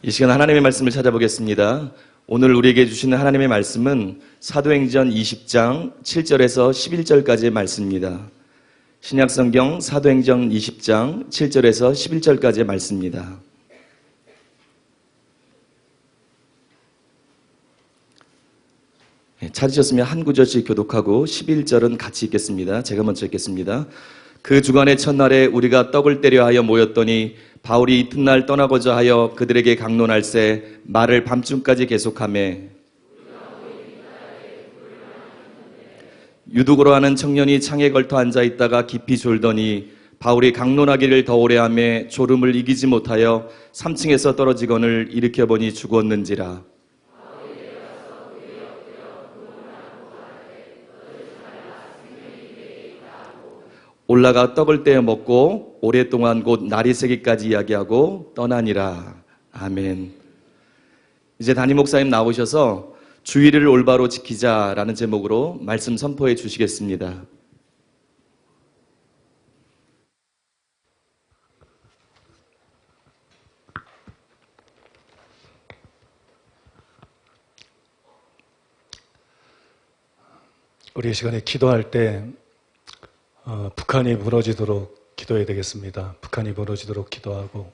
이 시간 하나님의 말씀을 찾아보겠습니다. 오늘 우리에게 주시는 하나님의 말씀은 사도행전 20장 7절에서 11절까지의 말씀입니다. 신약성경 사도행전 20장 7절에서 11절까지의 말씀입니다. 찾으셨으면 한 구절씩 교독하고 11절은 같이 읽겠습니다. 제가 먼저 읽겠습니다. 그 주간의 첫날에 우리가 떡을 떼려 하여 모였더니 바울이 이튿날 떠나고자 하여 그들에게 강론할새 말을 밤중까지 계속하며 유두고로 하는 청년이 창에 걸터 앉아있다가 깊이 졸더니 바울이 강론하기를 더 오래 하며 졸음을 이기지 못하여 3층에서 떨어지거늘 일으켜보니 죽었는지라. 올라가 떡을 떼어 먹고 오랫동안 곧 날이 새기까지 이야기하고 떠나니라. 아멘. 이제 담임 목사님 나오셔서 주의를 올바로 지키자라는 제목으로 말씀 선포해 주시겠습니다. 우리 이 시간에 기도할 때 북한이 무너지도록 기도해야 되겠습니다. 북한이 무너지도록 기도하고,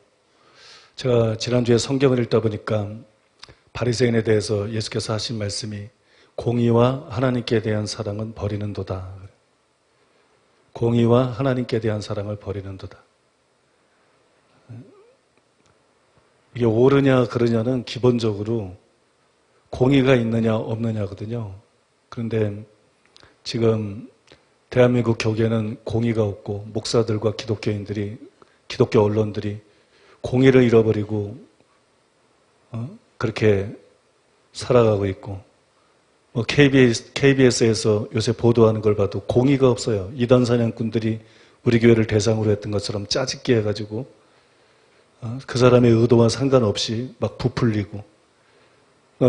제가 지난주에 성경을 읽다 보니까 바리새인에 대해서 예수께서 하신 말씀이 공의와 하나님께 대한 사랑은 버리는도다. 공의와 하나님께 대한 사랑을 버리는도다. 이게 옳으냐 그르냐는 기본적으로 공의가 있느냐 없느냐거든요. 그런데 지금 대한민국 교계는 공의가 없고 목사들과 기독교인들이, 기독교 언론들이 공의를 잃어버리고 그렇게 살아가고 있고, KBS에서 요새 보도하는 걸 봐도 공의가 없어요. 이단 사냥꾼들이 우리 교회를 대상으로 했던 것처럼 짜집기 해가지고 그 사람의 의도와 상관없이 막 부풀리고,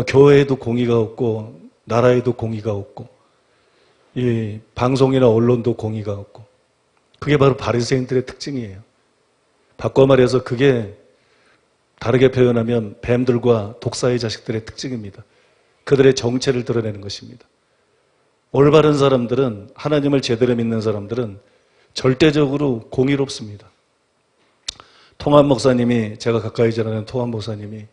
교회에도 공의가 없고 나라에도 공의가 없고 이 방송이나 언론도 공의가 없고, 그게 바로 바리새인들의 특징이에요. 바꿔 말해서 그게 다르게 표현하면 뱀들과 독사의 자식들의 특징입니다. 그들의 정체를 드러내는 것입니다. 올바른 사람들은, 하나님을 제대로 믿는 사람들은 절대적으로 공의롭습니다. 통합 목사님이, 제가 가까이 지나는 통합 목사님이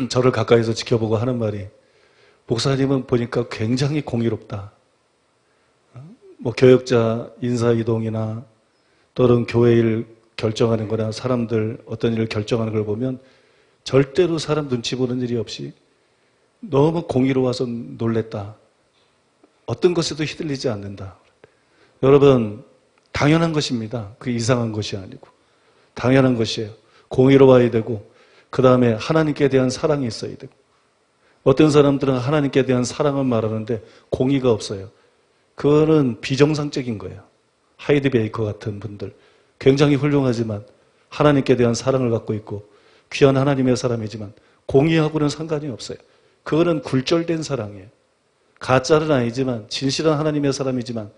저를 가까이서 지켜보고 하는 말이, 목사님은 보니까 굉장히 공의롭다. 교역자 인사이동이나 또는 교회 일 결정하는 거나 사람들 어떤 일을 결정하는 걸 보면 절대로 사람 눈치 보는 일이 없이 너무 공의로워서 놀랬다. 어떤 것에도 휘둘리지 않는다. 여러분, 당연한 것입니다. 그 이상한 것이 아니고 당연한 것이에요. 공의로워야 되고, 그 다음에 하나님께 대한 사랑이 있어야 되고. 어떤 사람들은 하나님께 대한 사랑을 말하는데 공의가 없어요. 그거는 비정상적인 거예요. 하이드 베이커 같은 분들 굉장히 훌륭하지만 하나님께 대한 사랑을 갖고 있고 귀한 하나님의 사람이지만 공의하고는 상관이 없어요. 그거는 굴절된 사랑이에요. 가짜는 아니지만 진실한 하나님의 사람이지만,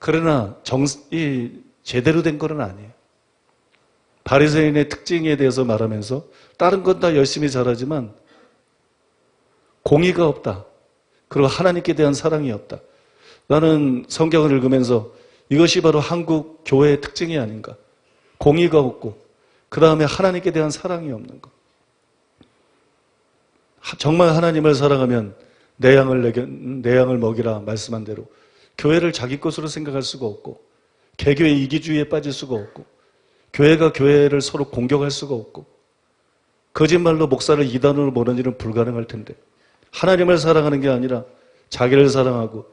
그러나 제대로 된 거는 아니에요. 바리새인의 특징에 대해서 말하면서 다른 건 다 열심히 잘하지만 공의가 없다. 그리고 하나님께 대한 사랑이 없다. 나는 성경을 읽으면서 이것이 바로 한국 교회의 특징이 아닌가. 공의가 없고 그 다음에 하나님께 대한 사랑이 없는 것. 정말 하나님을 사랑하면 내 양을 먹이라 말씀한 대로 교회를 자기 것으로 생각할 수가 없고, 개교의 이기주의에 빠질 수가 없고, 교회가 교회를 서로 공격할 수가 없고, 거짓말로 목사를 이단으로 모는 일은 불가능할 텐데, 하나님을 사랑하는 게 아니라 자기를 사랑하고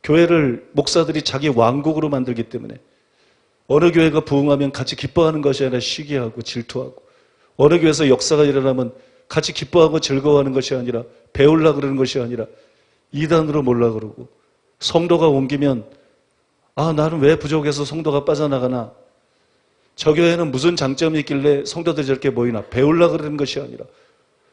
교회를 목사들이 자기 왕국으로 만들기 때문에 어느 교회가 부흥하면 같이 기뻐하는 것이 아니라 시기하고 질투하고, 어느 교회에서 역사가 일어나면 같이 기뻐하고 즐거워하는 것이 아니라 배우려고 그러는 것이 아니라 이단으로 몰라 그러고, 성도가 옮기면 나는 왜 부족해서 성도가 빠져나가나, 저 교회는 무슨 장점이 있길래 성도들이 저렇게 모이나, 배우려고 그러는 것이 아니라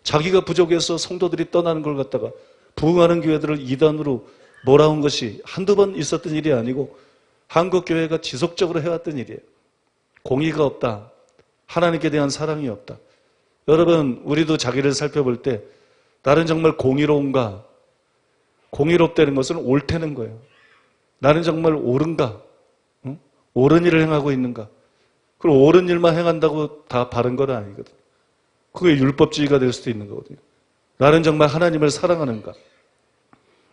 자기가 부족해서 성도들이 떠나는 걸 갖다가 부흥하는 교회들을 이단으로 몰아온 것이 한두 번 있었던 일이 아니고 한국교회가 지속적으로 해왔던 일이에요. 공의가 없다. 하나님께 대한 사랑이 없다. 여러분, 우리도 자기를 살펴볼 때 나는 정말 공의로운가? 공의롭다는 것은 옳다는 거예요. 나는 정말 옳은가? 응? 옳은 일을 행하고 있는가? 그리고 옳은 일만 행한다고 다 바른 건 아니거든. 그게 율법주의가 될 수도 있는 거거든요. 나는 정말 하나님을 사랑하는가?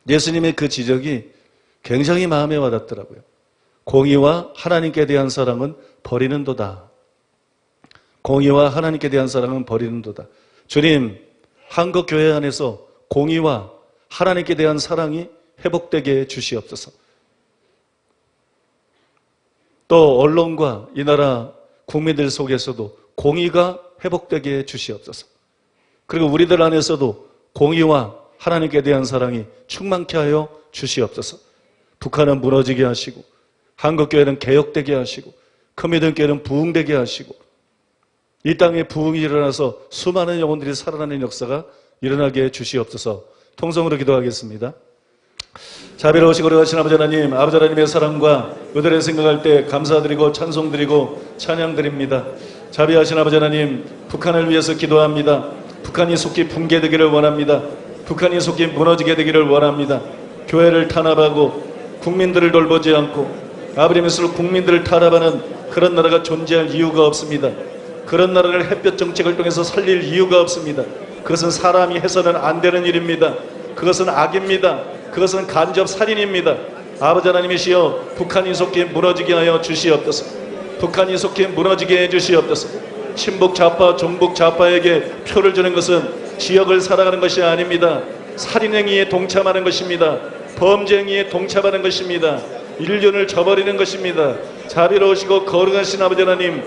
예수님의 그 지적이 굉장히 마음에 와닿더라고요. 공의와 하나님께 대한 사랑은 버리는도다. 공의와 하나님께 대한 사랑은 버리는도다. 주님, 한국 교회 안에서 공의와 하나님께 대한 사랑이 회복되게 해 주시옵소서. 또 언론과 이 나라 국민들 속에서도 공의가 회복되게 해 주시옵소서. 그리고 우리들 안에서도 공의와 하나님께 대한 사랑이 충만케 하여 주시옵소서. 북한은 무너지게 하시고, 한국교회는 개혁되게 하시고, 커미든교회는 부흥되게 하시고, 이 땅에 부흥이 일어나서 수많은 영혼들이 살아나는 역사가 일어나게 해 주시옵소서. 통성으로 기도하겠습니다. 자비로우시고 거룩하신 아버지 하나님, 아버지 하나님의 사랑과 그들을 생각할 때 감사드리고 찬송드리고 찬양드립니다. 자비하신 아버지 하나님, 북한을 위해서 기도합니다. 북한이 속히 붕괴되기를 원합니다. 북한이 속히 무너지게 되기를 원합니다. 교회를 탄압하고 국민들을 돌보지 않고 아버지께서 국민들을 탄압하는 그런 나라가 존재할 이유가 없습니다. 그런 나라를 햇볕 정책을 통해서 살릴 이유가 없습니다. 그것은 사람이 해서는 안 되는 일입니다. 그것은 악입니다. 그것은 간접 살인입니다. 아버지 하나님이시여, 북한이 속히 무너지게 하여 주시옵소서. 북한이 속히 무너지게 해 주시옵소서. 친북 좌파, 종북 좌파에게 표를 주는 것은 지역을 살아가는 것이 아닙니다. 살인행위에 동참하는 것입니다. 범죄행위에 동참하는 것입니다. 인륜을 저버리는 것입니다. 자비로우시고 거룩하신 아버지 하나님,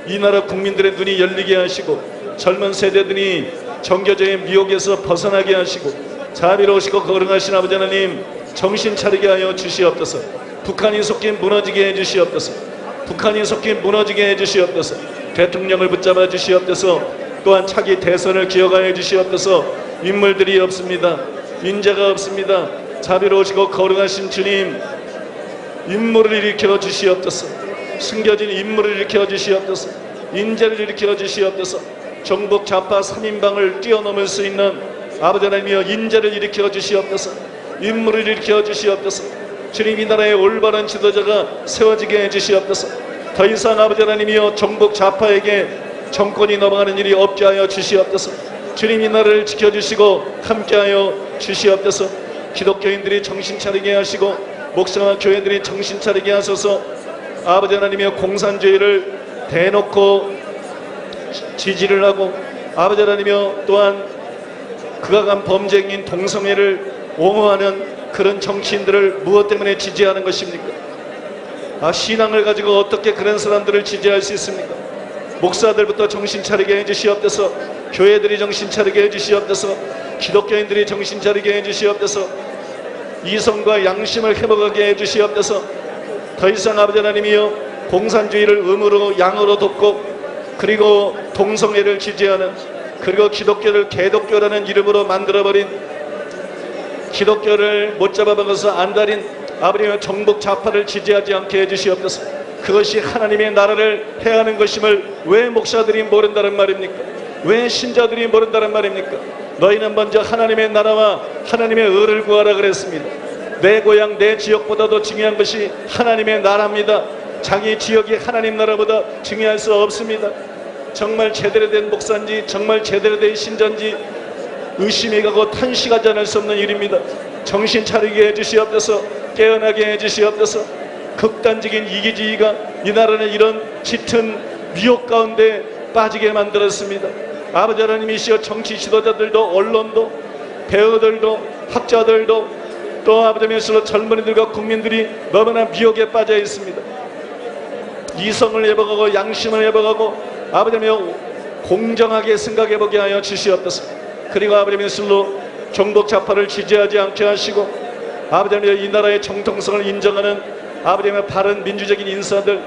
이 나라 국민들의 눈이 열리게 하시고 젊은 세대들이 정교제의 미혹에서 벗어나게 하시고 자비로우시고 거룩하신 아버지 하나님, 정신 차리게 하여 주시옵소서. 북한이 속히 무너지게 해 주시옵소서. 북한이 속히 무너지게 해 주시옵소서. 대통령을 붙잡아 주시옵소서. 또한 차기 대선을 기억하여 주시옵소서. 인물들이 없습니다. 인자가 없습니다. 자비로우시고 거룩하신 주님, 인물을 일으켜 주시옵소서. 숨겨진 인물을 일으켜 주시옵소서. 인재를 일으켜 주시옵소서. 정복 좌파 3인방을 뛰어넘을 수 있는 아버지 하나님이여, 인재를 일으켜 주시옵소서. 인물을 일으켜 주시옵소서. 주님, 이 나라의 올바른 지도자가 세워지게 해 주시옵소서. 더 이상 아버지 하나님이여, 정복 좌파에게 정권이 넘어가는 일이 없게 하여 주시옵소서. 주님, 이 나라를 지켜주시고 함께하여 주시옵소서. 기독교인들이 정신 차리게 하시고 목사와 교회들이 정신 차리게 하소서. 아버지 하나님이여, 공산주의를 대놓고 지지를 하고 아버지 하나님이여, 또한 극악한 범죄인 동성애를 옹호하는 그런 정치인들을 무엇 때문에 지지하는 것입니까? 신앙을 가지고 어떻게 그런 사람들을 지지할 수 있습니까? 목사들부터 정신 차리게 해주시옵소서. 교회들이 정신 차리게 해주시옵소서. 기독교인들이 정신 차리게 해주시옵소서. 이성과 양심을 회복하게 해주시옵소서. 더 이상 아버지 하나님이여, 공산주의를 음으로 양으로 돕고 그리고 동성애를 지지하는, 그리고 기독교를 개독교라는 이름으로 만들어버린, 기독교를 못 잡아먹어서 안달인 아버지의 정복 좌파를 지지하지 않게 해주시옵소서. 그것이 하나님의 나라를 해하는 것임을 왜 목사들이 모른다는 말입니까? 왜 신자들이 모른다는 말입니까? 너희는 먼저 하나님의 나라와 하나님의 의를 구하라 그랬습니다. 내 고향 내 지역보다도 중요한 것이 하나님의 나라입니다. 자기 지역이 하나님 나라보다 중요할 수 없습니다. 정말 제대로 된 목사인지 정말 제대로 된 신자인지 의심이 가고 탄식하지 않을 수 없는 일입니다. 정신 차리게 해주시옵소서. 깨어나게 해주시옵소서. 극단적인 이기주의가 이 나라는 이런 짙은 미혹 가운데 빠지게 만들었습니다. 아버지 하나님이시여, 정치 지도자들도 언론도 배우들도 학자들도 또 아버지께서 젊은이들과 국민들이 너무나 미혹에 빠져 있습니다. 이성을 회복하고 양심을 회복하고 아버지며 공정하게 생각해보게 하여 주시옵소서. 그리고 아버지께서 정복 좌파를 지지하지 않게 하시고 아버지며 이 나라의 정통성을 인정하는 아버지며 바른 민주적인 인사들,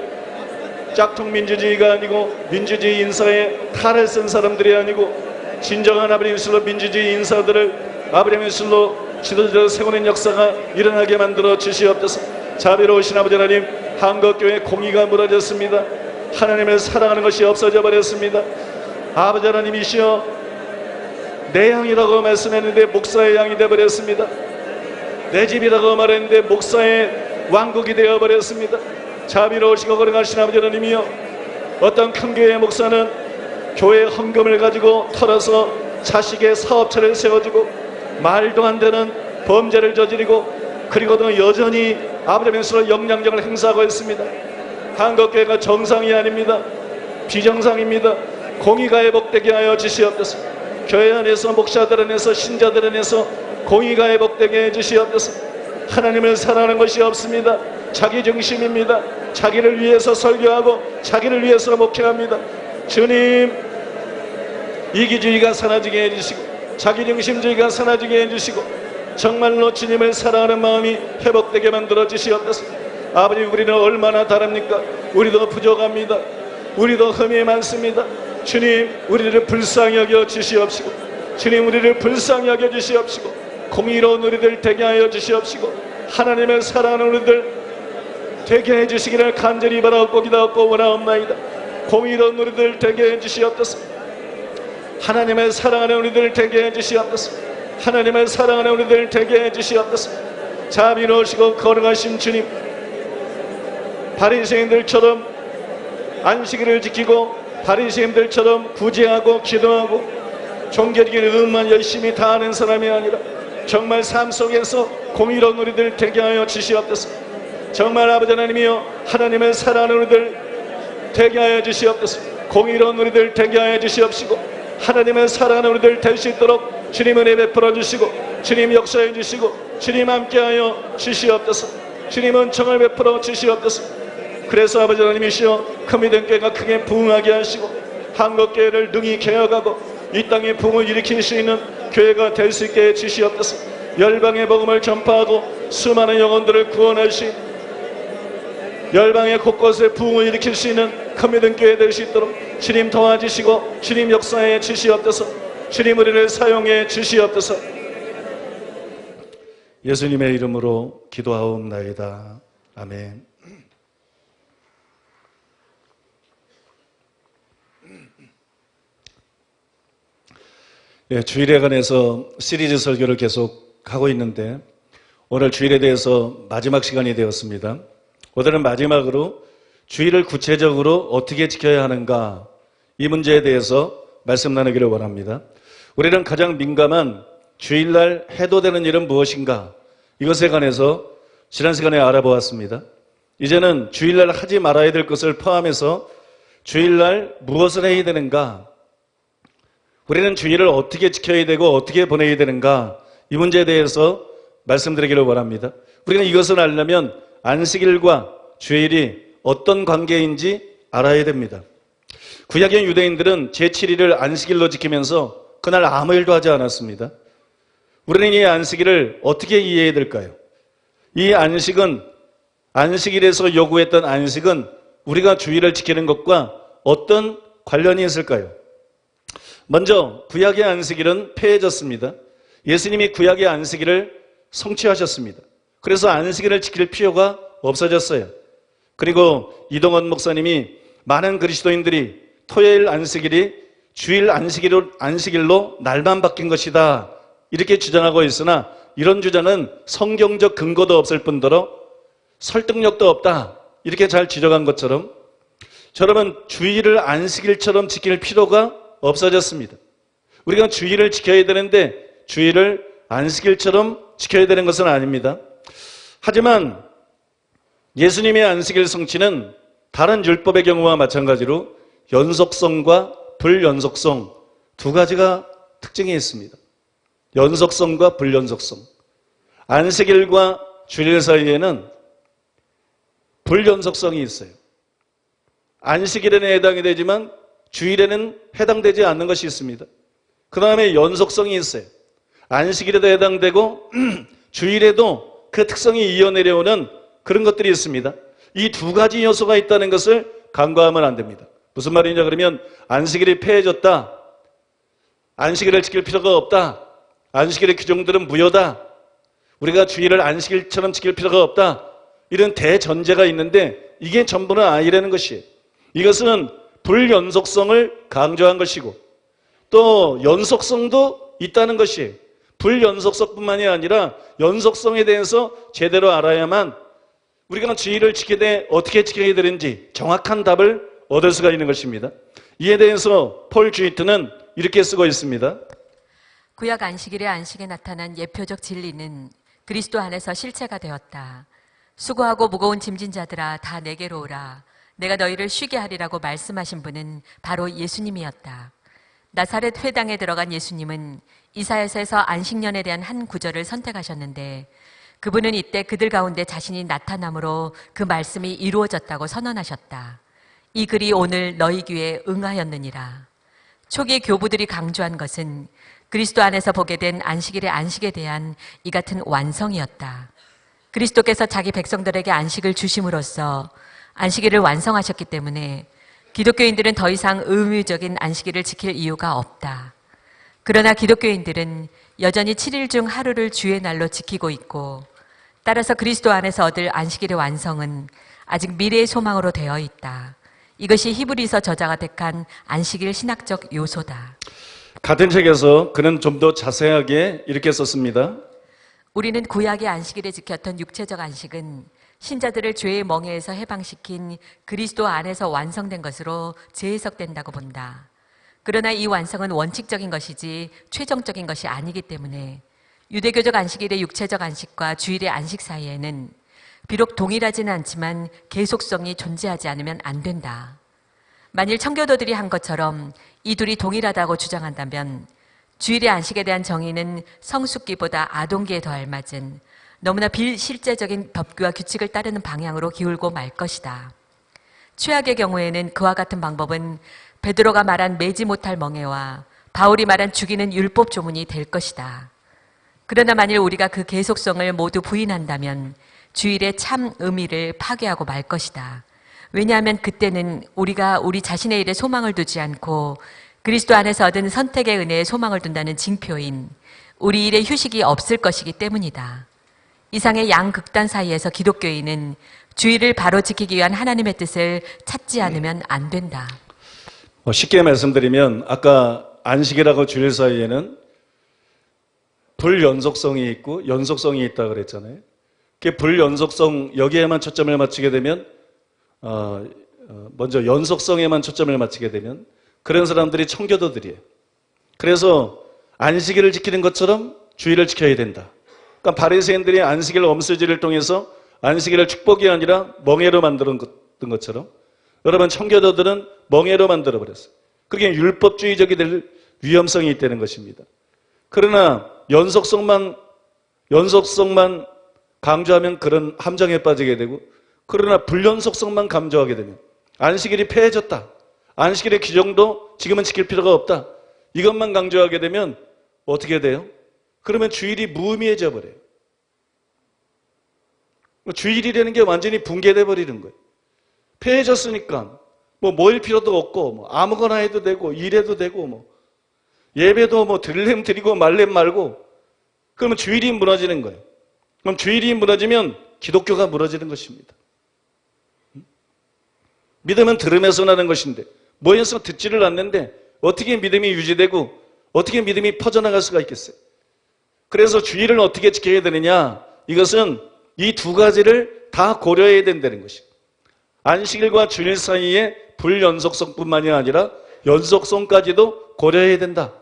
짝퉁 민주주의가 아니고 민주주의 인사에 탈을 쓴 사람들이 아니고 진정한 아버지께서 민주주의 인사들을 아버지께서 지도자로 세우는 역사가 일어나게 만들어 주시옵소서. 자비로우신 아버지 하나님, 한국교회 공의가 무너졌습니다. 하나님을 사랑하는 것이 없어져 버렸습니다. 아버지 하나님이시여, 내 양이라고 말씀했는데 목사의 양이 되어버렸습니다. 내 집이라고 말했는데 목사의 왕국이 되어버렸습니다. 자비로우시고 거룩하신 아버지 하나님이여, 어떤 큰 교회의 목사는 교회 헌금을 가지고 털어서 자식의 사업체를 세워주고 말도 안 되는 범죄를 저지르고, 그리고도 여전히 아버지 명수로 영향력을 행사하고 있습니다. 한국교회가 정상이 아닙니다. 비정상입니다. 공의가 회복되게 하여 주시옵소서. 교회 안에서, 목사들 안에서, 신자들 안에서 공의가 회복되게 해 주시옵소서. 하나님을 사랑하는 것이 없습니다. 자기 중심입니다. 자기를 위해서 설교하고 자기를 위해서 목회합니다. 주님, 이기주의가 사라지게 해주시고 자기 중심주의가 사라지게 해주시고 정말로 주님을 사랑하는 마음이 회복되게 만들어 주시옵소서. 아버지, 우리는 얼마나 다릅니까? 우리도 부족합니다. 우리도 흠이 많습니다. 주님, 우리를 불쌍히 여겨 주시옵시고, 주님, 우리를 불쌍히 여겨 주시옵시고, 공의로운 우리들 되게 하여 주시옵시고, 하나님을 사랑하는 우리들 되게 해주시기를 간절히 바라옵고 기도하고 원하옵나이다. 공의로운 우리들 되게 해주시옵소서. 하나님을 사랑하는 우리들 되게 해주시옵소서. 하나님을 사랑하는 우리들 되게 해주시옵소서. 자비로우시고 거룩하신 주님, 바리새인들처럼 안식일을 지키고 바리새인들처럼 구제하고 기도하고 종교적인 의무만 열심히 다하는 사람이 아니라 정말 삶 속에서 공의로운 우리들 되게 하여 주시옵소서. 정말 아버지 하나님이여, 하나님을 사랑하는 우리들 되게 하여 주시옵소서. 공의로운 우리들 되게 하여 주시옵시고, 하나님을 사랑하는 우리들 될 수 있도록 주님 은혜 베풀어 주시고, 주님 역사해 주시고, 주님 함께하여 주시옵소서. 주님 은총을 베풀어 주시옵소서. 그래서 아버지 하나님이시여, 큰 믿음 교회가 크게 부흥하게 하시고 한국교회를 능히 개혁하고 이 땅에 부흥을 일으킬 수 있는 교회가 될 수 있게 해주시옵소서. 열방의 복음을 전파하고 수많은 영혼들을 구원할 수 있는, 열방의 곳곳에 부흥을 일으킬 수 있는 큰 믿음 교회 될 수 있도록 주님 도와주시고 주님 역사해 주시옵소서. 주님 우리를 사용해 주시옵소서. 예수님의 이름으로 기도하옵나이다. 아멘. 주일에 관해서 시리즈 설교를 계속 하고 있는데 오늘 주일에 대해서 마지막 시간이 되었습니다. 오늘은 마지막으로 주일을 구체적으로 어떻게 지켜야 하는가, 이 문제에 대해서 말씀 나누기를 원합니다. 우리는 가장 민감한 주일날 해도 되는 일은 무엇인가, 이것에 관해서 지난 시간에 알아보았습니다. 이제는 주일날 하지 말아야 될 것을 포함해서 주일날 무엇을 해야 되는가, 우리는 주일을 어떻게 지켜야 되고 어떻게 보내야 되는가, 이 문제에 대해서 말씀드리기를 원합니다. 우리가 이것을 알려면 안식일과 주일이 어떤 관계인지 알아야 됩니다. 구약의 유대인들은 제7일을 안식일로 지키면서 그날 아무 일도 하지 않았습니다. 우리는 이 안식일을 어떻게 이해해야 될까요? 이 안식은, 안식일에서 요구했던 안식은 우리가 주일을 지키는 것과 어떤 관련이 있을까요? 먼저 구약의 안식일은 폐해졌습니다. 예수님이 구약의 안식일을 성취하셨습니다. 그래서 안식일을 지킬 필요가 없어졌어요. 그리고 이동원 목사님이 많은 그리스도인들이 토요일 안식일이 주일 안식일로 날만 바뀐 것이다, 이렇게 주장하고 있으나 이런 주장은 성경적 근거도 없을 뿐더러 설득력도 없다, 이렇게 잘 지적한 것처럼 여러분, 주일을 안식일처럼 지킬 필요가 없어졌습니다. 우리가 주일을 지켜야 되는데 주일을 안식일처럼 지켜야 되는 것은 아닙니다. 하지만 예수님의 안식일 성취는 다른 율법의 경우와 마찬가지로 연속성과 불연속성 두 가지가 특징이 있습니다. 연속성과 불연속성. 안식일과 주일 사이에는 불연속성이 있어요. 안식일에는 해당이 되지만 주일에는 해당되지 않는 것이 있습니다. 그 다음에 연속성이 있어요. 안식일에도 해당되고 주일에도 그 특성이 이어내려오는 그런 것들이 있습니다. 이 두 가지 요소가 있다는 것을 간과하면 안 됩니다. 무슨 말이냐 그러면 안식일이 폐해졌다, 안식일을 지킬 필요가 없다, 안식일의 규정들은 무효다, 우리가 주일을 안식일처럼 지킬 필요가 없다, 이런 대전제가 있는데 이게 전부는 아니라는 것이에요. 이것은 불연속성을 강조한 것이고 또 연속성도 있다는 것이에요. 불연속성뿐만이 아니라 연속성에 대해서 제대로 알아야만 우리가 주의를 지킬 때 어떻게 지켜야 되는지 정확한 답을 얻을 수가 있는 것입니다. 이에 대해서 폴 주이트는 이렇게 쓰고 있습니다. 구약 안식일의 안식에 나타난 예표적 진리는 그리스도 안에서 실체가 되었다. 수고하고 무거운 짐진 자들아 다 내게로 오라. 내가 너희를 쉬게 하리라고 말씀하신 분은 바로 예수님이었다. 나사렛 회당에 들어간 예수님은 이사야서에서 안식년에 대한 한 구절을 선택하셨는데 그분은 이때 그들 가운데 자신이 나타남으로 그 말씀이 이루어졌다고 선언하셨다. 이 글이 오늘 너희 귀에 응하였느니라. 초기 교부들이 강조한 것은 그리스도 안에서 보게 된 안식일의 안식에 대한 이 같은 완성이었다. 그리스도께서 자기 백성들에게 안식을 주심으로써 안식일을 완성하셨기 때문에 기독교인들은 더 이상 의무적인 안식일을 지킬 이유가 없다. 그러나 기독교인들은 여전히 7일 중 하루를 주의 날로 지키고 있고 따라서 그리스도 안에서 얻을 안식일의 완성은 아직 미래의 소망으로 되어 있다. 이것이 히브리서 저자가 택한 안식일 신학적 요소다. 같은 책에서 그는 좀 더 자세하게 이렇게 썼습니다. 우리는 구약의 안식일에 지켰던 육체적 안식은 신자들을 죄의 멍에에서 해방시킨 그리스도 안에서 완성된 것으로 재해석된다고 본다. 그러나 이 완성은 원칙적인 것이지 최종적인 것이 아니기 때문에 유대교적 안식일의 육체적 안식과 주일의 안식 사이에는 비록 동일하지는 않지만 계속성이 존재하지 않으면 안 된다. 만일 청교도들이 한 것처럼 이 둘이 동일하다고 주장한다면 주일의 안식에 대한 정의는 성숙기보다 아동기에 더 알맞은 너무나 비실제적인 법규와 규칙을 따르는 방향으로 기울고 말 것이다. 최악의 경우에는 그와 같은 방법은 베드로가 말한 매지 못할 멍에와 바울이 말한 죽이는 율법 조문이 될 것이다. 그러나 만일 우리가 그 계속성을 모두 부인한다면 주일의 참 의미를 파괴하고 말 것이다. 왜냐하면 그때는 우리가 우리 자신의 일에 소망을 두지 않고 그리스도 안에서 얻은 선택의 은혜에 소망을 둔다는 징표인 우리 일에 휴식이 없을 것이기 때문이다. 이상의 양극단 사이에서 기독교인은 주일을 바로 지키기 위한 하나님의 뜻을 찾지 않으면 안 된다. 쉽게 말씀드리면 아까 안식이라고 주일 사이에는 불연속성이 있고 연속성이 있다고 그랬잖아요. 그 불연속성 여기에만 초점을 맞추게 되면 먼저 연속성에만 초점을 맞추게 되면 그런 사람들이 청교도들이에요. 그래서 안식일을 지키는 것처럼 주일을 지켜야 된다. 그러니까 바리새인들이 안식일 엄수지를 통해서 안식일을 축복이 아니라 멍해로 만들었던 것처럼 여러분 청교도들은 멍해로 만들어버렸어요. 그게 율법주의적이 될 위험성이 있다는 것입니다. 그러나 연속성만 강조하면 그런 함정에 빠지게 되고 그러나 불연속성만 강조하게 되면 안식일이 폐해졌다. 안식일의 규정도 지금은 지킬 필요가 없다. 이것만 강조하게 되면 어떻게 돼요? 그러면 주일이 무의미해져 버려요. 주일이라는 게 완전히 붕괴돼 버리는 거예요. 폐해졌으니까 뭐 모일 필요도 없고 뭐 아무거나 해도 되고 일해도 되고 뭐 예배도 뭐 드릴렘 드리고 말렘 말고 그러면 주일이 무너지는 거예요. 그럼 주일이 무너지면 기독교가 무너지는 것입니다. 믿음은 들음에서 나는 것인데 모여서 듣지를 않는데 어떻게 믿음이 유지되고 어떻게 믿음이 퍼져나갈 수가 있겠어요? 그래서 주일을 어떻게 지켜야 되느냐? 이것은 이 두 가지를 다 고려해야 된다는 것입니다. 안식일과 주일 사이에 불연속성뿐만이 아니라 연속성까지도 고려해야 된다.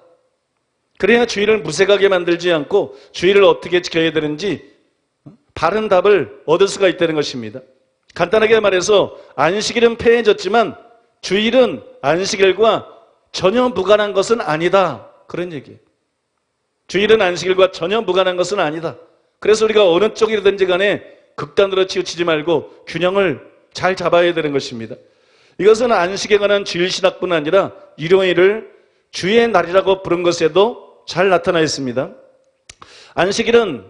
그래야 주일을 무색하게 만들지 않고 주일을 어떻게 지켜야 되는지 바른 답을 얻을 수가 있다는 것입니다. 간단하게 말해서 안식일은 폐해졌지만 주일은 안식일과 전혀 무관한 것은 아니다. 그런 얘기예요. 주일은 안식일과 전혀 무관한 것은 아니다. 그래서 우리가 어느 쪽이든지 간에 극단으로 치우치지 말고 균형을 잘 잡아야 되는 것입니다. 이것은 안식에 관한 주일 신학뿐 아니라 일요일을 주의 날이라고 부른 것에도 잘 나타나 있습니다. 안식일은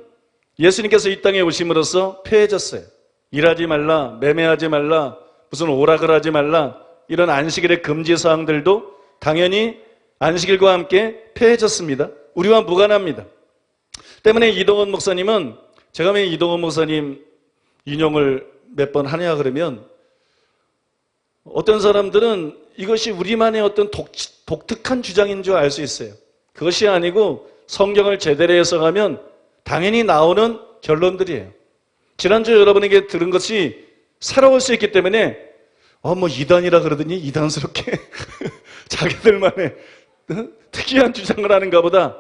예수님께서 이 땅에 오심으로써 폐해졌어요. 일하지 말라, 매매하지 말라, 무슨 오락을 하지 말라 이런 안식일의 금지 사항들도 당연히 안식일과 함께 폐해졌습니다. 우리와 무관합니다. 때문에 이동원 목사님은 제가 왜 이동원 목사님 인용을 몇 번 하냐 그러면 어떤 사람들은 이것이 우리만의 어떤 독특한 주장인 줄 알 수 있어요. 그것이 아니고 성경을 제대로 해석하면 당연히 나오는 결론들이에요. 지난주 여러분에게 들은 것이 새로울 수 있기 때문에 뭐 이단이라 그러더니 이단스럽게 자기들만의 특이한 주장을 하는가 보다,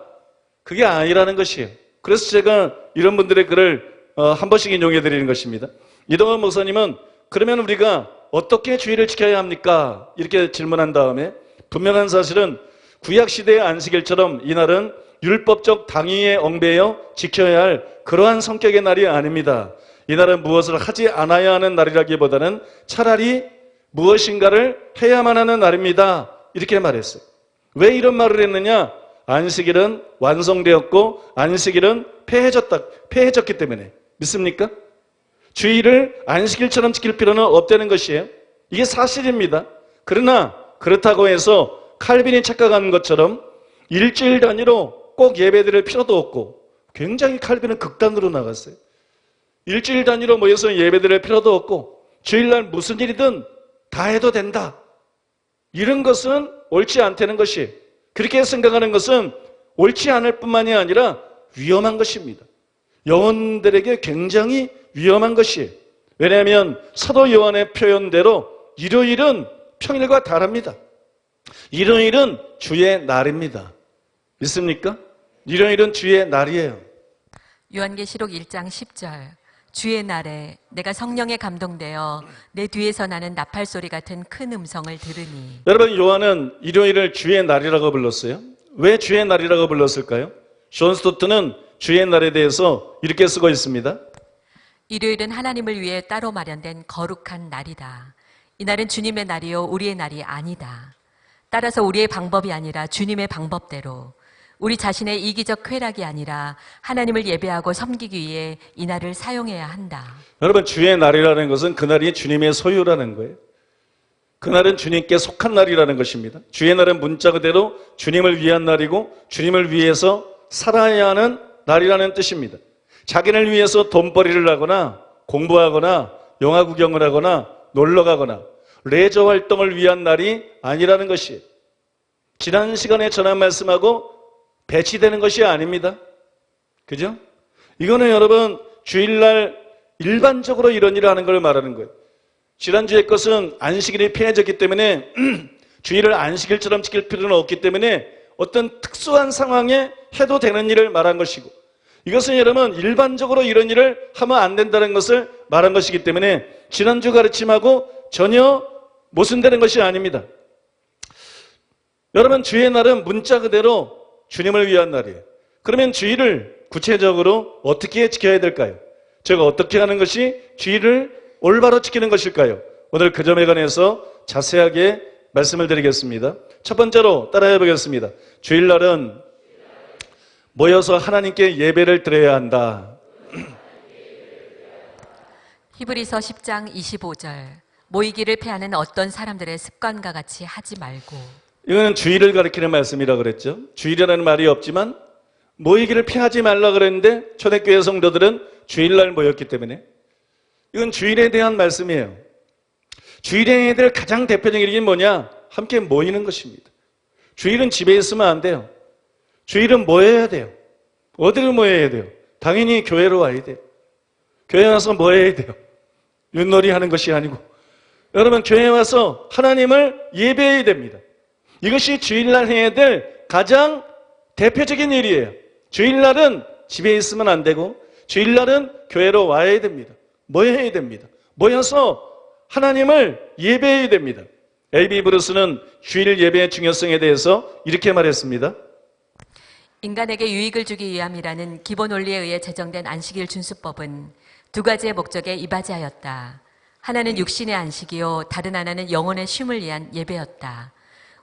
그게 아니라는 것이에요. 그래서 제가 이런 분들의 글을 한 번씩 인용해 드리는 것입니다. 이동원 목사님은 그러면 우리가 어떻게 주의를 지켜야 합니까? 이렇게 질문한 다음에 분명한 사실은 구약시대의 안식일처럼 이날은 율법적 당위에 엉배여 지켜야 할 그러한 성격의 날이 아닙니다. 이날은 무엇을 하지 않아야 하는 날이라기보다는 차라리 무엇인가를 해야만 하는 날입니다. 이렇게 말했어요. 왜 이런 말을 했느냐? 안식일은 완성되었고 안식일은 폐해졌기 때문에. 믿습니까? 주의를 안식일처럼 지킬 필요는 없다는 것이에요. 이게 사실입니다. 그러나 그렇다고 해서 칼빈이 착각하는 것처럼 일주일 단위로 꼭 예배드릴 필요도 없고, 굉장히 칼빈은 극단으로 나갔어요. 일주일 단위로 모여서 예배드릴 필요도 없고 주일날 무슨 일이든 다 해도 된다. 이런 것은 옳지 않다는 것이에요. 그렇게 생각하는 것은 옳지 않을 뿐만이 아니라 위험한 것입니다. 영혼들에게 굉장히 위험한 것이에요. 왜냐하면 사도 요한의 표현대로 일요일은 평일과 다릅니다. 일요일은 주의 날입니다. 믿습니까? 일요일은 주의 날이에요. 요한계시록 1장 10절. 주의 날에 내가 성령에 감동되어 내 뒤에서 나는 나팔 소리 같은 큰 음성을 들으니. 여러분, 요한은 일요일을 주의 날이라고 불렀어요. 왜 주의 날이라고 불렀을까요? 존 스토트는 주의 날에 대해서 이렇게 쓰고 있습니다. 일요일은 하나님을 위해 따로 마련된 거룩한 날이다. 이 날은 주님의 날이요 우리의 날이 아니다. 따라서 우리의 방법이 아니라 주님의 방법대로, 우리 자신의 이기적 쾌락이 아니라 하나님을 예배하고 섬기기 위해 이 날을 사용해야 한다. 여러분, 주의 날이라는 것은 그날이 주님의 소유라는 거예요. 그날은 주님께 속한 날이라는 것입니다. 주의 날은 문자 그대로 주님을 위한 날이고 주님을 위해서 살아야 하는 날이라는 뜻입니다. 자기를 위해서 돈벌이를 하거나 공부하거나 영화 구경을 하거나 놀러 가거나 레저 활동을 위한 날이 아니라는 것이에요. 지난 시간에 전한 말씀하고 배치되는 것이 아닙니다. 그죠? 이거는 여러분 주일날 일반적으로 이런 일을 하는 걸 말하는 거예요. 지난주의 것은 안식일이 폐해졌기 때문에 주일을 안식일처럼 지킬 필요는 없기 때문에 어떤 특수한 상황에 해도 되는 일을 말한 것이고, 이것은 여러분 일반적으로 이런 일을 하면 안 된다는 것을 말한 것이기 때문에 지난주 가르침하고 전혀 모순되는 것이 아닙니다. 여러분, 주의 날은 문자 그대로 주님을 위한 날이에요. 그러면 주일을 구체적으로 어떻게 지켜야 될까요? 제가 어떻게 하는 것이 주일을 올바로 지키는 것일까요? 오늘 그 점에 관해서 자세하게 말씀을 드리겠습니다. 첫 번째로 따라해 보겠습니다. 주일날은 모여서 하나님께 예배를 드려야 한다. 히브리서 10장 25절. 모이기를 패하는 어떤 사람들의 습관과 같이 하지 말고. 이거는 주일을 가리키는 말씀이라고 그랬죠. 주일이라는 말이 없지만 모이기를 피하지 말라 그랬는데 초대교회 성도들은 주일날 모였기 때문에 이건 주일에 대한 말씀이에요. 주일에 해야 될 가장 대표적인 일이 뭐냐? 함께 모이는 것입니다. 주일은 집에 있으면 안 돼요. 주일은 모여야 돼요. 어디를 모여야 돼요? 당연히 교회로 와야 돼요. 교회 와서 뭐 해야 돼요? 윷놀이 하는 것이 아니고 여러분 교회에 와서 하나님을 예배해야 됩니다. 이것이 주일날 해야 될 가장 대표적인 일이에요. 주일날은 집에 있으면 안 되고 주일날은 교회로 와야 됩니다. 모여야 됩니다. 모여서 하나님을 예배해야 됩니다. A.B. 브루스는 주일 예배의 중요성에 대해서 이렇게 말했습니다. 인간에게 유익을 주기 위함이라는 기본 원리에 의해 제정된 안식일 준수법은 두 가지의 목적에 이바지하였다. 하나는 육신의 안식이요 다른 하나는 영혼의 쉼을 위한 예배였다.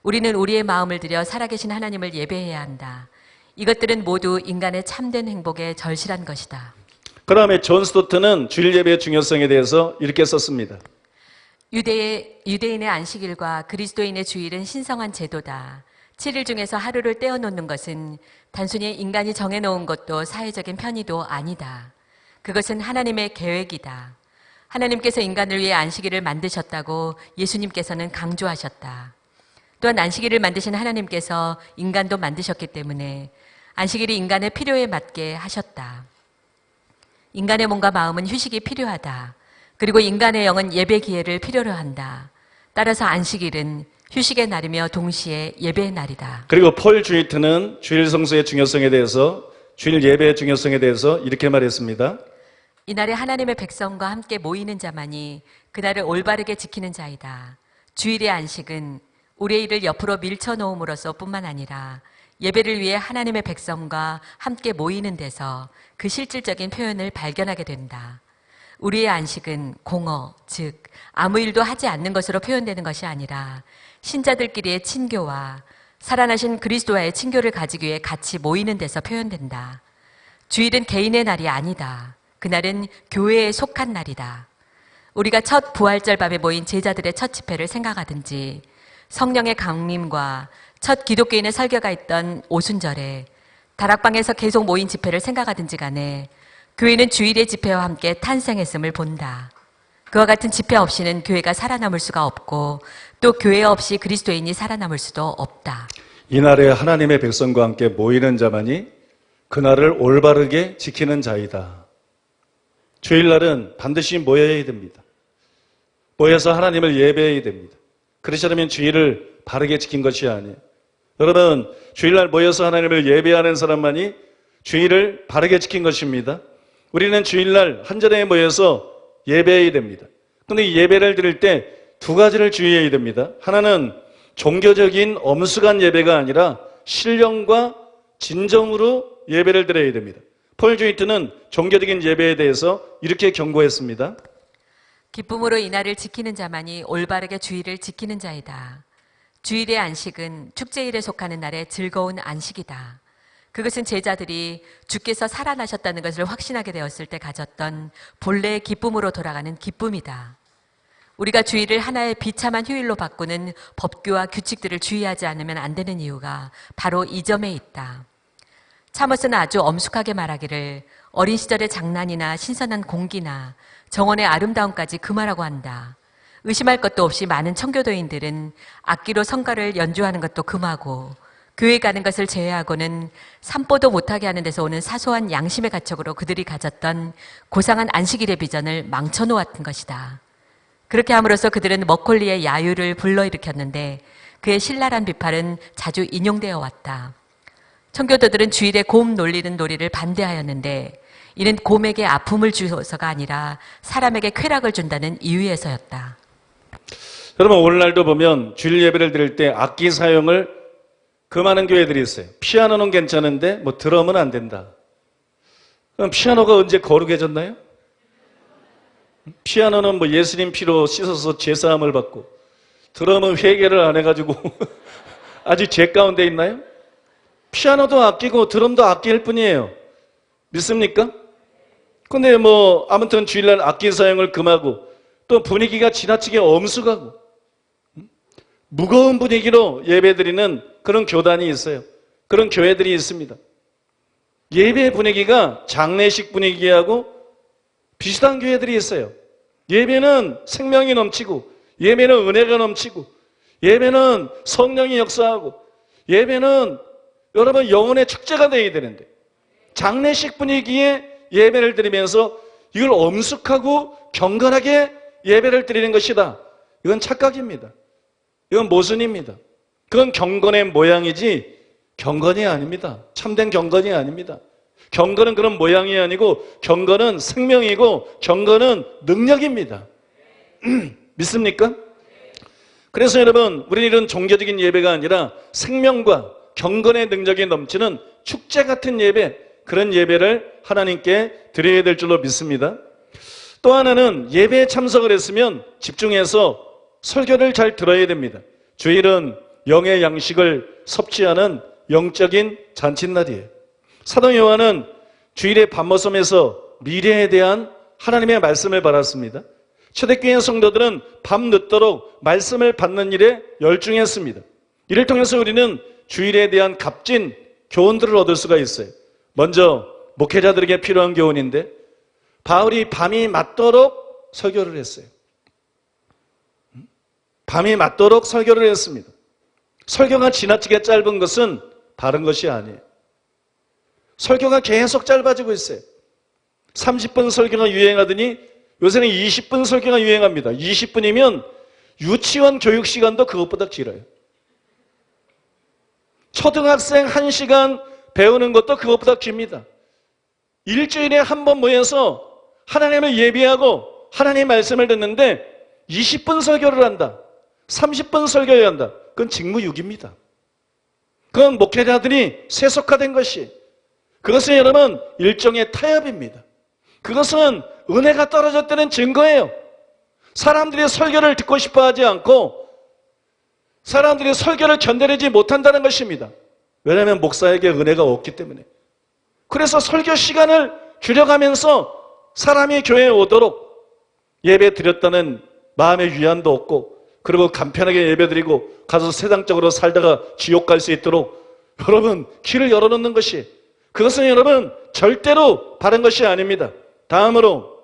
우리는 우리의 마음을 들여 살아계신 하나님을 예배해야 한다. 이것들은 모두 인간의 참된 행복에 절실한 것이다. 그 다음에 존 스토트는 주일 예배의 중요성에 대해서 이렇게 썼습니다. 유대인의 안식일과 그리스도인의 주일은 신성한 제도다. 7일 중에서 하루를 떼어놓는 것은 단순히 인간이 정해놓은 것도 사회적인 편의도 아니다. 그것은 하나님의 계획이다. 하나님께서 인간을 위해 안식일을 만드셨다고 예수님께서는 강조하셨다. 또한 안식일을 만드신 하나님께서 인간도 만드셨기 때문에 안식일이 인간의 필요에 맞게 하셨다. 인간의 몸과 마음은 휴식이 필요하다. 그리고 인간의 영은 예배 기회를 필요로 한다. 따라서 안식일은 휴식의 날이며 동시에 예배의 날이다. 그리고 폴 주이트는 주일 성수의 중요성에 대해서, 주일 예배의 중요성에 대해서 이렇게 말했습니다. 이날에 하나님의 백성과 함께 모이는 자만이 그날을 올바르게 지키는 자이다. 주일의 안식은 우리의 일을 옆으로 밀쳐놓음으로써 뿐만 아니라 예배를 위해 하나님의 백성과 함께 모이는 데서 그 실질적인 표현을 발견하게 된다. 우리의 안식은 공허, 즉 아무 일도 하지 않는 것으로 표현되는 것이 아니라 신자들끼리의 친교와 살아나신 그리스도와의 친교를 가지기 위해 같이 모이는 데서 표현된다. 주일은 개인의 날이 아니다. 그날은 교회에 속한 날이다. 우리가 첫 부활절 밤에 모인 제자들의 첫 집회를 생각하든지 성령의 강림과 첫 기독교인의 설교가 있던 오순절에 다락방에서 계속 모인 집회를 생각하든지 간에 교회는 주일의 집회와 함께 탄생했음을 본다. 그와 같은 집회 없이는 교회가 살아남을 수가 없고 또 교회 없이 그리스도인이 살아남을 수도 없다. 이날에 하나님의 백성과 함께 모이는 자만이 그날을 올바르게 지키는 자이다. 주일날은 반드시 모여야 됩니다. 모여서 하나님을 예배해야 됩니다. 그렇지 않으면 주일을 바르게 지킨 것이 아니에요. 여러분, 주일날 모여서 하나님을 예배하는 사람만이 주일을 바르게 지킨 것입니다. 우리는 주일날 한 자리에 모여서 예배해야 됩니다. 그런데 이 예배를 드릴 때 두 가지를 주의해야 됩니다. 하나는 종교적인 엄숙한 예배가 아니라 신령과 진정으로 예배를 드려야 됩니다. 폴 주이트는 종교적인 예배에 대해서 이렇게 경고했습니다. 기쁨으로 이날을 지키는 자만이 올바르게 주일을 지키는 자이다. 주일의 안식은 축제일에 속하는 날의 즐거운 안식이다. 그것은 제자들이 주께서 살아나셨다는 것을 확신하게 되었을 때 가졌던 본래의 기쁨으로 돌아가는 기쁨이다. 우리가 주일을 하나의 비참한 휴일로 바꾸는 법규와 규칙들을 주의하지 않으면 안 되는 이유가 바로 이 점에 있다. 차머스는 아주 엄숙하게 말하기를 어린 시절의 장난이나 신선한 공기나 정원의 아름다움까지 금하라고 한다. 의심할 것도 없이 많은 청교도인들은 악기로 성가를 연주하는 것도 금하고 교회 가는 것을 제외하고는 산보도 못하게 하는 데서 오는 사소한 양심의 가책으로 그들이 가졌던 고상한 안식일의 비전을 망쳐놓았던 것이다. 그렇게 함으로써 그들은 머콜리의 야유를 불러일으켰는데 그의 신랄한 비판은 자주 인용되어 왔다. 청교도들은 주일에 곰 놀리는 놀이를 반대하였는데 이는 곰에게 아픔을 주어서가 아니라 사람에게 쾌락을 준다는 이유에서였다. 여러분, 오늘날도 보면 주일 예배를 드릴 때 악기 사용을 금하는 교회들이 있어요. 피아노는 괜찮은데 뭐 드럼은 안 된다. 그럼 피아노가 언제 거룩해졌나요? 피아노는 뭐 예수님 피로 씻어서 제사함을 받고 드럼은 회개를 안 해가지고 아직 죄 가운데 있나요? 피아노도 악기고 드럼도 악기일 뿐이에요. 믿습니까? 근데 뭐 아무튼 주일날 악기 사용을 금하고 또 분위기가 지나치게 엄숙하고 무거운 분위기로 예배드리는 그런 교단이 있어요. 그런 교회들이 있습니다. 예배 분위기가 장례식 분위기하고 비슷한 교회들이 있어요. 예배는 생명이 넘치고 예배는 은혜가 넘치고 예배는 성령이 역사하고 예배는 여러분 영혼의 축제가 되어야 되는데 장례식 분위기에 예배를 드리면서 이걸 엄숙하고 경건하게 예배를 드리는 것이다. 이건 착각입니다. 이건 모순입니다. 그건 경건의 모양이지 경건이 아닙니다. 참된 경건이 아닙니다. 경건은 그런 모양이 아니고 경건은 생명이고 경건은 능력입니다. 믿습니까? 그래서 여러분, 우리는 이런 종교적인 예배가 아니라 생명과 경건의 능력이 넘치는 축제 같은 예배, 그런 예배를 하나님께 드려야 될 줄로 믿습니다. 또 하나는 예배에 참석을 했으면 집중해서 설교를 잘 들어야 됩니다. 주일은 영의 양식을 섭취하는 영적인 잔칫날이에요. 사도 요한은 주일에 밤머섬에서 미래에 대한 하나님의 말씀을 받았습니다. 초대교회 성도들은 밤늦도록 말씀을 받는 일에 열중했습니다. 이를 통해서 우리는 주일에 대한 값진 교훈들을 얻을 수가 있어요. 먼저 목회자들에게 필요한 교훈인데 바울이 밤이 맞도록 설교를 했어요. 밤이 맞도록 설교를 했습니다. 설교가 지나치게 짧은 것은 바른 것이 아니에요. 설교가 계속 짧아지고 있어요. 30분 설교가 유행하더니 요새는 20분 설교가 유행합니다. 20분이면 유치원 교육 시간도 그것보다 길어요. 초등학생 1시간 배우는 것도 그것보다 깁니다. 일주일에 한 번 모여서 하나님을 예배하고 하나님의 말씀을 듣는데 20분 설교를 한다. 30분 설교해야 한다. 그건 직무유기입니다. 그건 목회자들이 세속화된 것이, 그것은 여러분 일종의 타협입니다. 그것은 은혜가 떨어졌다는 증거예요. 사람들이 설교를 듣고 싶어 하지 않고 사람들이 설교를 견뎌내지 못한다는 것입니다. 왜냐하면 목사에게 은혜가 없기 때문에. 그래서 설교 시간을 줄여가면서 사람이 교회에 오도록 예배 드렸다는 마음의 위안도 없고, 그리고 간편하게 예배 드리고 가서 세상적으로 살다가 지옥 갈 수 있도록 여러분 길을 열어놓는 것이, 그것은 여러분 절대로 바른 것이 아닙니다. 다음으로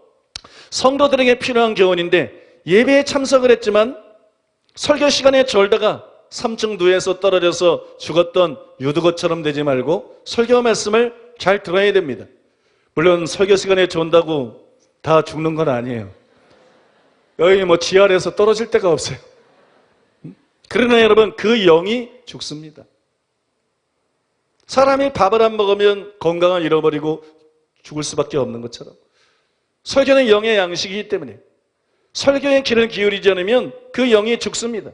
성도들에게 필요한 교훈인데, 예배에 참석을 했지만 설교 시간에 졸다가 3층 누에서 떨어져서 죽었던 유두거처럼 되지 말고 설교 말씀을 잘 들어야 됩니다. 물론 설교 시간에 존다고 다 죽는 건 아니에요. 여기 지하에서 떨어질 데가 없어요. 그러나 여러분 그 영이 죽습니다. 사람이 밥을 안 먹으면 건강을 잃어버리고 죽을 수밖에 없는 것처럼 설교는 영의 양식이기 때문에 설교의 길을 기울이지 않으면 그 영이 죽습니다.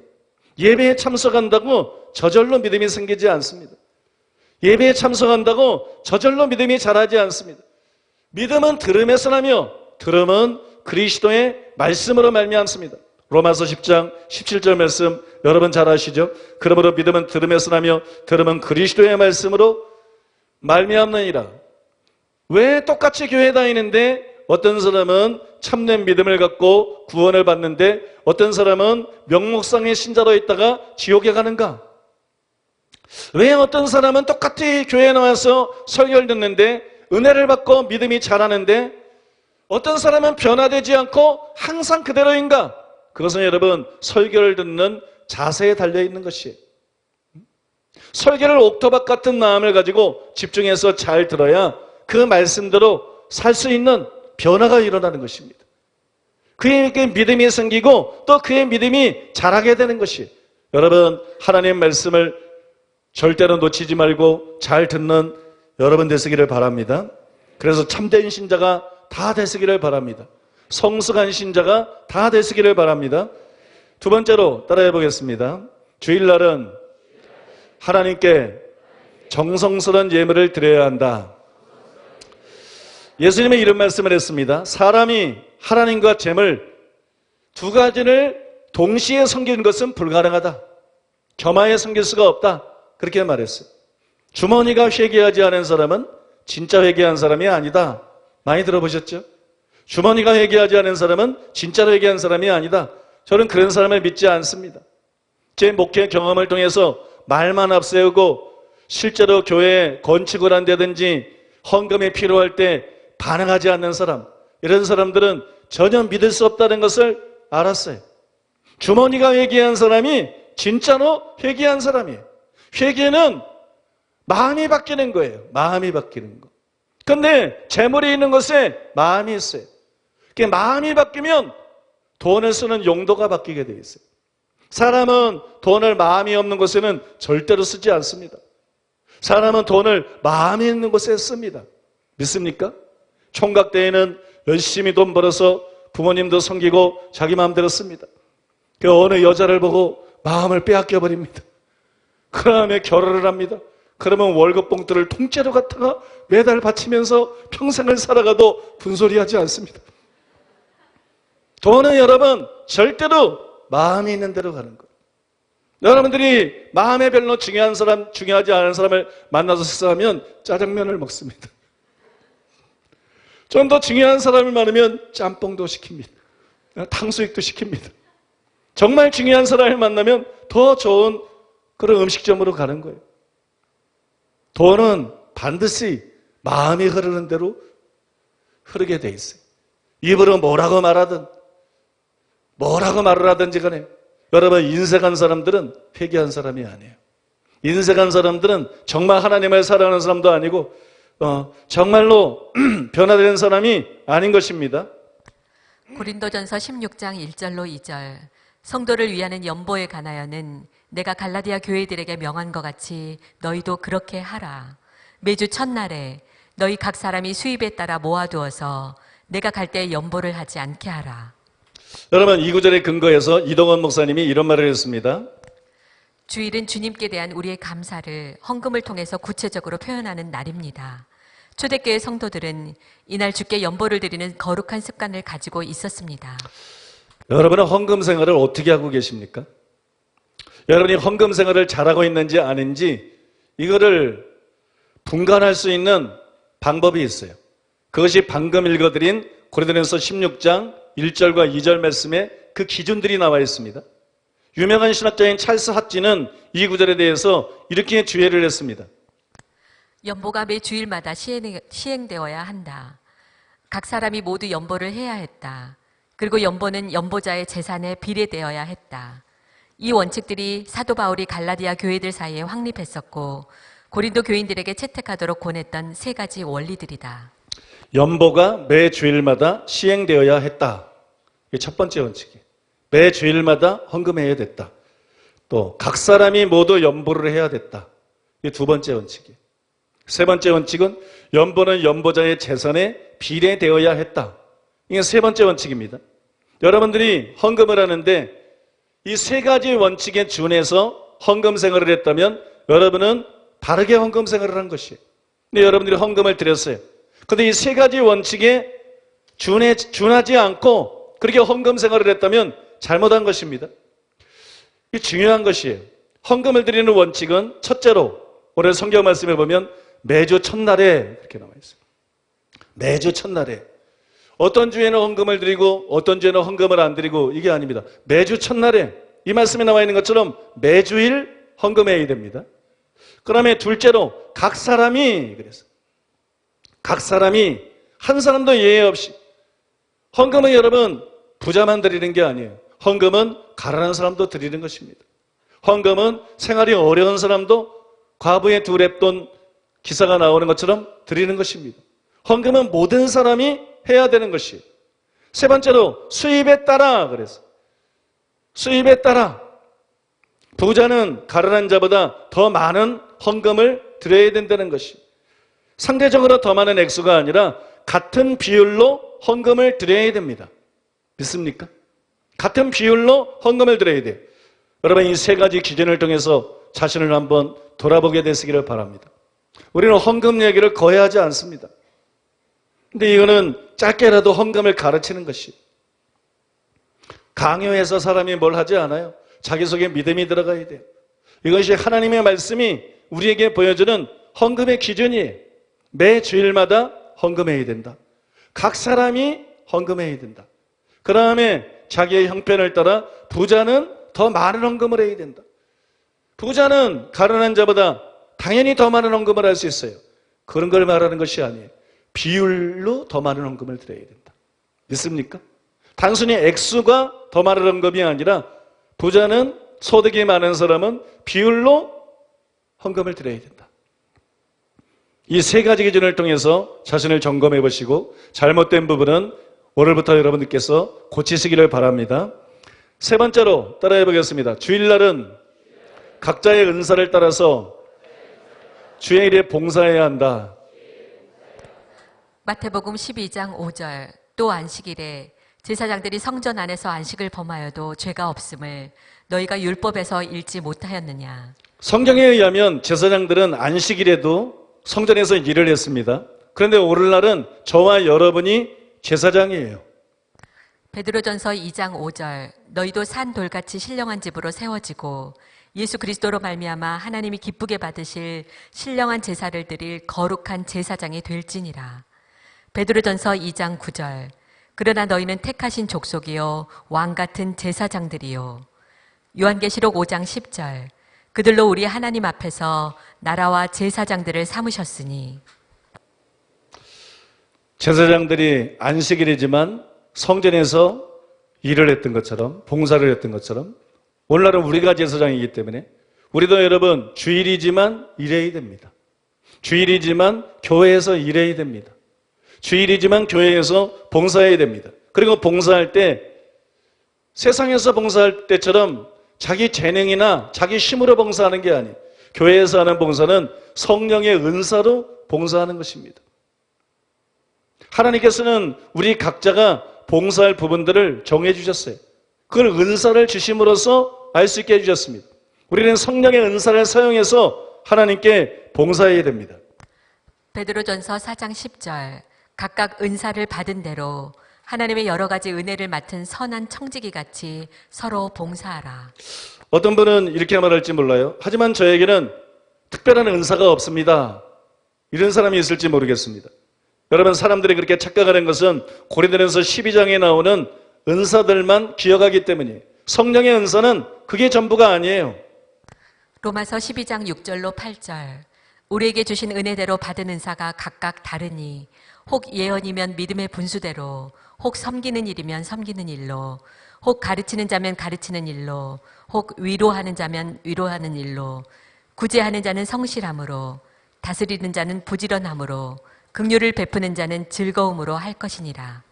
예배에 참석한다고 저절로 믿음이 생기지 않습니다. 예배에 참석한다고 저절로 믿음이 자라지 않습니다. 믿음은 들음에서 나며 들음은 그리스도의 말씀으로 말미암습니다. 로마서 10장 17절 말씀 여러분 잘 아시죠? 그러므로 믿음은 들음에서 나며 들음은 그리스도의 말씀으로 말미암느니라. 왜 똑같이 교회 다니는데 어떤 사람은 참된 믿음을 갖고 구원을 받는데 어떤 사람은 명목상의 신자로 있다가 지옥에 가는가? 왜 어떤 사람은 똑같이 교회에 나와서 설교를 듣는데 은혜를 받고 믿음이 자라는데 어떤 사람은 변화되지 않고 항상 그대로인가? 그것은 여러분 설교를 듣는 자세에 달려있는 것이에요. 설교를 옥토박 같은 마음을 가지고 집중해서 잘 들어야 그 말씀대로 살 수 있는 변화가 일어나는 것입니다. 그에게 믿음이 생기고 또 그의 믿음이 자라게 되는 것이, 여러분 하나님의 말씀을 절대로 놓치지 말고 잘 듣는 여러분 되시기를 바랍니다. 그래서 참된 신자가 다 되시기를 바랍니다. 성숙한 신자가 다 되시기를 바랍니다. 두 번째로 따라해 보겠습니다. 주일날은 하나님께 정성스러운 예물을 드려야 한다. 예수님은 이런 말씀을 했습니다. 사람이 하나님과 재물 두 가지를 동시에 섬기는 것은 불가능하다. 겸하여 섬길 수가 없다. 그렇게 말했어요. 주머니가 회개하지 않은 사람은 진짜 회개한 사람이 아니다. 많이 들어보셨죠? 주머니가 회개하지 않은 사람은 진짜로 회개한 사람이 아니다. 저는 그런 사람을 믿지 않습니다. 제 목회 경험을 통해서 말만 앞세우고 실제로 교회에 건축을 한다든지 헌금이 필요할 때 반응하지 않는 사람, 이런 사람들은 전혀 믿을 수 없다는 것을 알았어요. 주머니가 회개한 사람이 진짜로 회개한 사람이에요. 회개는 마음이 바뀌는 거예요. 마음이 바뀌는 거. 그런데 재물이 있는 것에 마음이 있어요. 그 마음이 바뀌면 돈을 쓰는 용도가 바뀌게 되어 있어요. 사람은 돈을 마음이 없는 곳에는 절대로 쓰지 않습니다. 사람은 돈을 마음이 있는 곳에 씁니다. 믿습니까? 총각 때에는 열심히 돈 벌어서 부모님도 섬기고 자기 마음대로 씁니다. 그 어느 여자를 보고 마음을 빼앗겨 버립니다. 그 다음에 결혼을 합니다. 그러면 월급 봉투를 통째로 갖다가 매달 바치면서 평생을 살아가도 분소리하지 않습니다. 돈은 여러분 절대로 마음이 있는 대로 가는 거예요. 여러분들이 마음에 별로 중요한 사람, 중요하지 않은 사람을 만나서 식사하면 짜장면을 먹습니다. 좀 더 중요한 사람을 만나면 짬뽕도 시킵니다. 탕수육도 시킵니다. 정말 중요한 사람을 만나면 더 좋은 그런 음식점으로 가는 거예요. 돈은 반드시 마음이 흐르는 대로 흐르게 돼 있어요. 입으로 뭐라고 말하든 뭐라고 말을 하든지 간에 여러분 인색한 사람들은 회개한 사람이 아니에요. 인색한 사람들은 정말 하나님을 사랑하는 사람도 아니고 정말로 변화된 사람이 아닌 것입니다. 고린도전서 16장 1절로 2절. 성도를 위하는 연보에 관하여는 내가 갈라디아 교회들에게 명한 것 같이 너희도 그렇게 하라. 매주 첫날에 너희 각 사람이 수입에 따라 모아두어서 내가 갈 때 연보를 하지 않게 하라. 여러분 이 구절에 근거해서 이동원 목사님이 이런 말을 했습니다. 주일은 주님께 대한 우리의 감사를 헌금을 통해서 구체적으로 표현하는 날입니다. 초대교회 성도들은 이날 주께 연보를 드리는 거룩한 습관을 가지고 있었습니다. 여러분은 헌금 생활을 어떻게 하고 계십니까? 여러분이 헌금 생활을 잘하고 있는지 아닌지 이거를 분간할 수 있는 방법이 있어요. 그것이 방금 읽어드린 고린도전서 16장 1절과 2절 말씀에 그 기준들이 나와 있습니다. 유명한 신학자인 찰스 핫지는 이 구절에 대해서 이렇게 주의를 했습니다. 연보가 매 주일마다 시행되어야 한다. 각 사람이 모두 연보를 해야 했다. 그리고 연보는 연보자의 재산에 비례되어야 했다. 이 원칙들이 사도 바울이 갈라디아 교회들 사이에 확립했었고 고린도 교인들에게 채택하도록 권했던 세 가지 원리들이다. 연보가 매 주일마다 시행되어야 했다. 이게 첫 번째 원칙이에요. 매 주일마다 헌금해야 됐다. 또 각 사람이 모두 연보를 해야 됐다. 이게 두 번째 원칙이에요. 세 번째 원칙은 연보는 연보자의 재산에 비례되어야 했다. 이게 세 번째 원칙입니다. 여러분들이 헌금을 하는데 이 세 가지 원칙에 준해서 헌금 생활을 했다면 여러분은 바르게 헌금 생활을 한 것이에요. 근데 여러분들이 헌금을 드렸어요. 그런데 이 세 가지 원칙에 준하지 않고 그렇게 헌금 생활을 했다면 잘못한 것입니다. 이게 중요한 것이에요. 헌금을 드리는 원칙은 첫째로 오늘 성경 말씀에 보면 매주 첫날에 이렇게 나와 있어요. 매주 첫날에. 어떤 주에는 헌금을 드리고 어떤 주에는 헌금을 안 드리고 이게 아닙니다. 매주 첫날에 이 말씀에 나와 있는 것처럼 매주일 헌금해야 됩니다. 그 다음에 둘째로 각 사람이 그래서 각 사람이 한 사람도 예외 없이 헌금은 여러분 부자만 드리는 게 아니에요. 헌금은 가난한 사람도 드리는 것입니다. 헌금은 생활이 어려운 사람도 과부의 두 렙돈 기사가 나오는 것처럼 드리는 것입니다. 헌금은 모든 사람이 해야 되는 것이에요. 세 번째로 수입에 따라 그래서 수입에 따라 부자는 가난한 자보다 더 많은 헌금을 드려야 된다는 것이 상대적으로 더 많은 액수가 아니라 같은 비율로 헌금을 드려야 됩니다. 믿습니까? 같은 비율로 헌금을 드려야 돼요. 여러분 이 세 가지 기준을 통해서 자신을 한번 돌아보게 되시기를 바랍니다. 우리는 헌금 얘기를 거의 하지 않습니다. 근데 이거는 짧게라도 헌금을 가르치는 것이 강요해서 사람이 뭘 하지 않아요. 자기 속에 믿음이 들어가야 돼요. 이것이 하나님의 말씀이 우리에게 보여주는 헌금의 기준이에요. 매 주일마다 헌금해야 된다. 각 사람이 헌금해야 된다. 그 다음에 자기의 형편을 따라 부자는 더 많은 헌금을 해야 된다. 부자는 가난한 자보다 당연히 더 많은 헌금을 할 수 있어요. 그런 걸 말하는 것이 아니에요. 비율로 더 많은 헌금을 드려야 된다. 믿습니까? 단순히 액수가 더 많은 헌금이 아니라 부자는 소득이 많은 사람은 비율로 헌금을 드려야 된다. 이 세 가지 기준을 통해서 자신을 점검해 보시고 잘못된 부분은 오늘부터 여러분들께서 고치시기를 바랍니다. 세 번째로 따라해 보겠습니다. 주일날은 각자의 은사를 따라서 주의 일에 봉사해야 한다. 마태복음 12장 5절. 또 안식일에 제사장들이 성전 안에서 안식을 범하여도 죄가 없음을 너희가 율법에서 읽지 못하였느냐. 성경에 의하면 제사장들은 안식일에도 성전에서 일을 했습니다. 그런데 오늘날은 저와 여러분이 제사장이에요. 베드로전서 2장 5절. 너희도 산 돌같이 신령한 집으로 세워지고 예수 그리스도로 말미암아 하나님이 기쁘게 받으실 신령한 제사를 드릴 거룩한 제사장이 될지니라. 베드로전서 2장 9절. 그러나 너희는 택하신 족속이요 왕 같은 제사장들이요. 요한계시록 5장 10절. 그들로 우리 하나님 앞에서 나라와 제사장들을 삼으셨으니. 제사장들이 안식일이지만 성전에서 일을 했던 것처럼, 봉사를 했던 것처럼, 오늘날은 우리가 제사장이기 때문에 우리도 여러분 주일이지만 일해야 됩니다. 주일이지만 교회에서 일해야 됩니다. 주일이지만 교회에서 봉사해야 됩니다. 그리고 봉사할 때 세상에서 봉사할 때처럼 자기 재능이나 자기 힘으로 봉사하는 게 아니에요. 교회에서 하는 봉사는 성령의 은사로 봉사하는 것입니다. 하나님께서는 우리 각자가 봉사할 부분들을 정해 주셨어요. 그걸 은사를 주심으로써 알 수 있게 해주셨습니다. 우리는 성령의 은사를 사용해서 하나님께 봉사해야 됩니다. 베드로전서 4장 10절 각각 은사를 받은 대로 하나님의 여러 가지 은혜를 맡은 선한 청지기 같이 서로 봉사하라. 어떤 분은 이렇게 말할지 몰라요. 하지만 저에게는 특별한 은사가 없습니다. 이런 사람이 있을지 모르겠습니다. 여러분, 사람들이 그렇게 착각하는 것은 고린도전서 12장에 나오는 은사들만 기억하기 때문이에요. 성령의 은사는 그게 전부가 아니에요. 로마서 12장 6절로 8절 우리에게 주신 은혜대로 받은 은사가 각각 다르니 혹 예언이면 믿음의 분수대로, 혹 섬기는 일이면 섬기는 일로, 혹 가르치는 자면 가르치는 일로, 혹 위로하는 자면 위로하는 일로, 구제하는 자는 성실함으로, 다스리는 자는 부지런함으로, 긍휼을 베푸는 자는 즐거움으로 할 것이니라.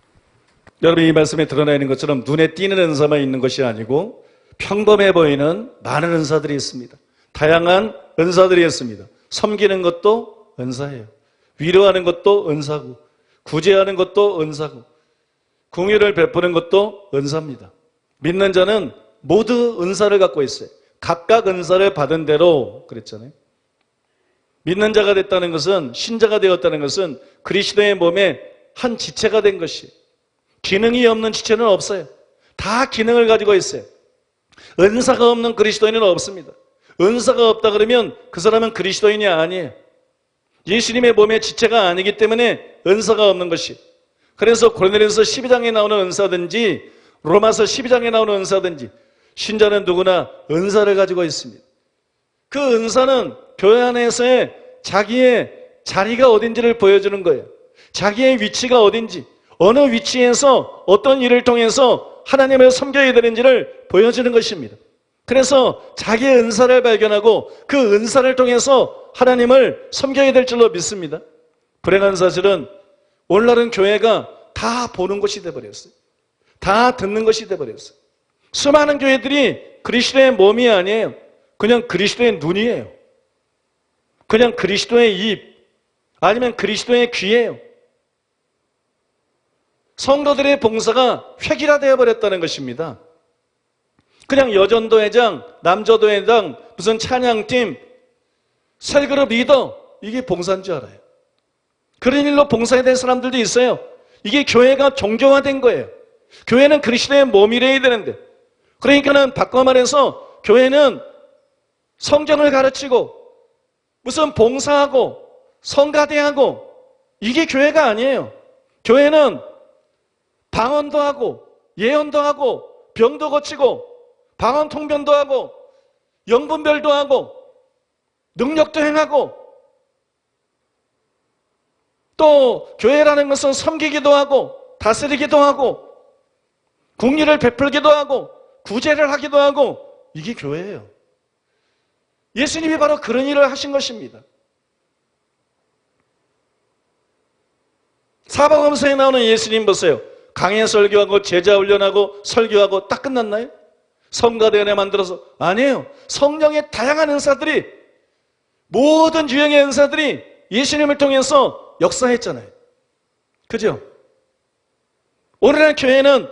여러분, 이 말씀에 드러나 있는 것처럼 눈에 띄는 은사만 있는 것이 아니고 평범해 보이는 많은 은사들이 있습니다. 다양한 은사들이 있습니다. 섬기는 것도 은사예요. 위로하는 것도 은사고, 구제하는 것도 은사고, 긍휼을 베푸는 것도 은사입니다. 믿는 자는 모두 은사를 갖고 있어요. 각각 은사를 받은 대로 그랬잖아요. 믿는 자가 됐다는 것은, 신자가 되었다는 것은 그리스도의 몸의 한 지체가 된 것이에요. 기능이 없는 지체는 없어요. 다 기능을 가지고 있어요. 은사가 없는 그리스도인은 없습니다. 은사가 없다 그러면 그 사람은 그리스도인이 아니에요. 예수님의 몸의 지체가 아니기 때문에 은사가 없는 것이. 그래서 고린도전서 12장에 나오는 은사든지 로마서 12장에 나오는 은사든지 신자는 누구나 은사를 가지고 있습니다. 그 은사는 교회 안에서의 자기의 자리가 어딘지를 보여주는 거예요. 자기의 위치가 어딘지, 어느 위치에서 어떤 일을 통해서 하나님을 섬겨야 되는지를 보여주는 것입니다. 그래서 자기의 은사를 발견하고 그 은사를 통해서 하나님을 섬겨야 될 줄로 믿습니다. 불행한 사실은 오늘날은 교회가 다 보는 것이 돼버렸어요. 다 듣는 것이 돼버렸어요. 수많은 교회들이 그리스도의 몸이 아니에요. 그냥 그리스도의 눈이에요. 그냥 그리스도의 입, 아니면 그리스도의 귀예요. 성도들의 봉사가 획일화되어 버렸다는 것입니다. 그냥 여전도회장, 남저도회장, 무슨 찬양팀, 셀그룹 리더, 이게 봉사인 줄 알아요. 그런 일로 봉사해야 될 사람들도 있어요. 이게 교회가 종교화된 거예요. 교회는 그리스도의 몸이래야 되는데, 그러니까는 바꿔 말해서 교회는 성경을 가르치고 무슨 봉사하고 성가대하고 이게 교회가 아니에요. 교회는 방언도 하고 예언도 하고 병도 고치고 방언 통변도 하고 영분별도 하고 능력도 행하고, 또 교회라는 것은 섬기기도 하고 다스리기도 하고 긍휼을 베풀기도 하고 구제를 하기도 하고, 이게 교회예요. 예수님이 바로 그런 일을 하신 것입니다. 사복음서에 나오는 예수님 보세요. 강해 설교하고 제자 훈련하고 설교하고 딱 끝났나요? 성가대원에 만들어서? 아니에요. 성령의 다양한 은사들이, 모든 유형의 은사들이 예수님을 통해서 역사했잖아요. 그죠? 오늘날 교회는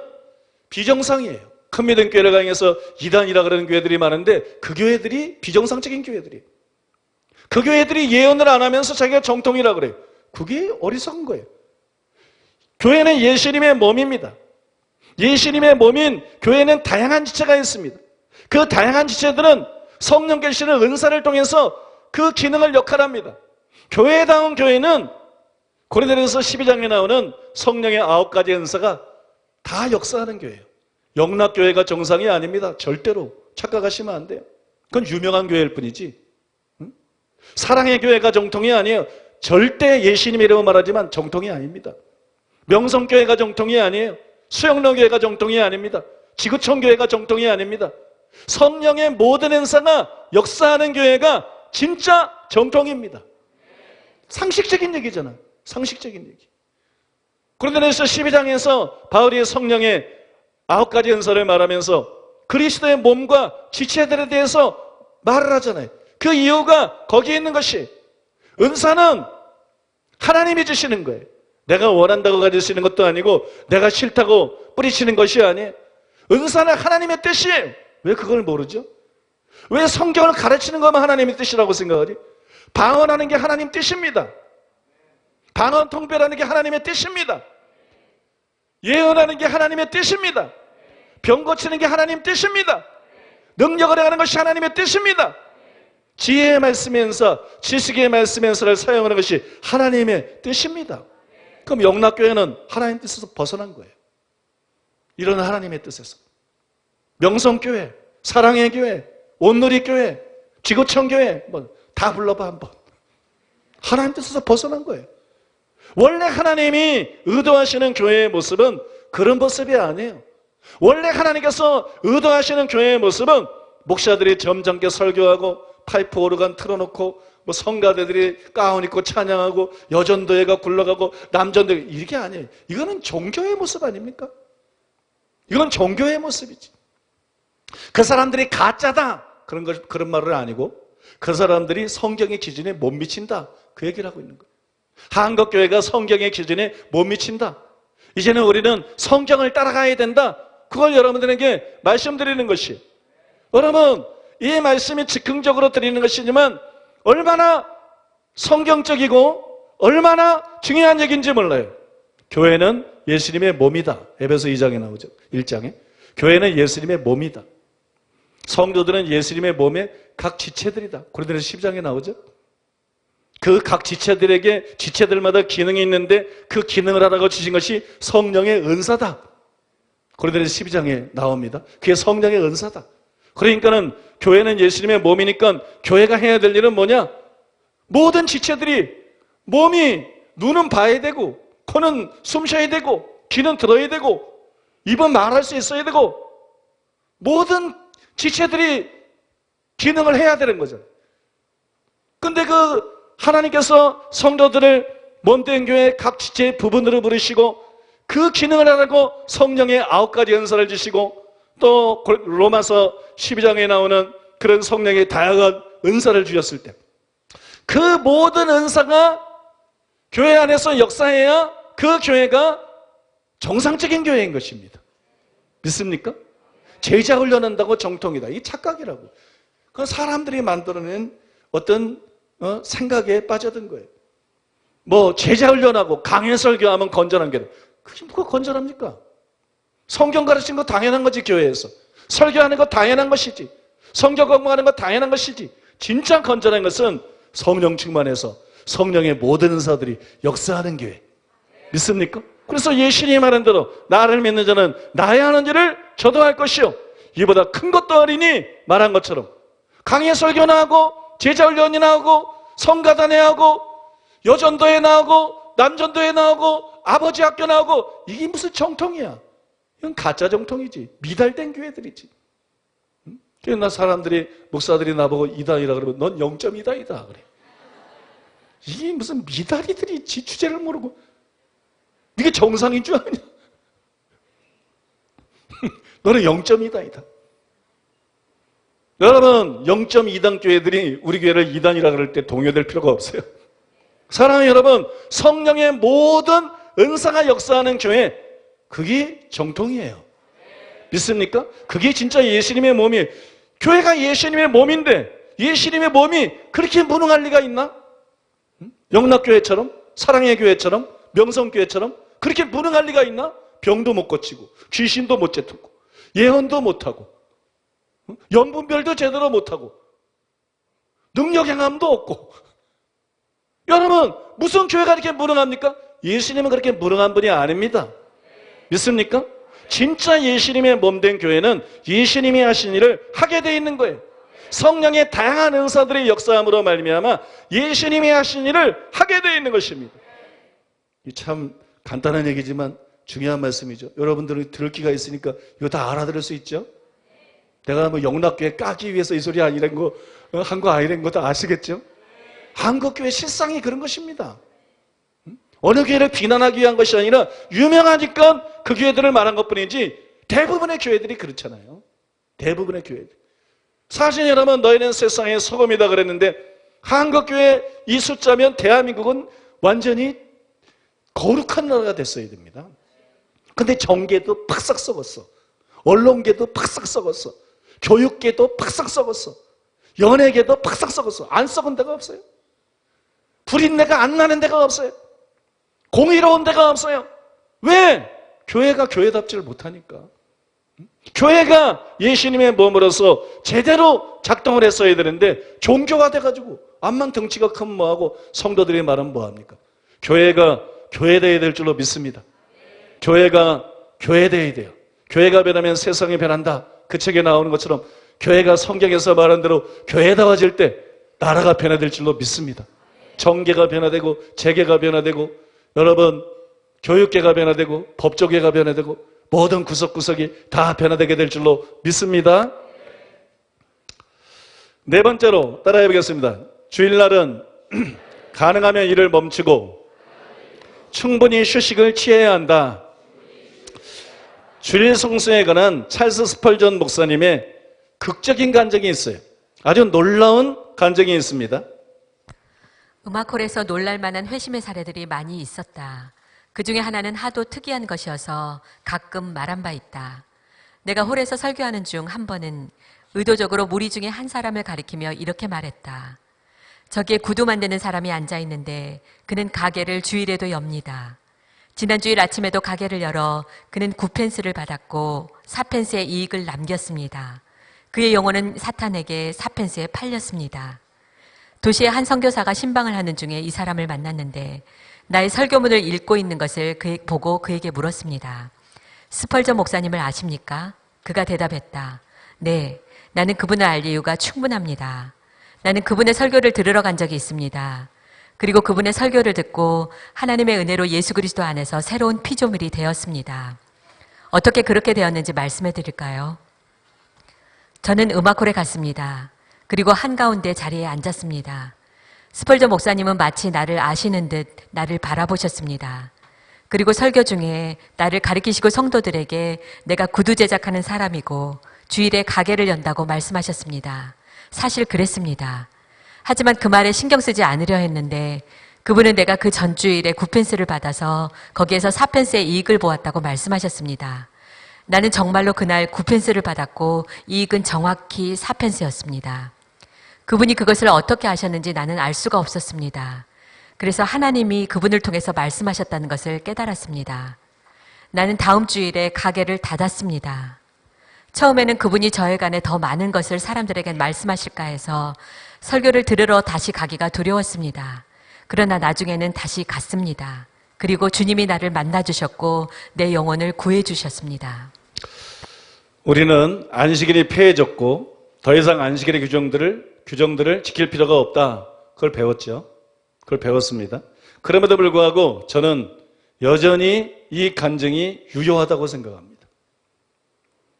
비정상이에요. 큰 믿음 교회를 강해서 이단이라 그러는 교회들이 많은데 그 교회들이 비정상적인 교회들이에요. 그 교회들이 예언을 안 하면서 자기가 정통이라 그래요. 그게 어리석은 거예요. 교회는 예수님의 몸입니다. 예수님의 몸인 교회는 다양한 지체가 있습니다. 그 다양한 지체들은 성령 계시는 은사를 통해서 그 기능을 역할합니다. 교회다운 교회는 고린도전서 12장에 나오는 성령의 9가지 은사가 다 역사하는 교회예요. 영락교회가 정상이 아닙니다. 절대로 착각하시면 안 돼요. 그건 유명한 교회일 뿐이지. 사랑의 교회가 정통이 아니에요. 절대 예수님의 이름을 말하지만 정통이 아닙니다. 명성교회가 정통이 아니에요. 수영로 교회가 정통이 아닙니다. 지구촌 교회가 정통이 아닙니다. 성령의 모든 행사가 역사하는 교회가 진짜 정통입니다. 상식적인 얘기잖아. 상식적인 얘기. 고린도전서 12장에서 바울이 성령의 9가지 은사를 말하면서 그리스도의 몸과 지체들에 대해서 말을 하잖아요. 그 이유가 거기에 있는 것이, 은사는 하나님이 주시는 거예요. 내가 원한다고 가지시는 것도 아니고 내가 싫다고 뿌리치는 것이 아니에요. 은사는 하나님의 뜻이에요. 왜 그걸 모르죠? 왜 성경을 가르치는 것만 하나님의 뜻이라고 생각하지? 방언하는 게 하나님 뜻입니다. 방언 통배라는 게 하나님의 뜻입니다. 예언하는 게 하나님의 뜻입니다. 병 고치는 게 하나님 뜻입니다. 능력을 행하는 것이 하나님의 뜻입니다. 지혜의 말씀의 은사, 지식의 말씀의 은사를 사용하는 것이 하나님의 뜻입니다. 그럼 영락교회는 하나님 뜻에서 벗어난 거예요. 이런 하나님의 뜻에서. 명성교회, 사랑의 교회, 온누리교회, 지구촌교회, 다 불러봐 한번. 하나님 뜻에서 벗어난 거예요. 원래 하나님이 의도하시는 교회의 모습은 그런 모습이 아니에요. 원래 하나님께서 의도하시는 교회의 모습은 목사들이 점잖게 설교하고 파이프 오르간 틀어놓고 성가대들이 가운 입고 찬양하고 여전도회가 굴러가고 남전도회, 이게 아니에요. 이거는 종교의 모습 아닙니까? 이건 종교의 모습이지. 그 사람들이 가짜다 그런 말은 아니고 그 사람들이 성경의 기준에 못 미친다 그 얘기를 하고 있는 거예요. 한국교회가 성경의 기준에 못 미친다. 이제는 우리는 성경을 따라가야 된다. 그걸 여러분들에게 말씀드리는 것이, 여러분 이 말씀이 즉흥적으로 드리는 것이지만 얼마나 성경적이고 얼마나 중요한 얘기인지 몰라요. 교회는 예수님의 몸이다. 에베소 2장에 나오죠. 1장에. 교회는 예수님의 몸이다. 성도들은 예수님의 몸의 각 지체들이다. 고린도전서 10장에 나오죠. 그 각 지체들에게 지체들마다 기능이 있는데 그 기능을 하라고 주신 것이 성령의 은사다. 고린도전서 12장에 나옵니다. 그게 성령의 은사다. 그러니까는 교회는 예수님의 몸이니까 교회가 해야 될 일은 뭐냐? 모든 지체들이 몸이 눈은 봐야 되고 코는 숨 쉬어야 되고 귀는 들어야 되고 입은 말할 수 있어야 되고 모든 지체들이 기능을 해야 되는 거죠. 근데 그 하나님께서 성도들을 몸된 교회 각 지체의 부분으로 부르시고 그 기능을 하라고 성령의 9가지 은사를 주시고 또 로마서 12장에 나오는 그런 성령의 다양한 은사를 주셨을 때 그 모든 은사가 교회 안에서 역사해야 그 교회가 정상적인 교회인 것입니다. 믿습니까? 제자 훈련한다고 정통이다. 이 착각이라고. 그건 사람들이 만들어낸 어떤 생각에 빠져든 거예요. 제자 훈련하고 강해 설교하면 건전한 게 그게 뭐가 건전합니까? 성경 가르치는 거 당연한 거지. 교회에서 설교하는 거 당연한 것이지. 성경 공부하는 거 당연한 것이지. 진짜 건전한 것은 성령 충만해서 성령의 모든 은사들이 역사하는 교회. 믿습니까? 그래서 예수님이 말한 대로 나를 믿는 자는 나의 하는 일을 저도 할 것이요 이보다 큰 것도 하리니 말한 것처럼 강의 설교나 하고 제자 훈련이 나오고 성가단에 하고 여전도에 나오고 남전도에 나오고 아버지 학교 나오고 이게 무슨 정통이야? 이건 가짜 정통이지. 미달된 교회들이지. 그래서 사람들이 목사들이 나보고 이단이라 그러면 넌 0.2단이다 그래. 이게 무슨 미달이들이 지 주제를 모르고 이게 정상인 줄 아냐? 너는 0.2단이다. 여러분 0.2단 교회들이 우리 교회를 2단이라 그럴 때 동요될 필요가 없어요. 사랑하는 여러분, 성령의 모든 은사가 역사하는 교회, 그게 정통이에요. 믿습니까? 그게 진짜 예수님의 몸이에요. 교회가 예수님의 몸인데 예수님의 몸이 그렇게 무능할 리가 있나? 영락교회처럼, 사랑의 교회처럼, 명성교회처럼 그렇게 무능할 리가 있나? 병도 못 고치고 귀신도 못 쫓고 예언도 못하고 연분별도 제대로 못하고 능력 행함도 없고. 여러분 무슨 교회가 이렇게 무능합니까? 예수님은 그렇게 무능한 분이 아닙니다. 믿습니까? 진짜 예수님의 몸된 교회는 예수님이 하신 일을 하게 돼 있는 거예요. 성령의 다양한 은사들의 역사함으로 말미암아 예수님이 하신 일을 하게 돼 있는 것입니다. 참 간단한 얘기지만 중요한 말씀이죠. 여러분들은 들을 기가 있으니까 이거 다 알아들을 수 있죠? 내가 뭐 영락교회 까기 위해서 이 소리 아니란 거, 한 거 아니란 거 다 아시겠죠? 한국교회 실상이 그런 것입니다. 어느 교회를 비난하기 위한 것이 아니라 유명하니까 그 교회들을 말한 것뿐이지 대부분의 교회들이 그렇잖아요. 대부분의 교회들. 사실 여러분, 너희는 세상의 소금이다 그랬는데 한국교회 이 숫자면 대한민국은 완전히 거룩한 나라가 됐어야 됩니다. 근데 정계도 팍싹 썩었어. 언론계도 팍싹 썩었어. 교육계도 팍싹 썩었어. 연예계도 팍싹 썩었어. 안 썩은 데가 없어요. 불인내가 안 나는 데가 없어요. 공의로운 데가 없어요. 왜? 교회가 교회답지를 못하니까. 교회가 예수님의 몸으로서 제대로 작동을 했어야 되는데 종교가 돼가지고 암만 덩치가 크면 뭐하고 성도들이 말하면 뭐합니까? 교회가 교회되어야 될 줄로 믿습니다. 교회가 교회되어야 돼요. 교회가 변하면 세상이 변한다. 그 책에 나오는 것처럼 교회가 성경에서 말한 대로 교회다워질 때 나라가 변화될 줄로 믿습니다. 정계가 변화되고 재계가 변화되고 여러분 교육계가 변화되고 법조계가 변화되고 모든 구석구석이 다 변화되게 될 줄로 믿습니다. 네 번째로 따라해 보겠습니다. 주일날은 가능하면 일을 멈추고 충분히 휴식을 취해야 한다. 주일 성수에 관한 찰스 스펄전 목사님의 극적인 간증이 있어요. 아주 놀라운 간증이 있습니다. 음악홀에서 놀랄만한 회심의 사례들이 많이 있었다. 그 중에 하나는 하도 특이한 것이어서 가끔 말한 바 있다. 내가 홀에서 설교하는 중 한 번은 의도적으로 무리 중에 한 사람을 가리키며 이렇게 말했다. 저기에 구두 만드는 사람이 앉아 있는데 그는 가게를 주일에도 엽니다. 지난 주일 아침에도 가게를 열어 그는 9펜스를 받았고 4펜스의 이익을 남겼습니다. 그의 영혼은 사탄에게 4펜스에 팔렸습니다. 도시의 한 선교사가 신방을 하는 중에 이 사람을 만났는데 나의 설교문을 읽고 있는 것을 보고 그에게 물었습니다. 스펄전 목사님을 아십니까? 그가 대답했다. 네, 나는 그분을 알 이유가 충분합니다. 나는 그분의 설교를 들으러 간 적이 있습니다. 그리고 그분의 설교를 듣고 하나님의 은혜로 예수 그리스도 안에서 새로운 피조물이 되었습니다. 어떻게 그렇게 되었는지 말씀해 드릴까요? 저는 음악홀에 갔습니다. 그리고 한가운데 자리에 앉았습니다. 스펄전 목사님은 마치 나를 아시는 듯 나를 바라보셨습니다. 그리고 설교 중에 나를 가리키시고 성도들에게 내가 구두 제작하는 사람이고 주일에 가게를 연다고 말씀하셨습니다. 사실 그랬습니다. 하지만 그 말에 신경 쓰지 않으려 했는데 그분은 내가 그 전주일에 9펜스를 받아서 거기에서 4펜스의 이익을 보았다고 말씀하셨습니다. 나는 정말로 그날 9펜스를 받았고 이익은 정확히 4펜스였습니다. 그분이 그것을 어떻게 아셨는지 나는 알 수가 없었습니다. 그래서 하나님이 그분을 통해서 말씀하셨다는 것을 깨달았습니다. 나는 다음 주일에 가게를 닫았습니다. 처음에는 그분이 저에 관해 더 많은 것을 사람들에게 말씀하실까 해서 설교를 들으러 다시 가기가 두려웠습니다. 그러나 나중에는 다시 갔습니다. 그리고 주님이 나를 만나주셨고 내 영혼을 구해주셨습니다. 우리는 안식일이 폐해졌고 더 이상 안식일의 규정들을 지킬 필요가 없다. 그걸 배웠죠. 그걸 배웠습니다. 그럼에도 불구하고 저는 여전히 이 간증이 유효하다고 생각합니다.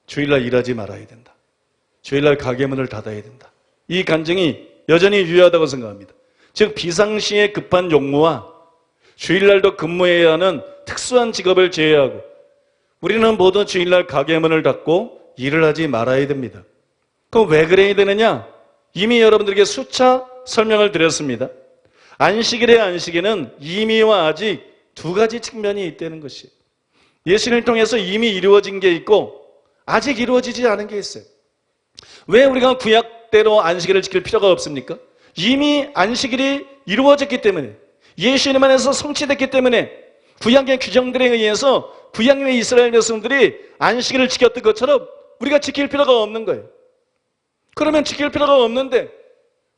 주일날 일하지 말아야 된다. 주일날 가게 문을 닫아야 된다. 이 간증이 여전히 유효하다고 생각합니다. 즉 비상시에 급한 용무와 주일날도 근무해야 하는 특수한 직업을 제외하고 우리는 모두 주일날 가게 문을 닫고 일을 하지 말아야 됩니다. 그럼 왜 그래야 되느냐? 이미 여러분들에게 수차 설명을 드렸습니다. 안식일의 안식에는 이미와 아직 두 가지 측면이 있다는 것이에요. 예수님을 통해서 이미 이루어진 게 있고 아직 이루어지지 않은 게 있어요. 왜 우리가 구약대로 안식일을 지킬 필요가 없습니까? 이미 안식일이 이루어졌기 때문에 예수님 안에서 성취됐기 때문에 구약의 규정들에 의해서 구약의 이스라엘 백성들이 안식일을 지켰던 것처럼 우리가 지킬 필요가 없는 거예요. 그러면 지킬 필요가 없는데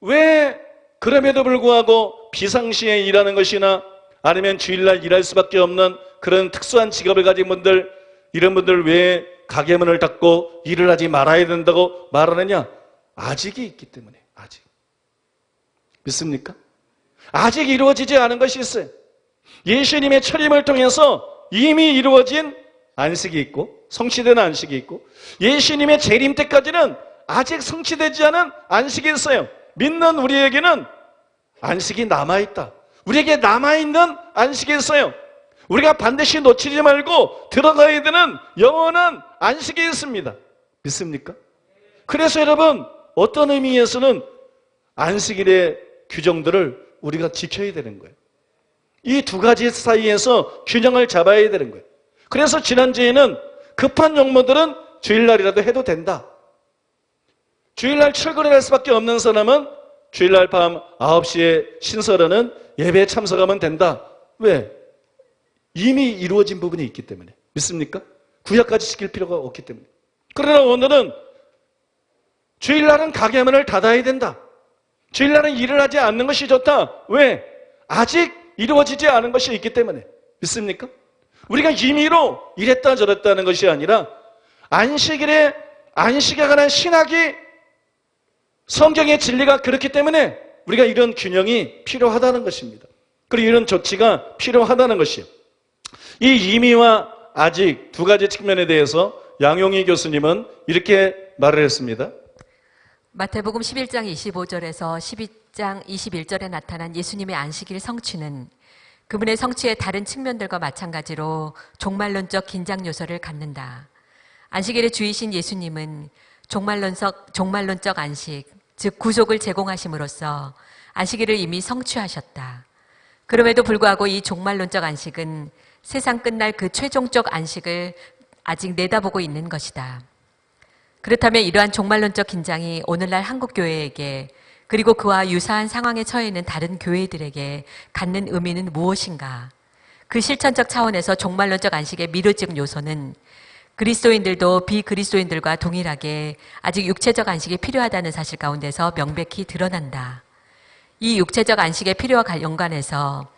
왜 그럼에도 불구하고 비상시에 일하는 것이나 아니면 주일날 일할 수밖에 없는 그런 특수한 직업을 가진 분들, 이런 분들 왜 가게 문을 닫고 일을 하지 말아야 된다고 말하느냐? 아직이 있기 때문에. 아직. 믿습니까? 아직 이루어지지 않은 것이 있어요. 예수님의 철임을 통해서 이미 이루어진 안식이 있고 성취된 안식이 있고 예수님의 재림 때까지는 아직 성취되지 않은 안식이 있어요. 믿는 우리에게는 안식이 남아있다. 우리에게 남아있는 안식이 있어요. 우리가 반드시 놓치지 말고 들어가야 되는 영원한 안식이 있습니다. 믿습니까? 그래서 여러분, 어떤 의미에서는 안식일의 규정들을 우리가 지켜야 되는 거예요. 이 두 가지 사이에서 균형을 잡아야 되는 거예요. 그래서 지난주에는 급한 용무들은 주일날이라도 해도 된다. 주일날 출근을 할 수밖에 없는 사람은 주일날 밤 9시에 신설하는 예배에 참석하면 된다. 왜? 이미 이루어진 부분이 있기 때문에. 믿습니까? 구약까지 지킬 필요가 없기 때문에. 그러나 오늘은 주일날은 가게 문을 닫아야 된다. 주일날은 일을 하지 않는 것이 좋다. 왜? 아직 이루어지지 않은 것이 있기 때문에. 믿습니까? 우리가 임의로 이랬다 저랬다 하는 것이 아니라 안식일에 안식에 관한 신학이 성경의 진리가 그렇기 때문에 우리가 이런 균형이 필요하다는 것입니다. 그리고 이런 조치가 필요하다는 것이에요. 이 임의와 아직 두 가지 측면에 대해서 양용희 교수님은 이렇게 말을 했습니다. 마태복음 11장 25절에서 12장 21절에 나타난 예수님의 안식일 성취는 그분의 성취의 다른 측면들과 마찬가지로 종말론적 긴장 요소를 갖는다. 안식일의 주이신 예수님은 종말론적 안식, 즉 구속을 제공하심으로써 안식일을 이미 성취하셨다. 그럼에도 불구하고 이 종말론적 안식은 세상 끝날 그 최종적 안식을 아직 내다보고 있는 것이다. 그렇다면 이러한 종말론적 긴장이 오늘날 한국교회에게 그리고 그와 유사한 상황에 처해 있는 다른 교회들에게 갖는 의미는 무엇인가? 그 실천적 차원에서 종말론적 안식의 미로적 요소는 그리스도인들도 비그리스도인들과 동일하게 아직 육체적 안식이 필요하다는 사실 가운데서 명백히 드러난다. 이 육체적 안식의 필요와 연관해서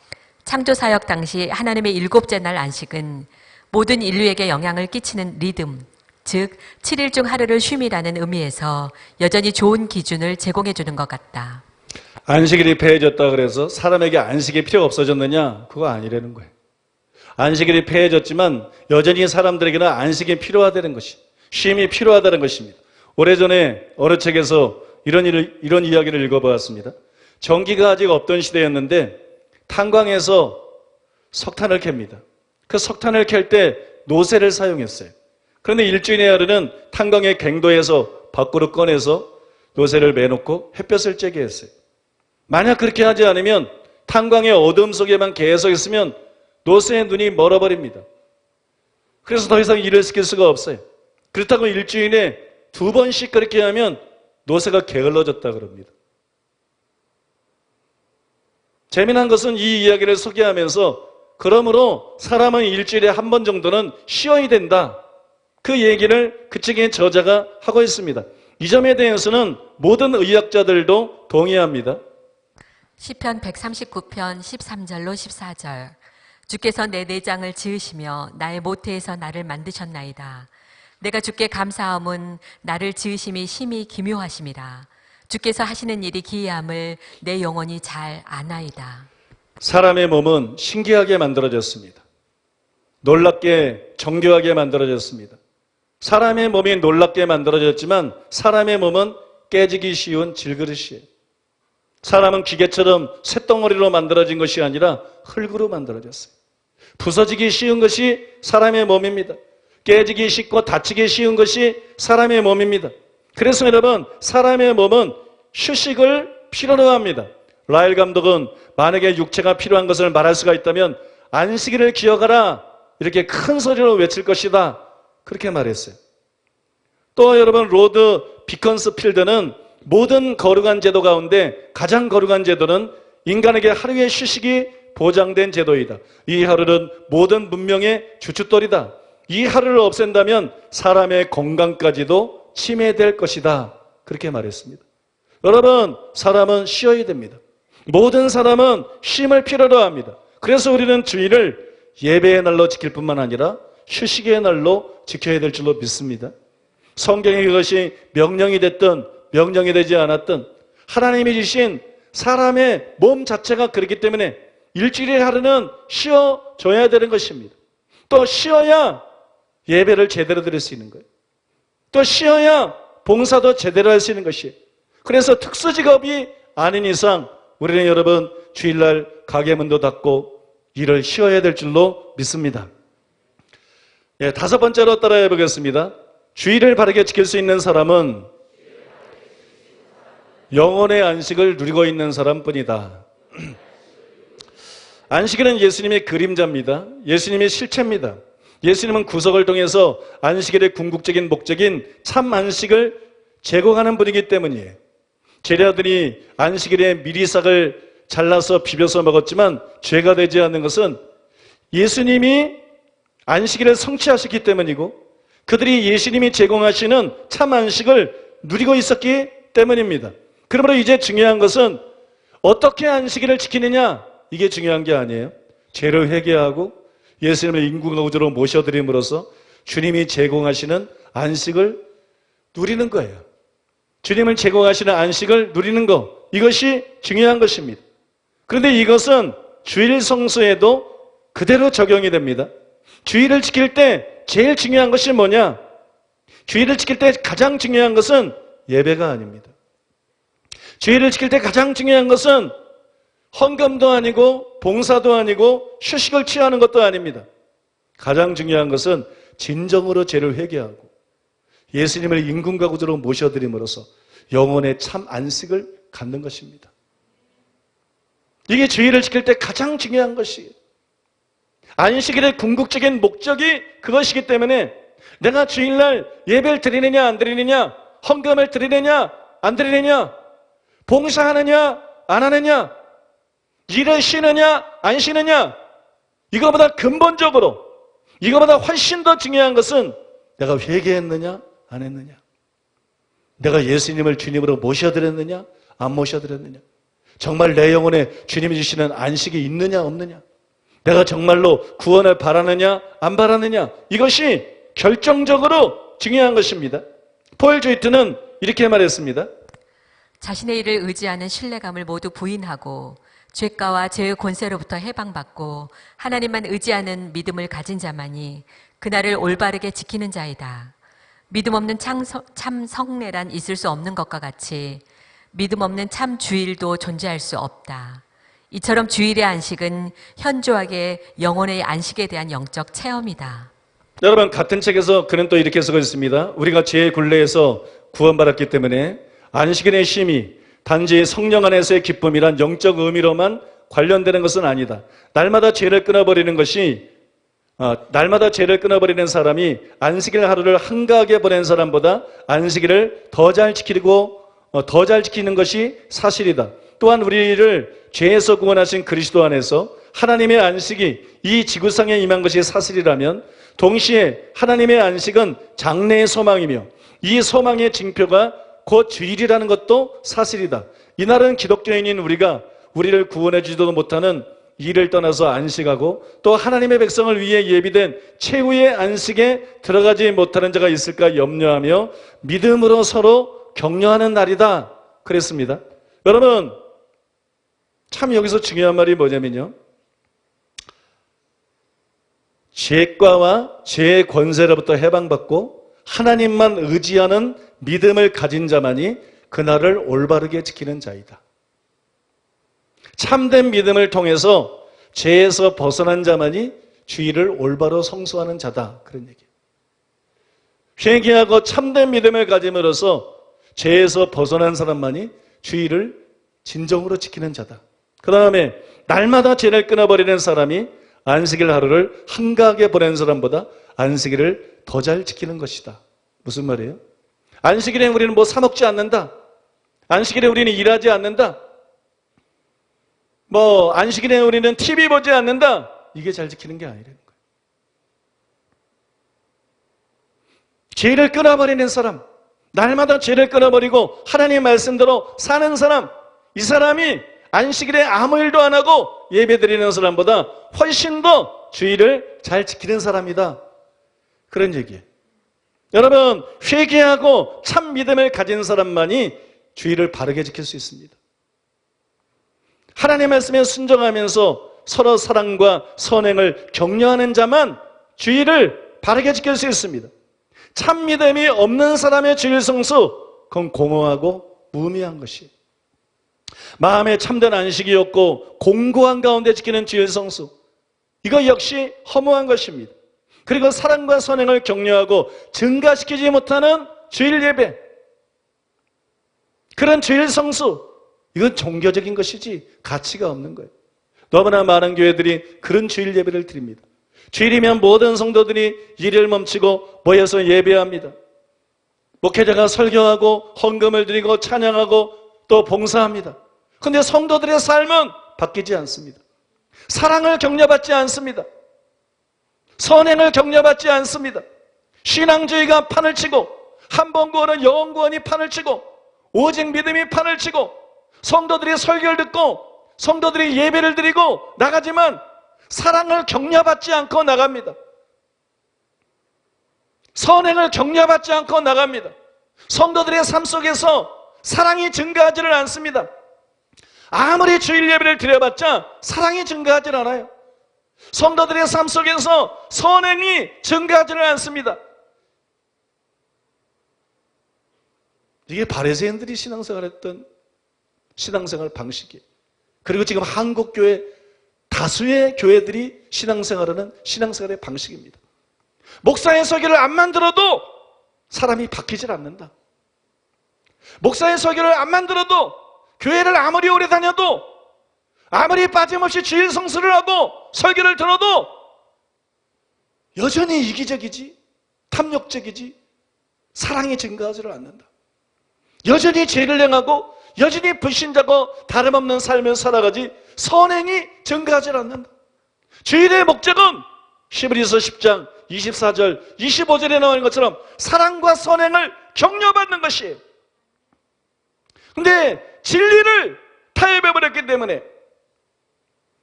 창조사역 당시 하나님의 일곱째 날 안식은 모든 인류에게 영향을 끼치는 리듬, 즉 7일 중 하루를 쉼이라는 의미에서 여전히 좋은 기준을 제공해 주는 것 같다. 안식일이 폐해졌다 그래서 사람에게 안식이 필요가 없어졌느냐? 그거 아니라는 거예요. 안식일이 폐해졌지만 여전히 사람들에게는 안식이 필요하다는 것이, 쉼이 필요하다는 것입니다. 오래전에 어느 책에서 이런 이야기를 읽어보았습니다. 전기가 아직 없던 시대였는데 탄광에서 석탄을 캡니다. 그 석탄을 캘 때 노쇠를 사용했어요. 그런데 일주일에 하루는 탄광의 갱도에서 밖으로 꺼내서 노쇠를 매놓고 햇볕을 쬐게 했어요. 만약 그렇게 하지 않으면 탄광의 어둠 속에만 계속 있으면 노쇠의 눈이 멀어버립니다. 그래서 더 이상 일을 시킬 수가 없어요. 그렇다고 일주일에 2번씩 그렇게 하면 노쇠가 게을러졌다 그럽니다. 재미난 것은 이 이야기를 소개하면서 그러므로 사람은 일주일에 한 번 정도는 쉬어야 된다. 그 얘기를 그 책의 저자가 하고 있습니다. 이 점에 대해서는 모든 의학자들도 동의합니다. 시편 139편 13절로 14절. 주께서 내 내장을 지으시며 나의 모태에서 나를 만드셨나이다. 내가 주께 감사함은 나를 지으심이 심히 기묘하심이라. 주께서 하시는 일이 기이함을 내 영혼이 잘 아나이다. 사람의 몸은 신기하게 만들어졌습니다. 놀랍게 정교하게 만들어졌습니다. 사람의 몸이 놀랍게 만들어졌지만 사람의 몸은 깨지기 쉬운 질그릇이에요. 사람은 기계처럼 쇳덩어리로 만들어진 것이 아니라 흙으로 만들어졌어요. 부서지기 쉬운 것이 사람의 몸입니다. 깨지기 쉽고 다치기 쉬운 것이 사람의 몸입니다. 그래서 여러분, 사람의 몸은 휴식을 필요로 합니다. 라일 감독은 만약에 육체가 필요한 것을 말할 수가 있다면 안식일을 기억하라 이렇게 큰 소리로 외칠 것이다 그렇게 말했어요. 또 여러분, 로드 비컨스필드는 모든 거룩한 제도 가운데 가장 거룩한 제도는 인간에게 하루의 휴식이 보장된 제도이다. 이 하루는 모든 문명의 주춧돌이다. 이 하루를 없앤다면 사람의 건강까지도 침해될 것이다 그렇게 말했습니다. 여러분, 사람은 쉬어야 됩니다. 모든 사람은 쉼을 필요로 합니다. 그래서 우리는 주일을 예배의 날로 지킬 뿐만 아니라 휴식의 날로 지켜야 될 줄로 믿습니다. 성경에 그것이 명령이 됐든 명령이 되지 않았든 하나님이 주신 사람의 몸 자체가 그렇기 때문에 일주일의 하루는 쉬어줘야 되는 것입니다. 또 쉬어야 예배를 제대로 드릴 수 있는 거예요. 또 쉬어야 봉사도 제대로 할 수 있는 것이에요. 그래서 특수직업이 아닌 이상 우리는 여러분 주일날 가게 문도 닫고 일을 쉬어야 될 줄로 믿습니다. 예, 5번째로 따라해 보겠습니다. 주일을 바르게 지킬 수 있는 사람은 영혼의 안식을 누리고 있는 사람뿐이다. 안식일은 예수님의 그림자입니다. 예수님의 실체입니다. 예수님은 구속을 통해서 안식일의 궁극적인 목적인 참 안식을 제공하는 분이기 때문이에요. 제자들이 안식일에 미리싹을 잘라서 비벼서 먹었지만 죄가 되지 않는 것은 예수님이 안식일을 성취하셨기 때문이고 그들이 예수님이 제공하시는 참 안식을 누리고 있었기 때문입니다. 그러므로 이제 중요한 것은 어떻게 안식일을 지키느냐, 이게 중요한 게 아니에요. 죄를 회개하고 예수님을 인구가구주로 모셔드림으로써 주님이 제공하시는 안식을 누리는 거예요. 주님을 제공하시는 안식을 누리는 것, 이것이 중요한 것입니다. 그런데 이것은 주일 성수에도 그대로 적용이 됩니다. 주일을 지킬 때 제일 중요한 것이 뭐냐? 주일을 지킬 때 가장 중요한 것은 예배가 아닙니다. 주일을 지킬 때 가장 중요한 것은 헌금도 아니고 봉사도 아니고 휴식을 취하는 것도 아닙니다. 가장 중요한 것은 진정으로 죄를 회개하고 예수님을 임금과 구주로 모셔드림으로써 영혼의 참 안식을 갖는 것입니다. 이게 주일을 지킬 때 가장 중요한 것이에요. 안식일의 궁극적인 목적이 그것이기 때문에 내가 주일날 예배를 드리느냐 안 드리느냐, 헌금을 드리느냐 안 드리느냐, 봉사하느냐 안 하느냐, 일을 쉬느냐 안 쉬느냐, 이거보다 근본적으로, 이거보다 훨씬 더 중요한 것은 내가 회개했느냐 안 했느냐, 내가 예수님을 주님으로 모셔드렸느냐 안 모셔드렸느냐, 정말 내 영혼에 주님이 주시는 안식이 있느냐 없느냐, 내가 정말로 구원을 바라느냐 안 바라느냐, 이것이 결정적으로 중요한 것입니다. 폴 조이트는 이렇게 말했습니다. 자신의 일을 의지하는 신뢰감을 모두 부인하고 죄가와 죄의 권세로부터 해방받고 하나님만 의지하는 믿음을 가진 자만이 그날을 올바르게 지키는 자이다. 믿음 없는 참 성례란 있을 수 없는 것과 같이 믿음 없는 참 주일도 존재할 수 없다. 이처럼 주일의 안식은 현저하게 영혼의 안식에 대한 영적 체험이다. 여러분, 같은 책에서 그는 또 이렇게 쓰고 있습니다. 우리가 죄의 굴레에서 구원받았기 때문에 안식일의 쉼이 단지 성령 안에서의 기쁨이란 영적 의미로만 관련되는 것은 아니다. 날마다 죄를 끊어버리는 사람이 안식일 하루를 한가하게 보낸 사람보다 안식일을 더 잘 지키는 것이 사실이다. 또한 우리를 죄에서 구원하신 그리스도 안에서 하나님의 안식이 이 지구상에 임한 것이 사실이라면 동시에 하나님의 안식은 장래의 소망이며 이 소망의 징표가 곧 주일이라는 것도 사실이다. 이날은 기독교인인 우리를 구원해 주지도 못하는 일을 떠나서 안식하고 또 하나님의 백성을 위해 예비된 최후의 안식에 들어가지 못하는 자가 있을까 염려하며 믿음으로 서로 격려하는 날이다. 그랬습니다. 여러분, 참 여기서 중요한 말이 뭐냐면요, 죄과와 죄의 권세로부터 해방받고 하나님만 의지하는 믿음을 가진 자만이 그날을 올바르게 지키는 자이다. 참된 믿음을 통해서 죄에서 벗어난 자만이 주일을 올바로 성수하는 자다. 그런 얘기예요. 회개하고 참된 믿음을 가짐으로써 죄에서 벗어난 사람만이 주일을 진정으로 지키는 자다. 그 다음에 날마다 죄를 끊어버리는 사람이 안식일 하루를 한가하게 보낸 사람보다 안식일을 더 잘 지키는 것이다. 무슨 말이에요? 안식일에 우리는 뭐 사 먹지 않는다. 안식일에 우리는 일하지 않는다. 안식일에 우리는 TV 보지 않는다. 이게 잘 지키는 게 아니라는 거예요. 죄를 끊어버리는 사람, 날마다 죄를 끊어버리고 하나님의 말씀대로 사는 사람, 이 사람이 안식일에 아무 일도 안 하고 예배드리는 사람보다 훨씬 더 주일을 잘 지키는 사람이다. 그런 얘기예요. 여러분, 회개하고 참 믿음을 가진 사람만이 주일을 바르게 지킬 수 있습니다. 하나님의 말씀에 순종하면서 서로 사랑과 선행을 격려하는 자만 주일을 바르게 지킬 수 있습니다. 참 믿음이 없는 사람의 주일 성수, 그건 공허하고 무의미한 것이에요. 마음에 참된 안식이 없고 공고한 가운데 지키는 주일 성수, 이거 역시 허무한 것입니다. 그리고 사랑과 선행을 격려하고 증가시키지 못하는 주일 예배, 그런 주일 성수, 이건 종교적인 것이지 가치가 없는 거예요. 너무나 많은 교회들이 그런 주일 예배를 드립니다. 주일이면 모든 성도들이 일을 멈추고 모여서 예배합니다. 목회자가 설교하고 헌금을 드리고 찬양하고 또 봉사합니다. 그런데 성도들의 삶은 바뀌지 않습니다. 사랑을 격려받지 않습니다. 선행을 격려받지 않습니다. 신앙주의가 판을 치고, 한 번 구원은 영원 구원이 판을 치고, 오직 믿음이 판을 치고, 성도들이 설교를 듣고 성도들이 예배를 드리고 나가지만 사랑을 격려받지 않고 나갑니다. 선행을 격려받지 않고 나갑니다. 성도들의 삶 속에서 사랑이 증가하지를 않습니다. 아무리 주일 예배를 드려봤자 사랑이 증가하지 않아요. 성도들의 삶 속에서 선행이 증가하지를 않습니다. 이게 바리새인들이 신앙생활했던 신앙생활 방식이에요. 그리고 지금 한국교회 다수의 교회들이 신앙생활하는 신앙생활의 방식입니다. 목사의 설교를 암만 들어도 사람이 바뀌질 않는다. 목사의 설교를 암만 들어도, 교회를 아무리 오래 다녀도, 아무리 빠짐없이 주일 성수를 하고 설교를 들어도 여전히 이기적이지, 탐욕적이지, 사랑이 증가하지를 않는다. 여전히 죄를 행하고 여전히 불신자고 다름없는 삶을 살아가지 선행이 증가하지 않는다. 주일의 목적은 히브리서 10장 24절 25절에 나오는 것처럼 사랑과 선행을 격려받는 것이에요. 그런데 진리를 타협해버렸기 때문에,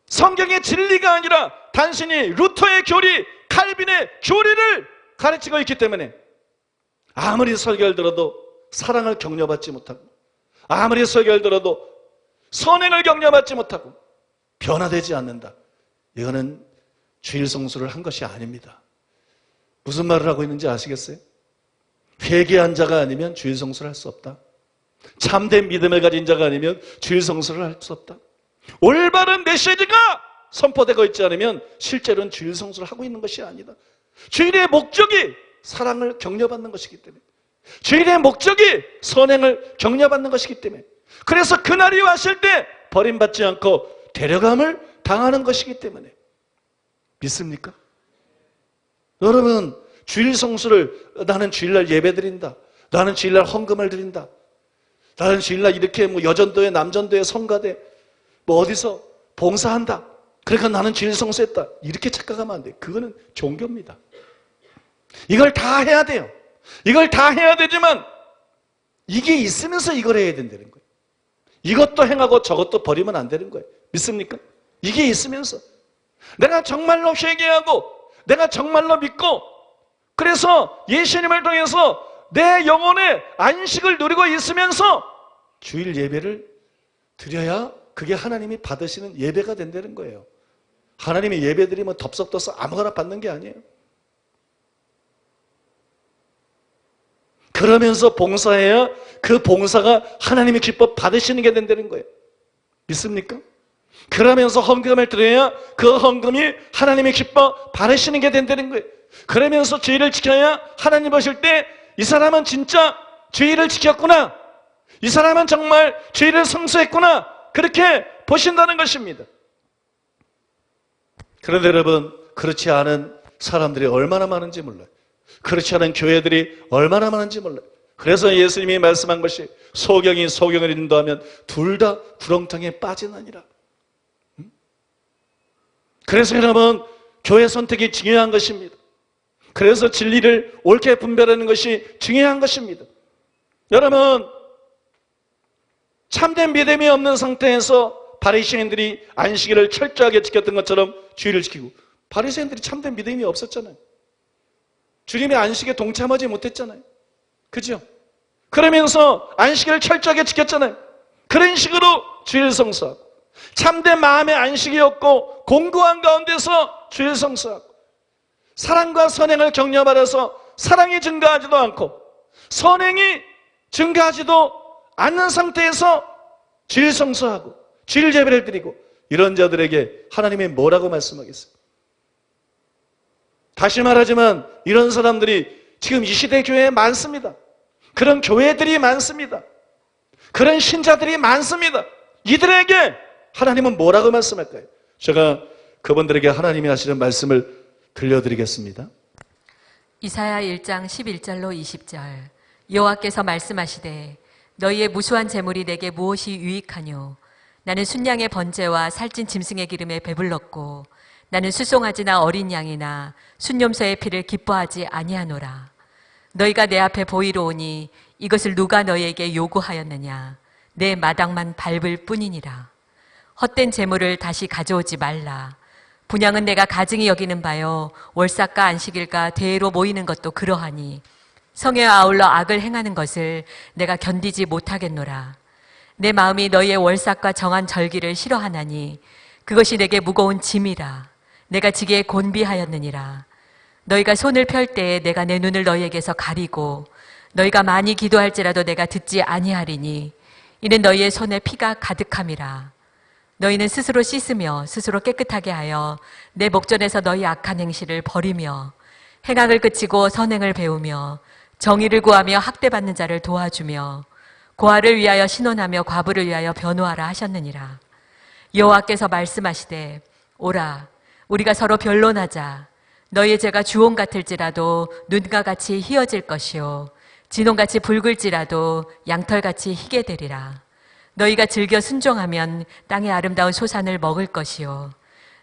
성경의 진리가 아니라 단순히 루터의 교리, 칼빈의 교리를 가르치고 있기 때문에 아무리 설교를 들어도 사랑을 격려받지 못하고, 아무리 설교를 들어도 선행을 격려받지 못하고 변화되지 않는다. 이거는 주일 성수를 한 것이 아닙니다. 무슨 말을 하고 있는지 아시겠어요? 회개한 자가 아니면 주일 성수를 할 수 없다. 참된 믿음을 가진 자가 아니면 주일 성수를 할 수 없다. 올바른 메시지가 선포되고 있지 않으면 실제로는 주일 성수를 하고 있는 것이 아니다. 주일의 목적이 사랑을 격려받는 것이기 때문에, 주일의 목적이 선행을 격려받는 것이기 때문에, 그래서 그날이 왔을 때 버림받지 않고 데려감을 당하는 것이기 때문에. 믿습니까? 여러분, 주일 성수를, 나는 주일날 예배 드린다, 나는 주일날 헌금을 드린다, 나는 주일날 이렇게 여전도에 남전도에 성가대 어디서 봉사한다, 그러니까 나는 주일 성수했다, 이렇게 착각하면 안 돼요. 그거는 종교입니다. 이걸 다 해야 돼요. 이걸 다 해야 되지만 이게 있으면서 이걸 해야 된다는 거예요. 이것도 행하고 저것도 버리면 안 되는 거예요. 믿습니까? 이게 있으면서 내가 정말로 회개하고 내가 정말로 믿고, 그래서 예수님을 통해서 내 영혼의 안식을 누리고 있으면서 주일 예배를 드려야 그게 하나님이 받으시는 예배가 된다는 거예요. 하나님이 예배 드리면 덥석덥석 아무거나 받는 게 아니에요. 그러면서 봉사해야 그 봉사가 하나님의 기뻐 받으시는 게 된다는 거예요. 믿습니까? 그러면서 헌금을 드려야 그 헌금이 하나님의 기뻐 받으시는 게 된다는 거예요. 그러면서 주일을 지켜야 하나님 보실 때 이 사람은 진짜 주일을 지켰구나, 이 사람은 정말 주일을 성수했구나, 그렇게 보신다는 것입니다. 그런데 여러분, 그렇지 않은 사람들이 얼마나 많은지 몰라요. 그렇지 않은 교회들이 얼마나 많은지 몰라요. 그래서 예수님이 말씀한 것이 소경이 소경을 인도하면 둘 다 구렁텅이에 빠지느니라. 그래서 여러분, 교회 선택이 중요한 것입니다. 그래서 진리를 옳게 분별하는 것이 중요한 것입니다. 여러분, 참된 믿음이 없는 상태에서 바리새인들이 안식일을 철저하게 지켰던 것처럼 주일을 지키고, 바리새인들이 참된 믿음이 없었잖아요. 주님의 안식에 동참하지 못했잖아요. 그죠? 그러면서 안식일을 철저하게 지켰잖아요. 그런 식으로 주일 성수하고, 참된 마음의 안식이 없고 공고한 가운데서 주일 성수하고, 사랑과 선행을 격려받아서 사랑이 증가하지도 않고 선행이 증가하지도 않는 상태에서 질성소하고 질제비를 드리고 이런 자들에게 하나님이 뭐라고 말씀하겠어요? 다시 말하지만 이런 사람들이 지금 이 시대 교회에 많습니다. 그런 교회들이 많습니다. 그런 신자들이 많습니다. 이들에게 하나님은 뭐라고 말씀할까요? 제가 그분들에게 하나님이 하시는 말씀을 들려드리겠습니다. 이사야 1장 11절로 20절. 여호와께서 말씀하시되 너희의 무수한 재물이 내게 무엇이 유익하뇨? 나는 순양의 번제와 살찐 짐승의 기름에 배불렀고 나는 수송아지나 어린 양이나 순염소의 피를 기뻐하지 아니하노라. 너희가 내 앞에 보이러 오니 이것을 누가 너희에게 요구하였느냐? 내 마당만 밟을 뿐이니라. 헛된 재물을 다시 가져오지 말라. 분양은 내가 가증히 여기는 바요 월삭과 안식일과 대회로 모이는 것도 그러하니 성에 아울러 악을 행하는 것을 내가 견디지 못하겠노라. 내 마음이 너희의 월삭과 정한 절기를 싫어하나니 그것이 내게 무거운 짐이라. 내가 지게 곤비하였느니라. 너희가 손을 펼 때에 내가 내 눈을 너희에게서 가리고 너희가 많이 기도할지라도 내가 듣지 아니하리니 이는 너희의 손에 피가 가득함이라. 너희는 스스로 씻으며 스스로 깨끗하게 하여 내 목전에서 너희 악한 행실을 버리며 행악을 그치고 선행을 배우며 정의를 구하며 학대받는 자를 도와주며 고아를 위하여 신원하며 과부를 위하여 변호하라 하셨느니라. 여호와께서 말씀하시되 오라 우리가 서로 변론하자. 너희의 죄가 주홍 같을지라도 눈과 같이 희어질 것이요 진홍같이 붉을지라도 양털같이 희게 되리라. 너희가 즐겨 순종하면 땅의 아름다운 소산을 먹을 것이요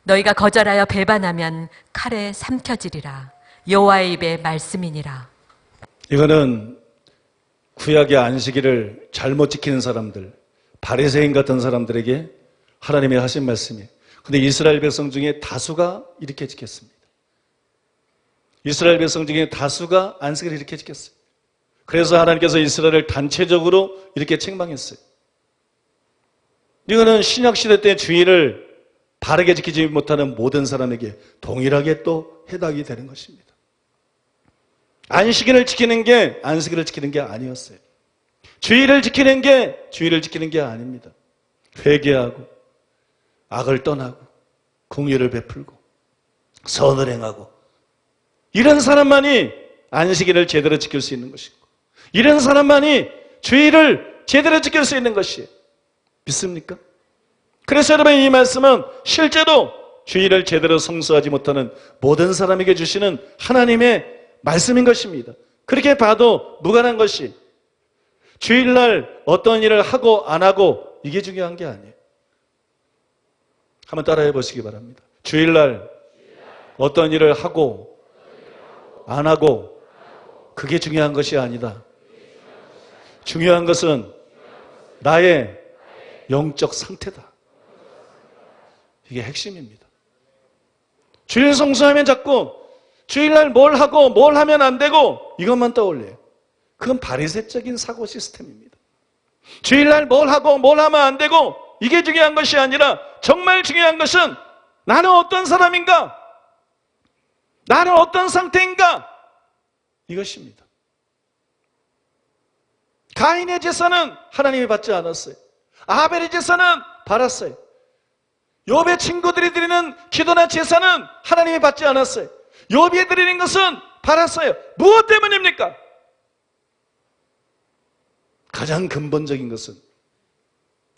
너희가 거절하여 배반하면 칼에 삼켜지리라. 여호와의 입의 말씀이니라. 이거는 구약의 안식일을 잘못 지키는 사람들, 바리새인 같은 사람들에게 하나님이 하신 말씀이에요. 근데 이스라엘 백성 중에 다수가 이렇게 지켰습니다. 이스라엘 백성 중에 다수가 안식일을 이렇게 지켰어요. 그래서 하나님께서 이스라엘을 단체적으로 이렇게 책망했어요. 이거는 신약시대 때 주의를 바르게 지키지 못하는 모든 사람에게 동일하게 또 해당이 되는 것입니다. 안식일을 지키는 게 안식일을 지키는 게 아니었어요. 주의를 지키는 게 주의를 지키는 게 아닙니다. 회개하고 악을 떠나고 공의를 베풀고 선을 행하고 이런 사람만이 안식일을 제대로 지킬 수 있는 것이고 이런 사람만이 주의를 제대로 지킬 수 있는 것이에요. 믿습니까? 그래서 여러분 이 말씀은 실제로 주의를 제대로 성수하지 못하는 모든 사람에게 주시는 하나님의 말씀인 것입니다. 그렇게 봐도 무관한 것이 주일날 어떤 일을 하고 안 하고 이게 중요한 게 아니에요. 한번 따라해 보시기 바랍니다. 주일날 어떤 일을 하고 안 하고 그게 중요한 것이 아니다. 중요한 것은 나의 영적 상태다. 이게 핵심입니다. 주일 성수하면 자꾸 주일날 뭘 하고 뭘 하면 안 되고 이것만 떠올려요. 그건 바리새적인 사고 시스템입니다. 주일날 뭘 하고 뭘 하면 안 되고 이게 중요한 것이 아니라 정말 중요한 것은 나는 어떤 사람인가? 나는 어떤 상태인가? 이것입니다. 가인의 제사는 하나님이 받지 않았어요. 아벨의 제사는 받았어요. 욥의 친구들이 드리는 기도나 제사는 하나님이 받지 않았어요. 욥이 드리는 것은 받았어요. 무엇 때문입니까? 가장 근본적인 것은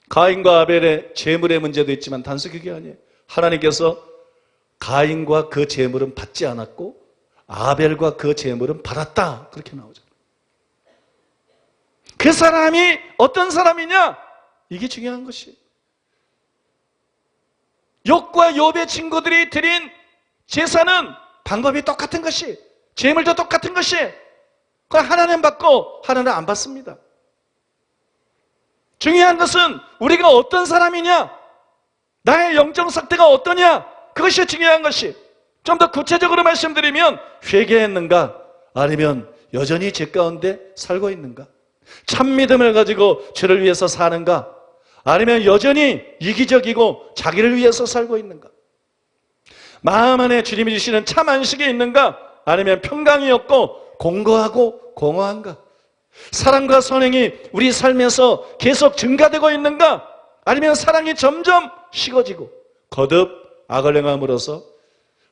가인과 아벨의 제물의 문제도 있지만 단순히 그게 아니에요. 하나님께서 가인과 그 제물은 받지 않았고 아벨과 그 제물은 받았다. 그렇게 나오잖아요. 그 사람이 어떤 사람이냐? 이게 중요한 것이에요. 욥과 욥의 친구들이 드린 제사는 방법이 똑같은 것이, 제물도 똑같은 것이, 그걸 하나는 받고 하나는 안 받습니다. 중요한 것은 우리가 어떤 사람이냐, 나의 영적 상태가 어떠냐, 그것이 중요한 것이. 좀 더 구체적으로 말씀드리면 회개했는가, 아니면 여전히 죄 가운데 살고 있는가, 참 믿음을 가지고 주를 위해서 사는가, 아니면 여전히 이기적이고 자기를 위해서 살고 있는가. 마음 안에 주님이 주시는 참 안식이 있는가? 아니면 평강이었고 공고하고 공허한가? 사랑과 선행이 우리 삶에서 계속 증가되고 있는가? 아니면 사랑이 점점 식어지고 거듭 악을 행함으로써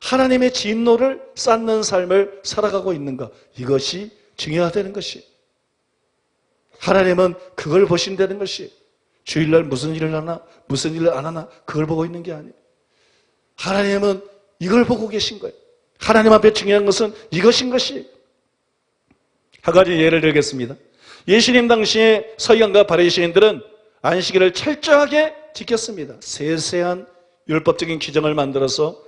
하나님의 진노를 쌓는 삶을 살아가고 있는가? 이것이 중요하다는 것이. 하나님은 그걸 보신다는 것이. 주일날 무슨 일을 하나, 무슨 일을 안 하나 그걸 보고 있는 게 아니에요. 하나님은 이걸 보고 계신 거예요. 하나님 앞에 중요한 것은 이것인 것이. 한 가지 예를 들겠습니다. 예수님 당시에 서기관과 바리새인들은 안식일을 철저하게 지켰습니다. 세세한 율법적인 규정을 만들어서,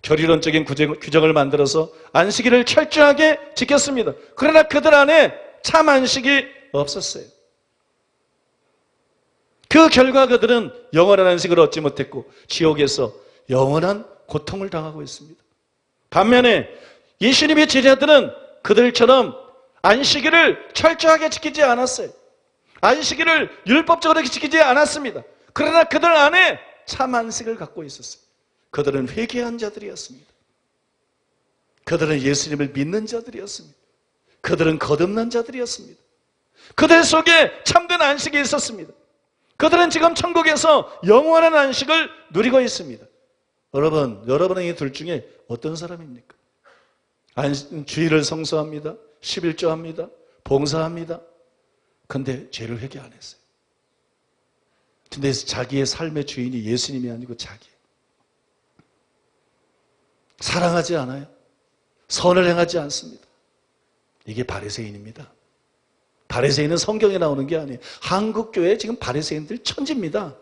결의론적인 규정을 만들어서 안식일을 철저하게 지켰습니다. 그러나 그들 안에 참 안식이 없었어요. 그 결과 그들은 영원한 안식을 얻지 못했고 지옥에서 영원한 고통을 당하고 있습니다. 반면에 예수님의 제자들은 그들처럼 안식일을 철저하게 지키지 않았어요. 안식일을 율법적으로 지키지 않았습니다. 그러나 그들 안에 참 안식을 갖고 있었어요. 그들은 회개한 자들이었습니다. 그들은 예수님을 믿는 자들이었습니다. 그들은 거듭난 자들이었습니다. 그들 속에 참된 안식이 있었습니다. 그들은 지금 천국에서 영원한 안식을 누리고 있습니다. 여러분은 이 둘 중에 어떤 사람입니까? 주일을 성수합니다. 11조 합니다. 봉사합니다. 근데 죄를 회개 안 했어요. 근데 자기의 삶의 주인이 예수님이 아니고 자기예요. 사랑하지 않아요. 선을 행하지 않습니다. 이게 바리새인입니다. 바리새인은 성경에 나오는 게 아니에요. 한국교회 지금 바리새인들 천지입니다.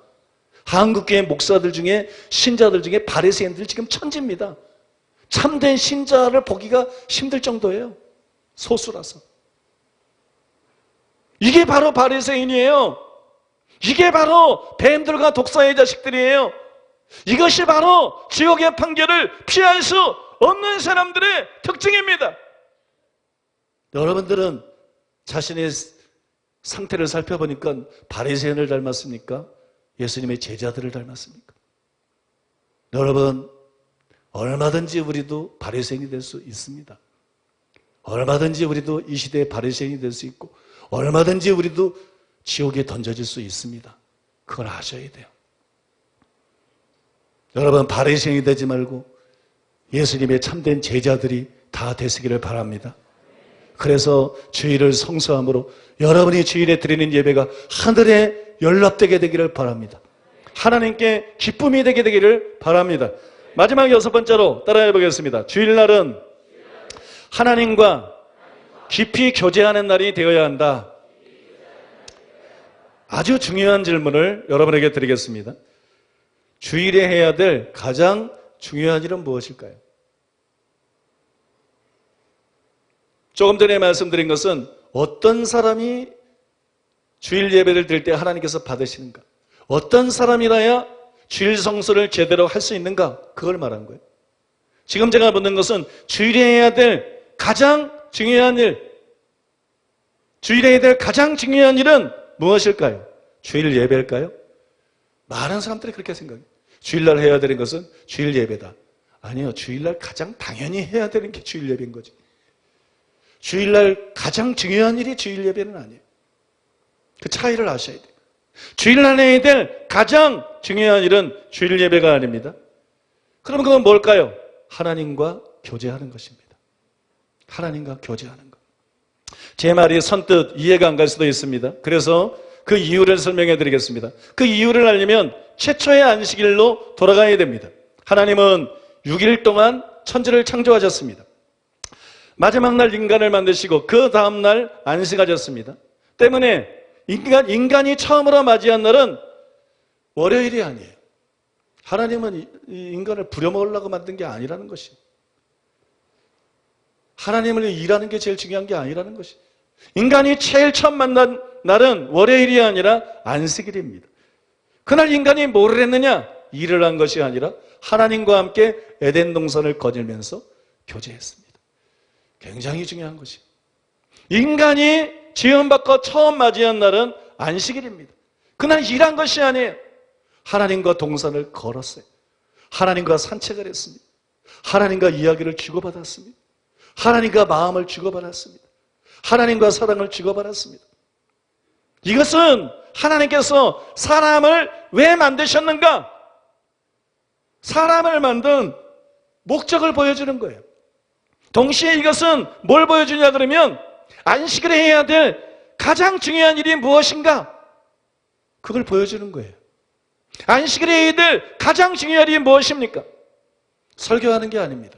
한국교회 목사들 중에, 신자들 중에 바리새인들 지금 천지입니다. 참된 신자를 보기가 힘들 정도예요. 소수라서. 이게 바로 바리새인이에요. 이게 바로 뱀들과 독사의 자식들이에요. 이것이 바로 지옥의 판결을 피할 수 없는 사람들의 특징입니다. 여러분들은 자신의 상태를 살펴보니까 바리새인을 닮았습니까? 예수님의 제자들을 닮았습니까? 여러분, 얼마든지 우리도 바리새인이 될 수 있습니다. 얼마든지 우리도 이 시대의 바리새인이 될 수 있고 얼마든지 우리도 지옥에 던져질 수 있습니다. 그걸 아셔야 돼요. 여러분, 바리새인이 되지 말고 예수님의 참된 제자들이 다 되시기를 바랍니다. 그래서 주일을 성수함으로 여러분이 주일에 드리는 예배가 하늘에 연락되게 되기를 바랍니다. 하나님께 기쁨이 되게 되기를 바랍니다. 마지막 6번째로 따라해 보겠습니다. 주일날은 하나님과 깊이 교제하는 날이 되어야 한다. 아주 중요한 질문을 여러분에게 드리겠습니다. 주일에 해야 될 가장 중요한 일은 무엇일까요? 조금 전에 말씀드린 것은 어떤 사람이 주일 예배를 드릴 때 하나님께서 받으시는가? 어떤 사람이라야 주일 성수를 제대로 할 수 있는가? 그걸 말한 거예요. 지금 제가 묻는 것은 주일에 해야 될 가장 중요한 일, 주일에 해야 될 가장 중요한 일은 무엇일까요? 주일 예배일까요? 많은 사람들이 그렇게 생각해요. 주일날 해야 되는 것은 주일 예배다. 아니요, 주일날 가장 당연히 해야 되는 게 주일 예배인 거지. 주일날 가장 중요한 일이 주일 예배는 아니에요. 그 차이를 아셔야 돼요. 주일날 해야 될 가장 중요한 일은 주일 예배가 아닙니다. 그럼 그건 뭘까요? 하나님과 교제하는 것입니다. 하나님과 교제하는 것. 제 말이 선뜻 이해가 안 갈 수도 있습니다. 그래서 그 이유를 설명해 드리겠습니다. 그 이유를 알려면 최초의 안식일로 돌아가야 됩니다. 하나님은 6일 동안 천지를 창조하셨습니다. 마지막 날 인간을 만드시고 그 다음 날 안식하셨습니다. 때문에 인간이 처음으로 맞이한 날은 월요일이 아니에요. 하나님은 인간을 부려먹으려고 만든 게 아니라는 것이. 하나님을 일하는 게 제일 중요한 게 아니라는 것이. 인간이 제일 처음 만난 날은 월요일이 아니라 안식일입니다. 그날 인간이 뭘 했느냐? 일을 한 것이 아니라 하나님과 함께 에덴 동산을 거닐면서 교제했습니다. 굉장히 중요한 것이. 인간이 지음받고 처음 맞이한 날은 안식일입니다. 그날 일한 것이 아니에요. 하나님과 동산을 걸었어요. 하나님과 산책을 했습니다. 하나님과 이야기를 주고받았습니다. 하나님과 마음을 주고받았습니다. 하나님과 사랑을 주고받았습니다. 이것은 하나님께서 사람을 왜 만드셨는가? 사람을 만든 목적을 보여주는 거예요. 동시에 이것은 뭘 보여주냐 그러면 안식을 해야 될 가장 중요한 일이 무엇인가? 그걸 보여주는 거예요. 안식을 해야 될 가장 중요한 일이 무엇입니까? 설교하는 게 아닙니다.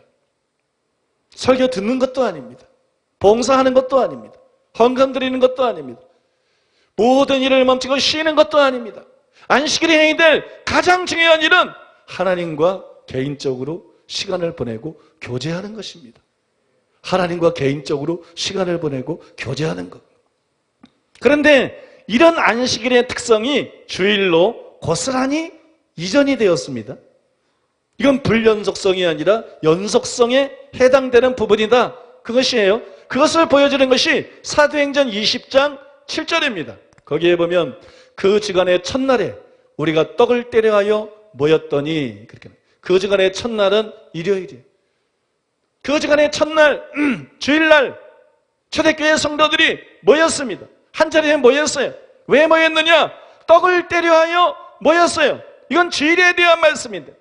설교 듣는 것도 아닙니다. 봉사하는 것도 아닙니다. 헌금 드리는 것도 아닙니다. 모든 일을 멈추고 쉬는 것도 아닙니다. 안식을 해야 될 가장 중요한 일은 하나님과 개인적으로 시간을 보내고 교제하는 것입니다. 하나님과 개인적으로 시간을 보내고 교제하는 것. 그런데 이런 안식일의 특성이 주일로 고스란히 이전이 되었습니다. 이건 불연속성이 아니라 연속성에 해당되는 부분이다. 그것이에요. 그것을 보여주는 것이 사도행전 20장 7절입니다. 거기에 보면 그 주간의 첫날에 우리가 떡을 때려하여 모였더니, 그렇게 그 주간의 첫날은 일요일이에요. 그 주간의 첫날 주일날 초대교회 성도들이 모였습니다. 한 자리에 모였어요. 왜 모였느냐? 떡을 때려하여 모였어요. 이건 주일에 대한 말씀인데,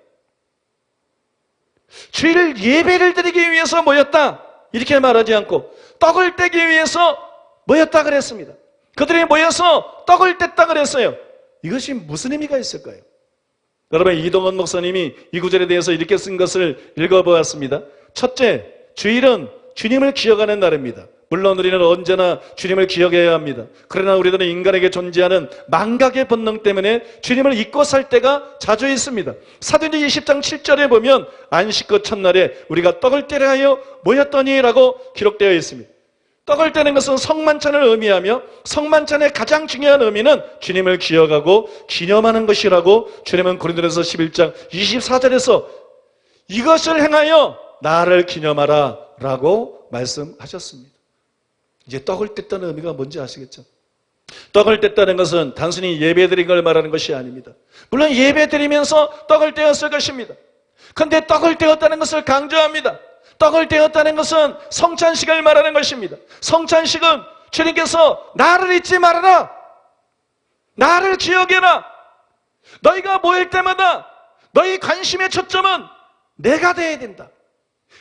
주일 예배를 드리기 위해서 모였다 이렇게 말하지 않고 떡을 떼기 위해서 모였다 그랬습니다. 그들이 모여서 떡을 뗐다 그랬어요. 이것이 무슨 의미가 있을까요? 여러분, 이동원 목사님이 이 구절에 대해서 이렇게 쓴 것을 읽어보았습니다. 첫째, 주일은 주님을 기억하는 날입니다. 물론 우리는 언제나 주님을 기억해야 합니다. 그러나 우리들은 인간에게 존재하는 망각의 본능 때문에 주님을 잊고 살 때가 자주 있습니다. 사도행전 20장 7절에 보면 안식 그 첫날에 우리가 떡을 때려하여 모였더니 라고 기록되어 있습니다. 떡을 떼는 것은 성만찬을 의미하며 성만찬의 가장 중요한 의미는 주님을 기억하고 기념하는 것이라고 주님은 고린도전서 11장 24절에서 이것을 행하여 나를 기념하라 라고 말씀하셨습니다. 이제 떡을 뗐다는 의미가 뭔지 아시겠죠? 떡을 뗐다는 것은 단순히 예배드린 걸 말하는 것이 아닙니다. 물론 예배드리면서 떡을 떼었을 것입니다. 그런데 떡을 떼었다는 것을 강조합니다. 떡을 떼었다는 것은 성찬식을 말하는 것입니다. 성찬식은 주님께서 나를 잊지 말아라, 나를 기억해라, 너희가 모일 때마다 너희 관심의 초점은 내가 되어야 된다.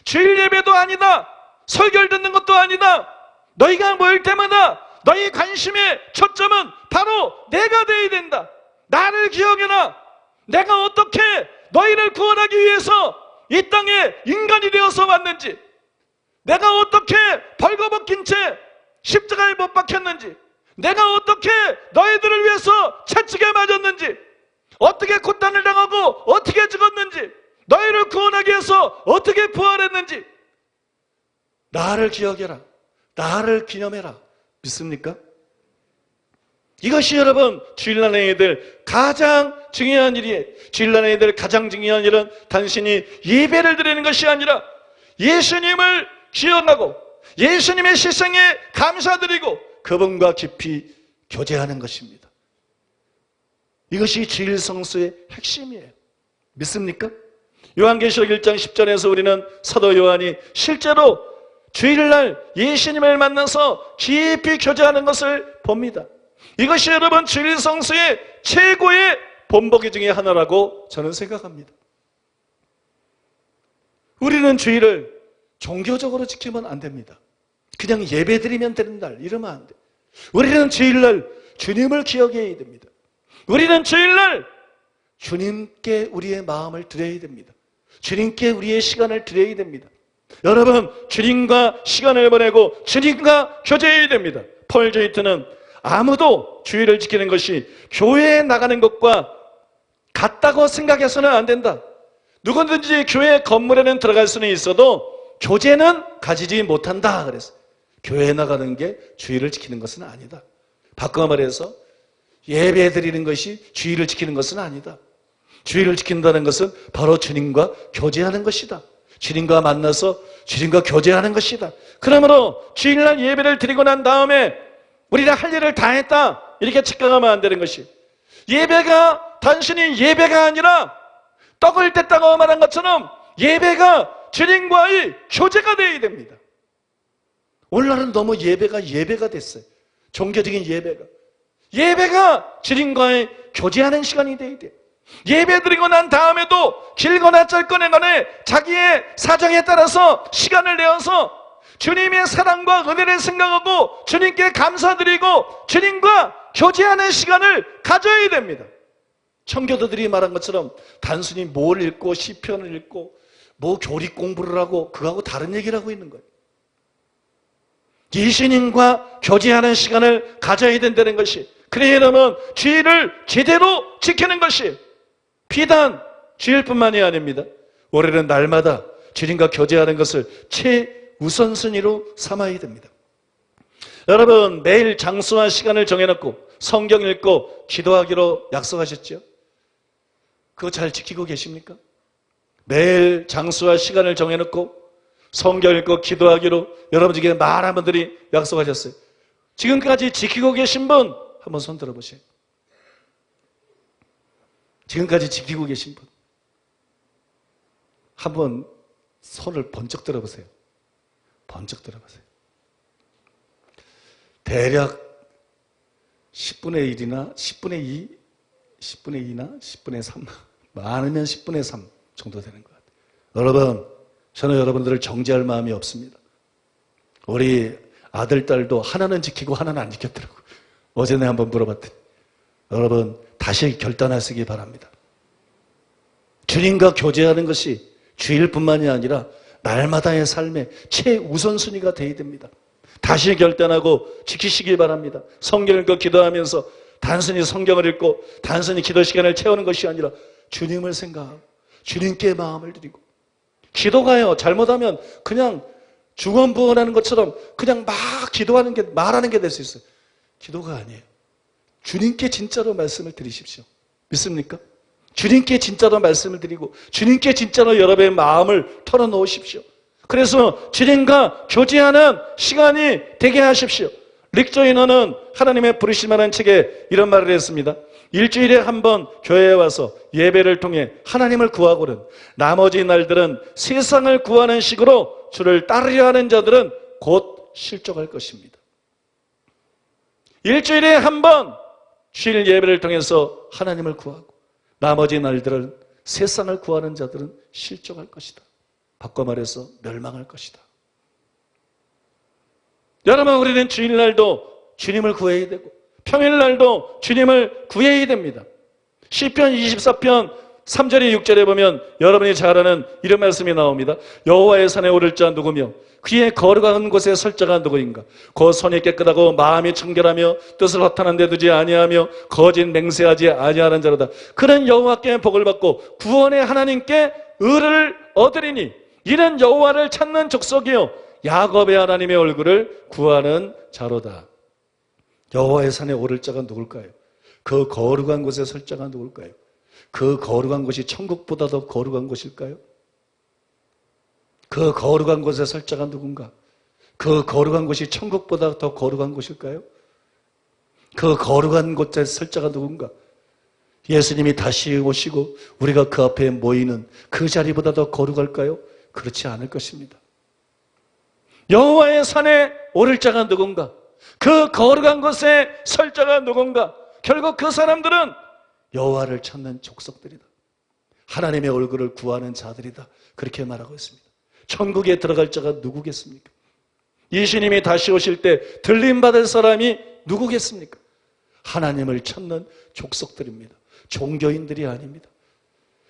주일 예배도 아니다, 설교를 듣는 것도 아니다. 너희가 모일 때마다 너희 관심의 초점은 바로 내가 되어야 된다. 나를 기억해라. 내가 어떻게 너희를 구원하기 위해서 이 땅에 인간이 되어서 왔는지, 내가 어떻게 벌거벗긴 채 십자가에 못 박혔는지, 내가 어떻게 너희들을 위해서 채찍에 맞았는지, 어떻게 고난을 당하고 어떻게 죽었는지, 너희를 구원하기 위해서 어떻게 부활했는지 나를 기억해라, 나를 기념해라. 믿습니까? 이것이 여러분 주일날의 애들 가장 중요한 일이에요. 주일날의 애들 가장 중요한 일은 단순히 예배를 드리는 것이 아니라 예수님을 기억하고 예수님의 시생에 감사드리고 그분과 깊이 교제하는 것입니다. 이것이 주일 성수의 핵심이에요. 믿습니까? 요한계시록 1장 10절에서 우리는 사도 요한이 실제로 주일날 예수님을 만나서 깊이 교제하는 것을 봅니다. 이것이 여러분 주일 성수의 최고의 본보기 중에 하나라고 저는 생각합니다. 우리는 주일을 종교적으로 지키면 안 됩니다. 그냥 예배드리면 되는 날 이러면 안 돼요. 우리는 주일날 주님을 기억해야 됩니다. 우리는 주일날 주님께 우리의 마음을 드려야 됩니다. 주님께 우리의 시간을 드려야 됩니다. 여러분, 주님과 시간을 보내고 주님과 교제해야 됩니다. 폴 조이트는 아무도 주일을 지키는 것이 교회에 나가는 것과 같다고 생각해서는 안 된다. 누구든지 교회 건물에는 들어갈 수는 있어도 교제는 가지지 못한다 그랬어요. 교회에 나가는 게 주일을 지키는 것은 아니다. 바꿔 말해서 예배 드리는 것이 주일을 지키는 것은 아니다. 주일을 지킨다는 것은 바로 주님과 교제하는 것이다. 주님과 만나서 주님과 교제하는 것이다. 그러므로 주일날 예배를 드리고 난 다음에 우리가 할 일을 다 했다 이렇게 착각하면 안 되는 것이, 예배가 단순히 예배가 아니라 떡을 뗐다고 말한 것처럼 예배가 주님과의 교제가 되어야 됩니다. 오늘날은 너무 예배가 됐어요. 종교적인 예배가 주님과의 교제하는 시간이 되어야 돼요. 예배 드리고 난 다음에도 길거나 짧거나 간에 자기의 사정에 따라서 시간을 내어서 주님의 사랑과 은혜를 생각하고 주님께 감사드리고 주님과 교제하는 시간을 가져야 됩니다. 청교도들이 말한 것처럼 단순히 뭘 읽고 시편을 읽고 뭐 교리 공부를 하고 그거하고 다른 얘기를 하고 있는 거예요. 예수님과 교제하는 시간을 가져야 된다는 것이, 그러려면 주일을 제대로 지키는 것이 비단 주일뿐만이 아닙니다. 올해는 날마다 주님과 교제하는 것을 최우선순위로 삼아야 됩니다. 여러분, 매일 장소와 시간을 정해놓고 성경 읽고 기도하기로 약속하셨죠? 그거 잘 지키고 계십니까? 매일 장소와 시간을 정해놓고 성경 읽고 기도하기로 여러분 중에 많은 분들이 약속하셨어요. 지금까지 지키고 계신 분 한번 손 들어보세요. 지금까지 지키고 계신 분 한번 손을 번쩍 들어보세요. 번쩍 들어보세요. 대략 10분의 1이나 10분의 2, 10분의 2나 10분의 3, 많으면 10분의 3 정도 되는 것 같아요. 여러분, 저는 여러분들을 정죄할 마음이 없습니다. 우리 아들, 딸도 하나는 지키고 하나는 안 지켰더라고요. 어제 내가 한번 물어봤더니. 여러분, 다시 결단하시기 바랍니다. 주님과 교제하는 것이 주일뿐만이 아니라 날마다의 삶의 최우선순위가 되어야 됩니다. 다시 결단하고 지키시기 바랍니다. 성경 읽고 기도하면서 단순히 성경을 읽고 단순히 기도 시간을 채우는 것이 아니라 주님을 생각하고 주님께 마음을 드리고, 기도가요, 잘못하면 그냥 중언부언하는 것처럼 그냥 막 기도하는 게, 말하는 게 될 수 있어요. 기도가 아니에요. 주님께 진짜로 말씀을 드리십시오. 믿습니까? 주님께 진짜로 말씀을 드리고 주님께 진짜로 여러분의 마음을 털어놓으십시오. 그래서 주님과 교제하는 시간이 되게 하십시오. 릭 조이너는 하나님의 부르심이라는 책에 이런 말을 했습니다. 일주일에 한 번 교회에 와서 예배를 통해 하나님을 구하고는 나머지 날들은 세상을 구하는 식으로 주를 따르려 하는 자들은 곧 실족할 것입니다. 일주일에 한 번 주일 예배를 통해서 하나님을 구하고 나머지 날들은 세상을 구하는 자들은 실족할 것이다. 바꿔 말해서 멸망할 것이다. 여러분, 우리는 주일날도 주님을 구해야 되고 평일날도 주님을 구해야 됩니다. 시편 24편 3절에 6절에 보면 여러분이 잘 아는 이런 말씀이 나옵니다. 여호와의 산에 오를 자 누구며 그의 거룩한 곳에 설 자가 누구인가? 그 손이 깨끗하고 마음이 청결하며 뜻을 허탄한 데 두지 아니하며 거짓 맹세하지 아니하는 자로다. 그는 여호와께 복을 받고 구원의 하나님께 의를 얻으리니 이는 여호와를 찾는 족속이요 야곱의 하나님의 얼굴을 구하는 자로다. 여호와의 산에 오를 자가 누굴까요? 그 거룩한 곳에 설 자가 누굴까요? 그 거룩한 곳이 천국보다 더 거룩한 곳일까요? 그 거룩한 곳에 설 자가 누군가? 그 거룩한 곳이 천국보다 더 거룩한 곳일까요? 그 거룩한 곳에 설 자가 누군가? 예수님이 다시 오시고 우리가 그 앞에 모이는 그 자리보다 더 거룩할까요? 그렇지 않을 것입니다. 여호와의 산에 오를 자가 누군가? 그 거룩한 곳에 설 자가 누군가? 결국 그 사람들은 여호와를 찾는 족속들이다. 하나님의 얼굴을 구하는 자들이다. 그렇게 말하고 있습니다. 천국에 들어갈 자가 누구겠습니까? 예수님이 다시 오실 때 들림받을 사람이 누구겠습니까? 하나님을 찾는 족속들입니다. 종교인들이 아닙니다.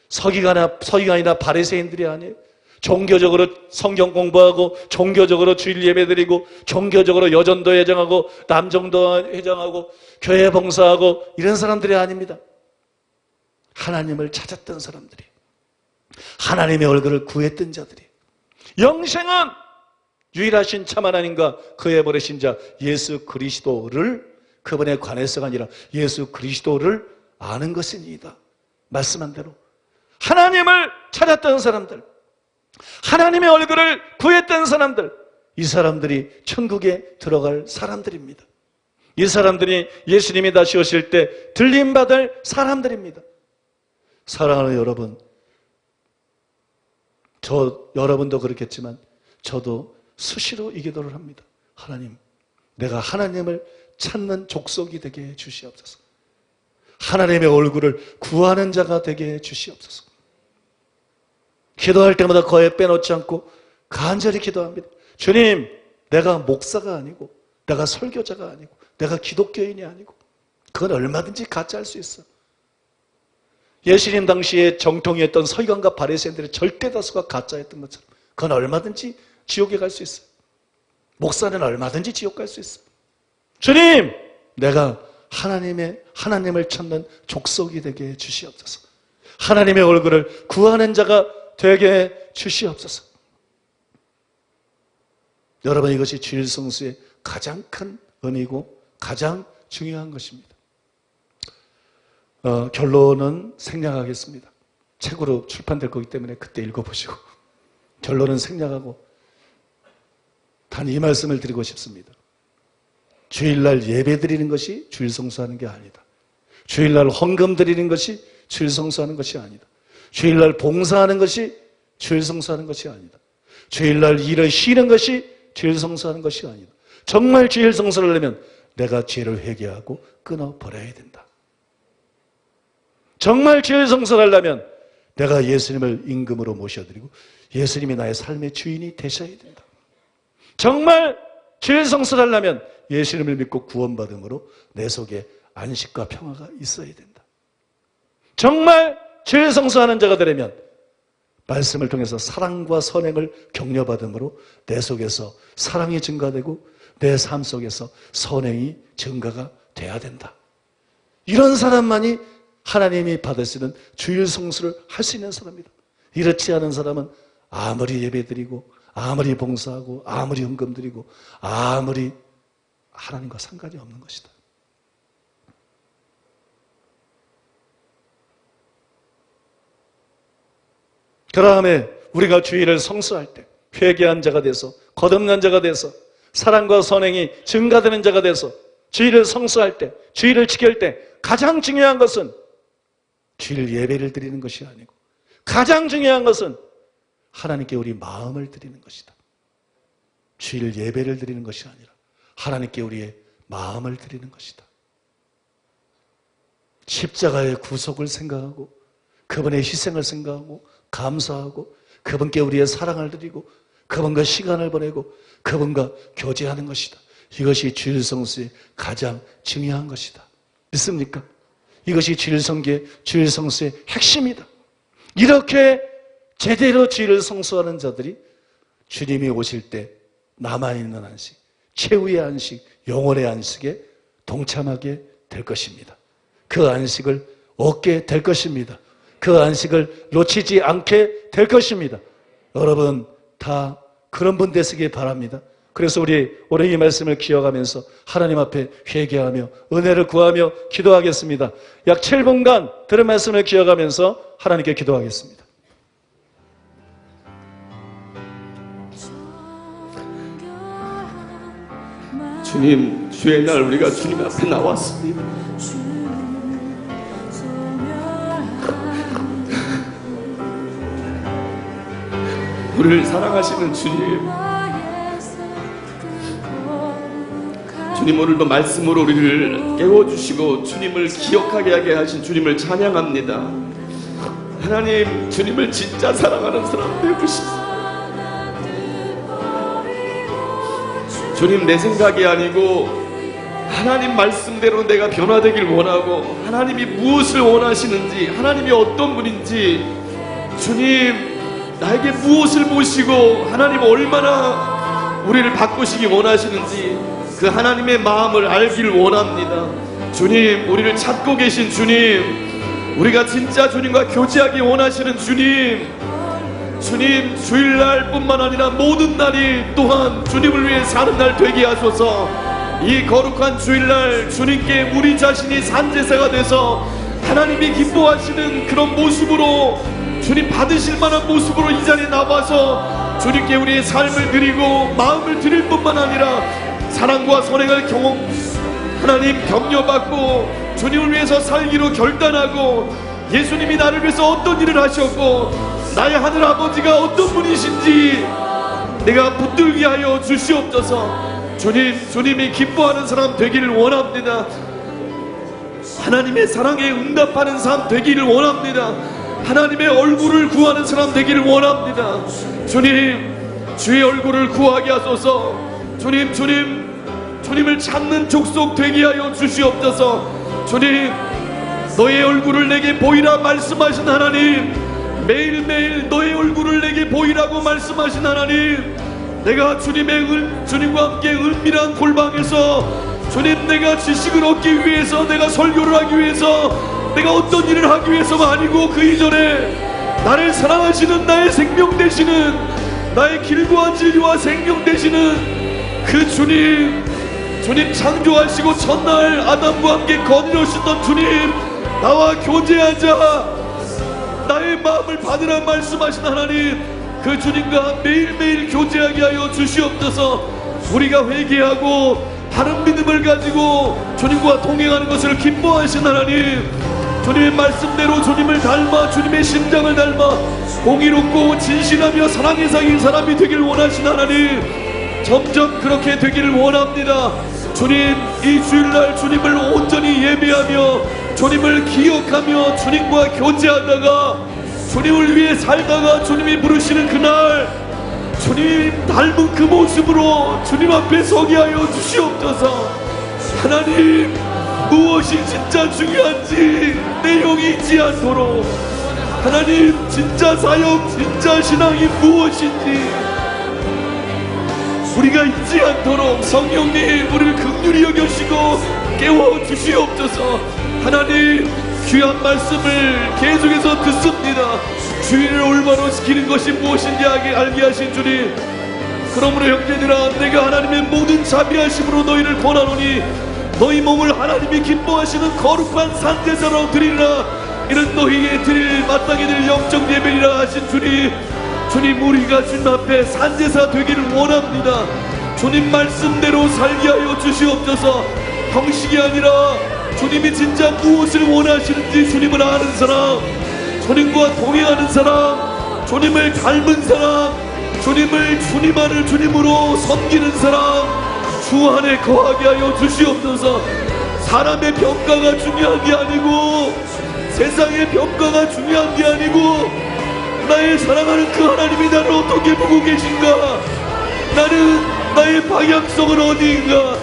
서기관이나 바리새인들이 아니에요. 종교적으로 성경 공부하고 종교적으로 주일 예배드리고 종교적으로 여전도 회장하고 남정도 회장하고 교회 봉사하고 이런 사람들이 아닙니다. 하나님을 찾았던 사람들이, 하나님의 얼굴을 구했던 자들이, 영생은 유일하신 참 하나님과 그의 버리신 자 예수 그리스도를, 그분에 관해서가 아니라 예수 그리스도를 아는 것이니이다. 말씀한 대로 하나님을 찾았던 사람들, 하나님의 얼굴을 구했던 사람들, 이 사람들이 천국에 들어갈 사람들입니다. 이 사람들이 예수님이 다시 오실 때 들림받을 사람들입니다. 사랑하는 여러분, 여러분도 그렇겠지만 저도 수시로 이 기도를 합니다. 하나님, 내가 하나님을 찾는 족속이 되게 해 주시옵소서. 하나님의 얼굴을 구하는 자가 되게 해 주시옵소서. 기도할 때마다 거에 빼놓지 않고 간절히 기도합니다. 주님, 내가 목사가 아니고, 내가 설교자가 아니고, 내가 기독교인이 아니고, 그건 얼마든지 가짜할 수 있어. 예수님 당시에 정통이었던 서기관과 바리새인들의 절대 다수가 가짜였던 것처럼 그건 얼마든지 지옥에 갈 수 있어요. 목사는 얼마든지 지옥 갈 수 있어. 주님, 내가 하나님을 찾는 족속이 되게 해 주시옵소서. 하나님의 얼굴을 구하는 자가 되게 해 주시옵소서. 여러분, 이것이 주일 성수의 가장 큰 의미고 가장 중요한 것입니다. 결론은 생략하겠습니다. 책으로 출판될 거기 때문에 그때 읽어보시고 결론은 생략하고 단 이 말씀을 드리고 싶습니다. 주일날 예배 드리는 것이 주일 성수하는 게 아니다. 주일날 헌금 드리는 것이 주일 성수하는 것이 아니다. 주일날 봉사하는 것이 주일 성수하는 것이 아니다. 주일날 일을 쉬는 것이 주일 성수하는 것이 아니다. 정말 주일 성수를 하려면 내가 죄를 회개하고 끊어버려야 된다. 정말 주일 성수를 하려면 내가 예수님을 임금으로 모셔드리고 예수님이 나의 삶의 주인이 되셔야 된다. 정말 주일 성수를 하려면 예수님을 믿고 구원받음으로 내 속에 안식과 평화가 있어야 된다. 정말 주일 성수하는 자가 되려면 말씀을 통해서 사랑과 선행을 격려받음으로 내 속에서 사랑이 증가되고 내 삶 속에서 선행이 증가가 돼야 된다. 이런 사람만이 하나님이 받으시는 주일 성수를 할 수 있는 사람이다. 이렇지 않은 사람은 아무리 예배드리고 아무리 봉사하고 아무리 헌금 드리고 아무리 하나님과 상관이 없는 것이다. 그 다음에 우리가 주일을 성수할 때 회개한 자가 돼서 거듭난 자가 돼서 사랑과 선행이 증가되는 자가 돼서 주일을 성수할 때 주일을 지킬 때 가장 중요한 것은 주일 예배를 드리는 것이 아니고 가장 중요한 것은 하나님께 우리 마음을 드리는 것이다. 주일 예배를 드리는 것이 아니라 하나님께 우리의 마음을 드리는 것이다. 십자가의 구속을 생각하고 그분의 희생을 생각하고 감사하고 그분께 우리의 사랑을 드리고 그분과 시간을 보내고 그분과 교제하는 것이다. 이것이 주일 성수의 가장 중요한 것이다. 믿습니까? 이것이 주일 성기의 주일 성수의 핵심이다. 이렇게 제대로 주일을 성수하는 자들이 주님이 오실 때 남아있는 안식, 최후의 안식, 영원의 안식에 동참하게 될 것입니다. 그 안식을 얻게 될 것입니다. 그 안식을 놓치지 않게 될 것입니다. 여러분 다 그런 분 되시길 바랍니다. 그래서 우리 오늘 이 말씀을 기억하면서 하나님 앞에 회개하며 은혜를 구하며 기도하겠습니다. 약 7분간 들은 말씀을 기억하면서 하나님께 기도하겠습니다. 주님, 주의 날 우리가 주님 앞에 나왔습니다. 우리를 사랑하시는 주님, 주님 오늘도 말씀으로 우리를 깨워주시고 주님을 기억하게 하게 하신 주님을 찬양합니다. 하나님, 주님을 진짜 사랑하는 사람 되주시옵소서. 주님, 내 생각이 아니고 하나님 말씀대로 내가 변화되길 원하고 하나님이 무엇을 원하시는지 하나님이 어떤 분인지 주님 나에게 무엇을 보시고 하나님 얼마나 우리를 바꾸시기 원하시는지 그 하나님의 마음을 알길 원합니다. 주님, 우리를 찾고 계신 주님, 우리가 진짜 주님과 교제하기 원하시는 주님, 주님 주일날 뿐만 아니라 모든 날이 또한 주님을 위해 사는 날 되게 하소서. 이 거룩한 주일날 주님께 우리 자신이 산제사가 돼서 하나님이 기뻐하시는 그런 모습으로 주님 받으실 만한 모습으로 이 자리에 나와서 주님께 우리의 삶을 드리고 마음을 드릴 뿐만 아니라 사랑과 선행을 하나님 격려받고 주님을 위해서 살기로 결단하고 예수님이 나를 위해서 어떤 일을 하셨고 나의 하늘 아버지가 어떤 분이신지 내가 붙들게 하여 주시옵소서. 주님이 기뻐하는 사람 되기를 원합니다. 하나님의 사랑에 응답하는 사람 되기를 원합니다. 하나님의 얼굴을 구하는 사람 되기를 원합니다. 주님, 주의 얼굴을 구하게 하소서. 주님을 찾는 족속 되게 하여 주시옵소서. 주님, 너의 얼굴을 내게 보이라 말씀하신 하나님, 매일매일 너의 얼굴을 내게 보이라고 말씀하신 하나님, 내가 주님과 함께 은밀한 골방에서 주님, 내가 지식을 얻기 위해서, 내가 설교를 하기 위해서, 내가 어떤 일을 하기 위해서가 아니고 그 이전에 나를 사랑하시는 나의 생명 되시는, 나의 길과 진리와 생명 되시는 그 주님 창조하시고 첫날 아담과 함께 거느리셨던 주님, 나와 교제하자, 나의 마음을 받으라 말씀하신 하나님, 그 주님과 매일매일 교제하게 하여 주시옵소서. 우리가 회개하고 바른 믿음을 가지고 주님과 동행하는 것을 기뻐하신 하나님, 주님의 말씀대로 주님을 닮아, 주님의 심장을 닮아 공의롭고 진실하며 사랑에 사귄 사람이 되기를 원하신 하나님, 점점 그렇게 되기를 원합니다. 주님, 이 주일날 주님을 온전히 예배하며 주님을 기억하며 주님과 교제하다가 주님을 위해 살다가 주님이 부르시는 그날 주님 닮은 그 모습으로 주님 앞에 서게 하여 주시옵소서. 하나님, 무엇이 진짜 중요한지 내용이 잊지 않도록, 하나님, 진짜 사역, 진짜 신앙이 무엇인지 우리가 잊지 않도록 성령님 우리를 긍휼히 여겨시고 깨워 주시옵소서. 하나님, 귀한 말씀을 계속해서 듣습니다. 주의를 올바로 지키는 것이 무엇인지 알게 하신 주님, 그러므로 형제들아, 내가 하나님의 모든 자비하심으로 너희를 권하노니 너희 몸을 하나님이 기뻐하시는 거룩한 산제사로 드리라. 이는 너희에게 드릴 마땅히 드릴 영적 예배리라 하신 주님, 우리가 주님 앞에 산제사 되기를 원합니다. 주님 말씀대로 살게 하여 주시옵소서. 형식이 아니라 주님이 진짜 무엇을 원하시는지 주님을 아는 사람, 주님과 동행하는 사람, 주님을 닮은 사람, 주님만을 주님으로 섬기는 사람, 주 안에 거하게 하여 주시옵소서. 사람의 평가가 중요한 게 아니고, 세상의 평가가 중요한 게 아니고, 나의 사랑하는 그 하나님이 나를 어떻게 보고 계신가, 나의 방향성은 어디인가,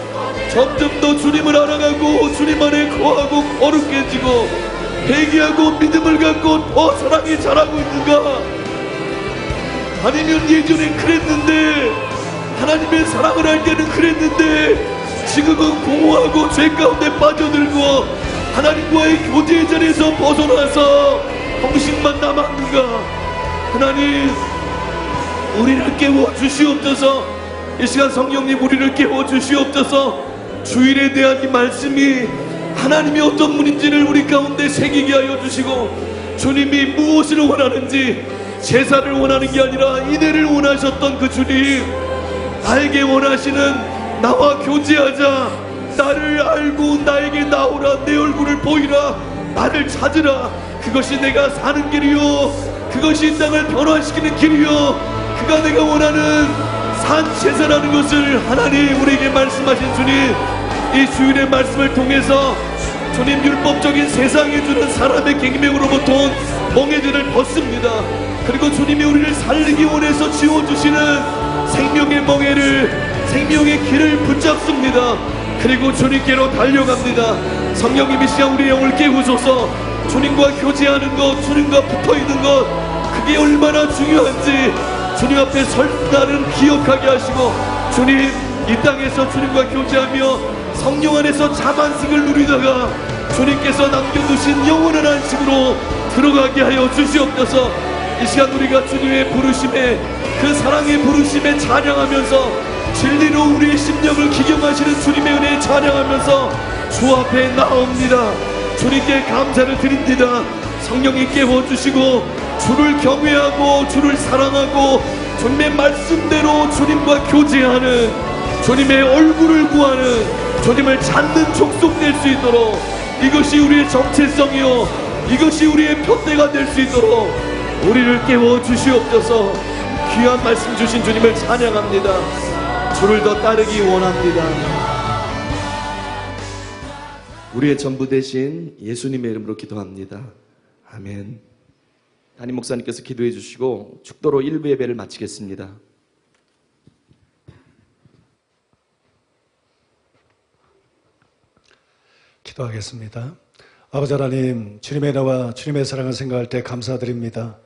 점점 더 주님을 알아가고 주님 안에 거하고 거룩해지고 회개하고 믿음을 갖고 더 사랑이 자라고 있는가, 아니면 예전엔 그랬는데, 하나님의 사랑을 할 때는 그랬는데 지금은 공허하고 죄 가운데 빠져들고 하나님과의 교제의 자리에서 벗어나서 형식만 남았는가. 하나님, 우리를 깨워 주시옵소서. 이 시간 성령님 우리를 깨워 주시옵소서. 주일에 대한 이 말씀이 하나님이 어떤 분인지를 우리 가운데 새기게 하여 주시고, 주님이 무엇을 원하는지, 제사를 원하는 게 아니라 이대를 원하셨던 그 주님, 나에게 원하시는 나와 교제하자, 나를 알고 나에게 나오라, 내 얼굴을 보이라, 나를 찾으라, 그것이 내가 사는 길이요, 그것이 이 땅을 변화시키는 길이요, 그가 내가 원하는 산 제사라는 것을 하나님 우리에게 말씀하신 주님, 이 주일의 말씀을 통해서 주님 율법적인 세상에 주는 사람의 갱명으로부터 온 멍에들을 벗습니다. 그리고 주님이 우리를 살리기 원해서 지워주시는 생명의 멍에를, 생명의 길을 붙잡습니다. 그리고 주님께로 달려갑니다. 성령님이 시간 우리의 영을 깨우소서. 주님과 교제하는 것, 주님과 붙어있는 것, 그게 얼마나 중요한지 주님 앞에 설 날은 기억하게 하시고, 주님, 이 땅에서 주님과 교제하며 성령 안에서 자만식을 누리다가 주님께서 남겨두신 영원한 안식으로 들어가게 하여 주시옵소서. 이 시간 우리가 주님의 부르심에, 그 사랑의 부르심에 찬양하면서 진리로 우리의 심령을 기경하시는 주님의 은혜에 찬양하면서 주 앞에 나옵니다. 주님께 감사를 드립니다. 성령이 깨워주시고 주를 경외하고 주를 사랑하고 주님의 말씀대로 주님과 교제하는, 주님의 얼굴을 구하는, 주님을 찾는 족속 될 수 있도록, 이것이 우리의 정체성이요, 이것이 우리의 표대가 될 수 있도록 우리를 깨워 주시옵소서. 귀한 말씀 주신 주님을 찬양합니다. 주를 더 따르기 원합니다. 우리의 전부 되신 예수님의 이름으로 기도합니다. 아멘. 담임 목사님께서 기도해 주시고 축도로 1부 예배를 마치겠습니다. 기도하겠습니다. 아버지 하나님, 주님의 나와 주님의 사랑을 생각할 때 감사드립니다.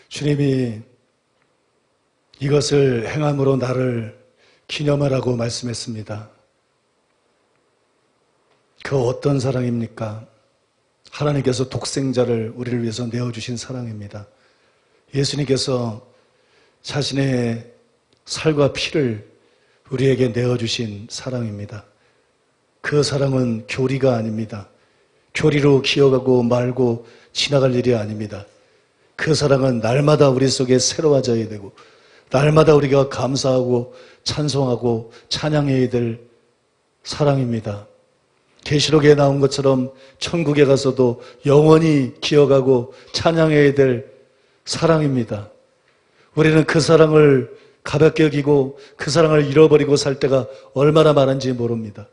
주님이 이것을 행함으로 나를 기념하라고 말씀했습니다. 그 어떤 사랑입니까? 하나님께서 독생자를 우리를 위해서 내어주신 사랑입니다. 예수님께서 자신의 살과 피를 우리에게 내어주신 사랑입니다. 그 사랑은 교리가 아닙니다. 교리로 기억하고 말고 지나갈 일이 아닙니다. 그 사랑은 날마다 우리 속에 새로워져야 되고 날마다 우리가 감사하고 찬송하고 찬양해야 될 사랑입니다. 계시록에 나온 것처럼 천국에 가서도 영원히 기억하고 찬양해야 될 사랑입니다. 우리는 그 사랑을 가볍게 여기고 그 사랑을 잃어버리고 살 때가 얼마나 많은지 모릅니다.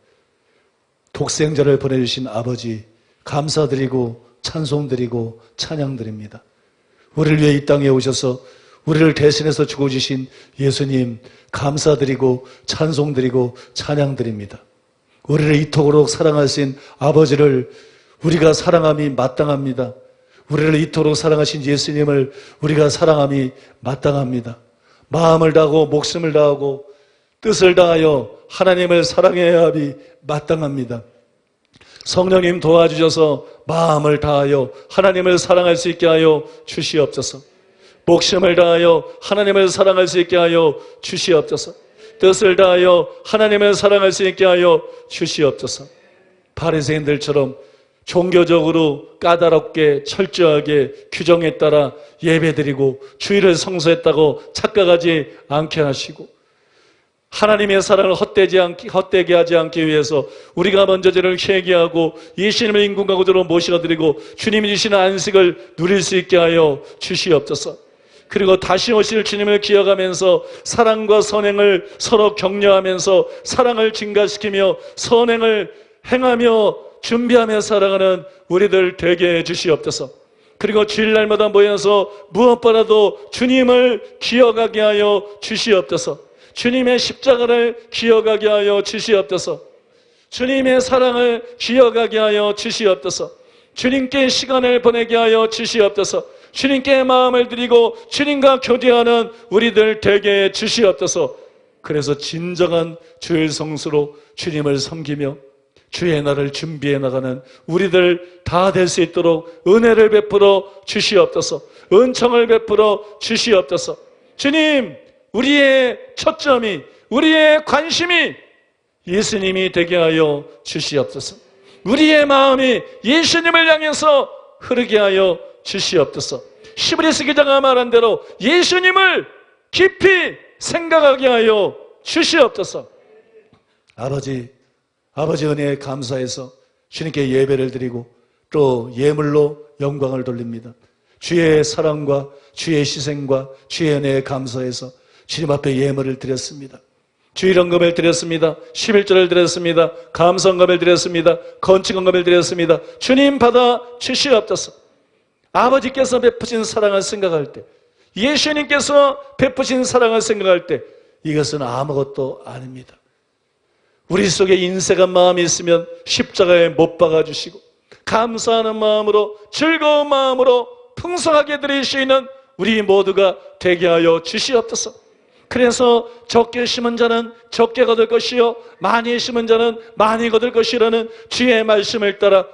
독생자를 보내주신 아버지 감사드리고 찬송드리고 찬양드립니다. 우리를 위해 이 땅에 오셔서 우리를 대신해서 죽어주신 예수님 감사드리고 찬송드리고 찬양드립니다. 우리를 이토록 사랑하신 아버지를 우리가 사랑함이 마땅합니다. 우리를 이토록 사랑하신 예수님을 우리가 사랑함이 마땅합니다. 마음을 다하고 목숨을 다하고 뜻을 다하여 하나님을 사랑해야 함이 마땅합니다. 성령님 도와주셔서 마음을 다하여 하나님을 사랑할 수 있게 하여 주시옵소서. 목숨을 다하여 하나님을 사랑할 수 있게 하여 주시옵소서. 뜻을 다하여 하나님을 사랑할 수 있게 하여 주시옵소서. 바리새인들처럼 종교적으로 까다롭게 철저하게 규정에 따라 예배드리고 주일을 성수했다고 착각하지 않게 하시고 하나님의 사랑을 헛되게 하지 않기 위해서 우리가 먼저 저를 회개하고 예수님을 인군가구조로 모셔드리고 주님이 주시는 안식을 누릴 수 있게 하여 주시옵소서. 그리고 다시 오실 주님을 기억하면서 사랑과 선행을 서로 격려하면서 사랑을 증가시키며 선행을 행하며 준비하며 살아가는 우리들 되게 해주시옵소서. 그리고 주일날마다 모여서 무엇보다도 주님을 기억하게 하여 주시옵소서. 주님의 십자가를 기억하게 하여 주시옵소서. 주님의 사랑을 기억하게 하여 주시옵소서. 주님께 시간을 보내게 하여 주시옵소서. 주님께 마음을 드리고 주님과 교제하는 우리들 되게 해 주시옵소서. 그래서 진정한 주일 성수로 주님을 섬기며 주의 날을 준비해 나가는 우리들 다 될 수 있도록 은혜를 베풀어 주시옵소서. 은총을 베풀어 주시옵소서. 주님, 우리의 초점이, 우리의 관심이 예수님이 되게 하여 주시옵소서. 우리의 마음이 예수님을 향해서 흐르게 하여 주시옵소서. 히브리서 기자가 말한 대로 예수님을 깊이 생각하게 하여 주시옵소서. 아버지 은혜에 감사해서 주님께 예배를 드리고 또 예물로 영광을 돌립니다. 주의 사랑과 주의 희생과 주의 은혜에 감사해서 주님 앞에 예물을 드렸습니다. 주일헌금을 드렸습니다. 11조를 드렸습니다. 감성금을 드렸습니다. 건축헌금을 드렸습니다. 주님 받아 주시옵소서. 아버지께서 베푸신 사랑을 생각할 때, 예수님께서 베푸신 사랑을 생각할 때 이것은 아무것도 아닙니다. 우리 속에 인색한 마음이 있으면 십자가에 못 박아주시고 감사하는 마음으로 즐거운 마음으로 풍성하게 드릴 수 있는 우리 모두가 되게 하여 주시옵소서. 그래서 적게 심은 자는 적게 거둘 것이요 많이 심은 자는 많이 거둘 것이라는 주의 말씀을 따라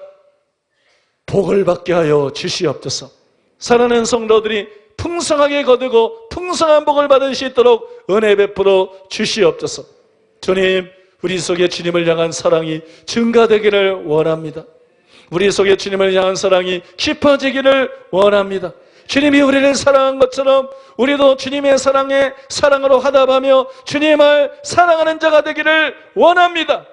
복을 받게 하여 주시옵소서. 사랑하는 성도들이 풍성하게 거두고 풍성한 복을 받을 수 있도록 은혜 베풀어 주시옵소서. 주님, 우리 속에 주님을 향한 사랑이 증가되기를 원합니다. 우리 속에 주님을 향한 사랑이 깊어지기를 원합니다. 주님이 우리를 사랑한 것처럼 우리도 주님의 사랑에 사랑으로 화답하며 주님을 사랑하는 자가 되기를 원합니다.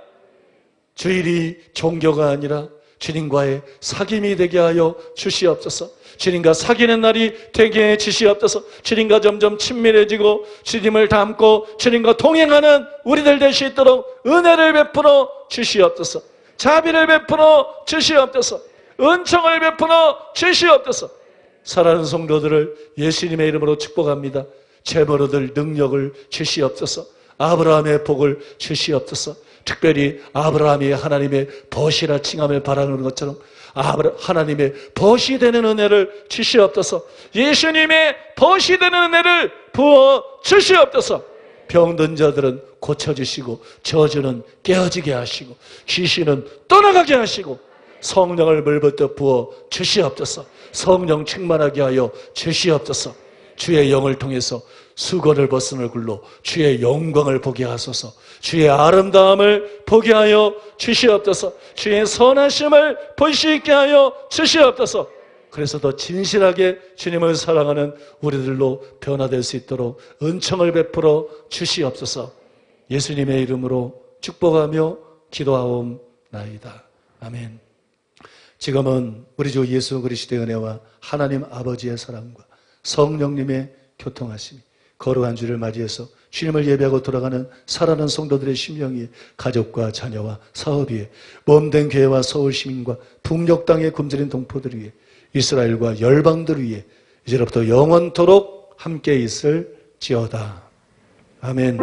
주일이 종교가 아니라 주님과의 사귐이 되게 하여 주시옵소서. 주님과 사귀는 날이 되게 주시옵소서. 주님과 점점 친밀해지고 주님을 닮고 주님과 동행하는 우리들 될 수 있도록 은혜를 베풀어 주시옵소서. 자비를 베풀어 주시옵소서. 은총을 베풀어 주시옵소서. 사랑하는 성도들을 예수님의 이름으로 축복합니다. 재벌 얻을 능력을 주시옵소서. 아브라함의 복을 주시옵소서. 특별히 아브라함이 하나님의 벗이라 칭함을 바라는 것처럼 하나님의 벗이 되는 은혜를 주시옵소서. 예수님의 벗이 되는 은혜를 부어 주시옵소서. 병든 자들은 고쳐주시고 저주는 깨어지게 하시고 귀신은 떠나가게 하시고 성령을 물부터 부어 주시옵소서. 성령 충만하게 하여 주시옵소서. 주의 영을 통해서 수건을 벗은 얼굴로 주의 영광을 보게 하소서. 주의 아름다움을 보게 하여 주시옵소서. 주의 선하심을 볼 수 있게 하여 주시옵소서. 그래서 더 진실하게 주님을 사랑하는 우리들로 변화될 수 있도록 은총을 베풀어 주시옵소서. 예수님의 이름으로 축복하며 기도하옵나이다. 아멘. 지금은 우리 주 예수 그리스도의 은혜와 하나님 아버지의 사랑과 성령님의 교통하심이 거룩한 주를 맞이해서 주님을 예배하고 돌아가는 살아가는 성도들의 심령 위에 가족과 자녀와 사업 위에 몸된 교회와 서울 시민과 북녘 땅에 굶주린 동포들 위에 이스라엘과 열방들 위에 이제로부터 영원토록 함께 있을지어다. 아멘.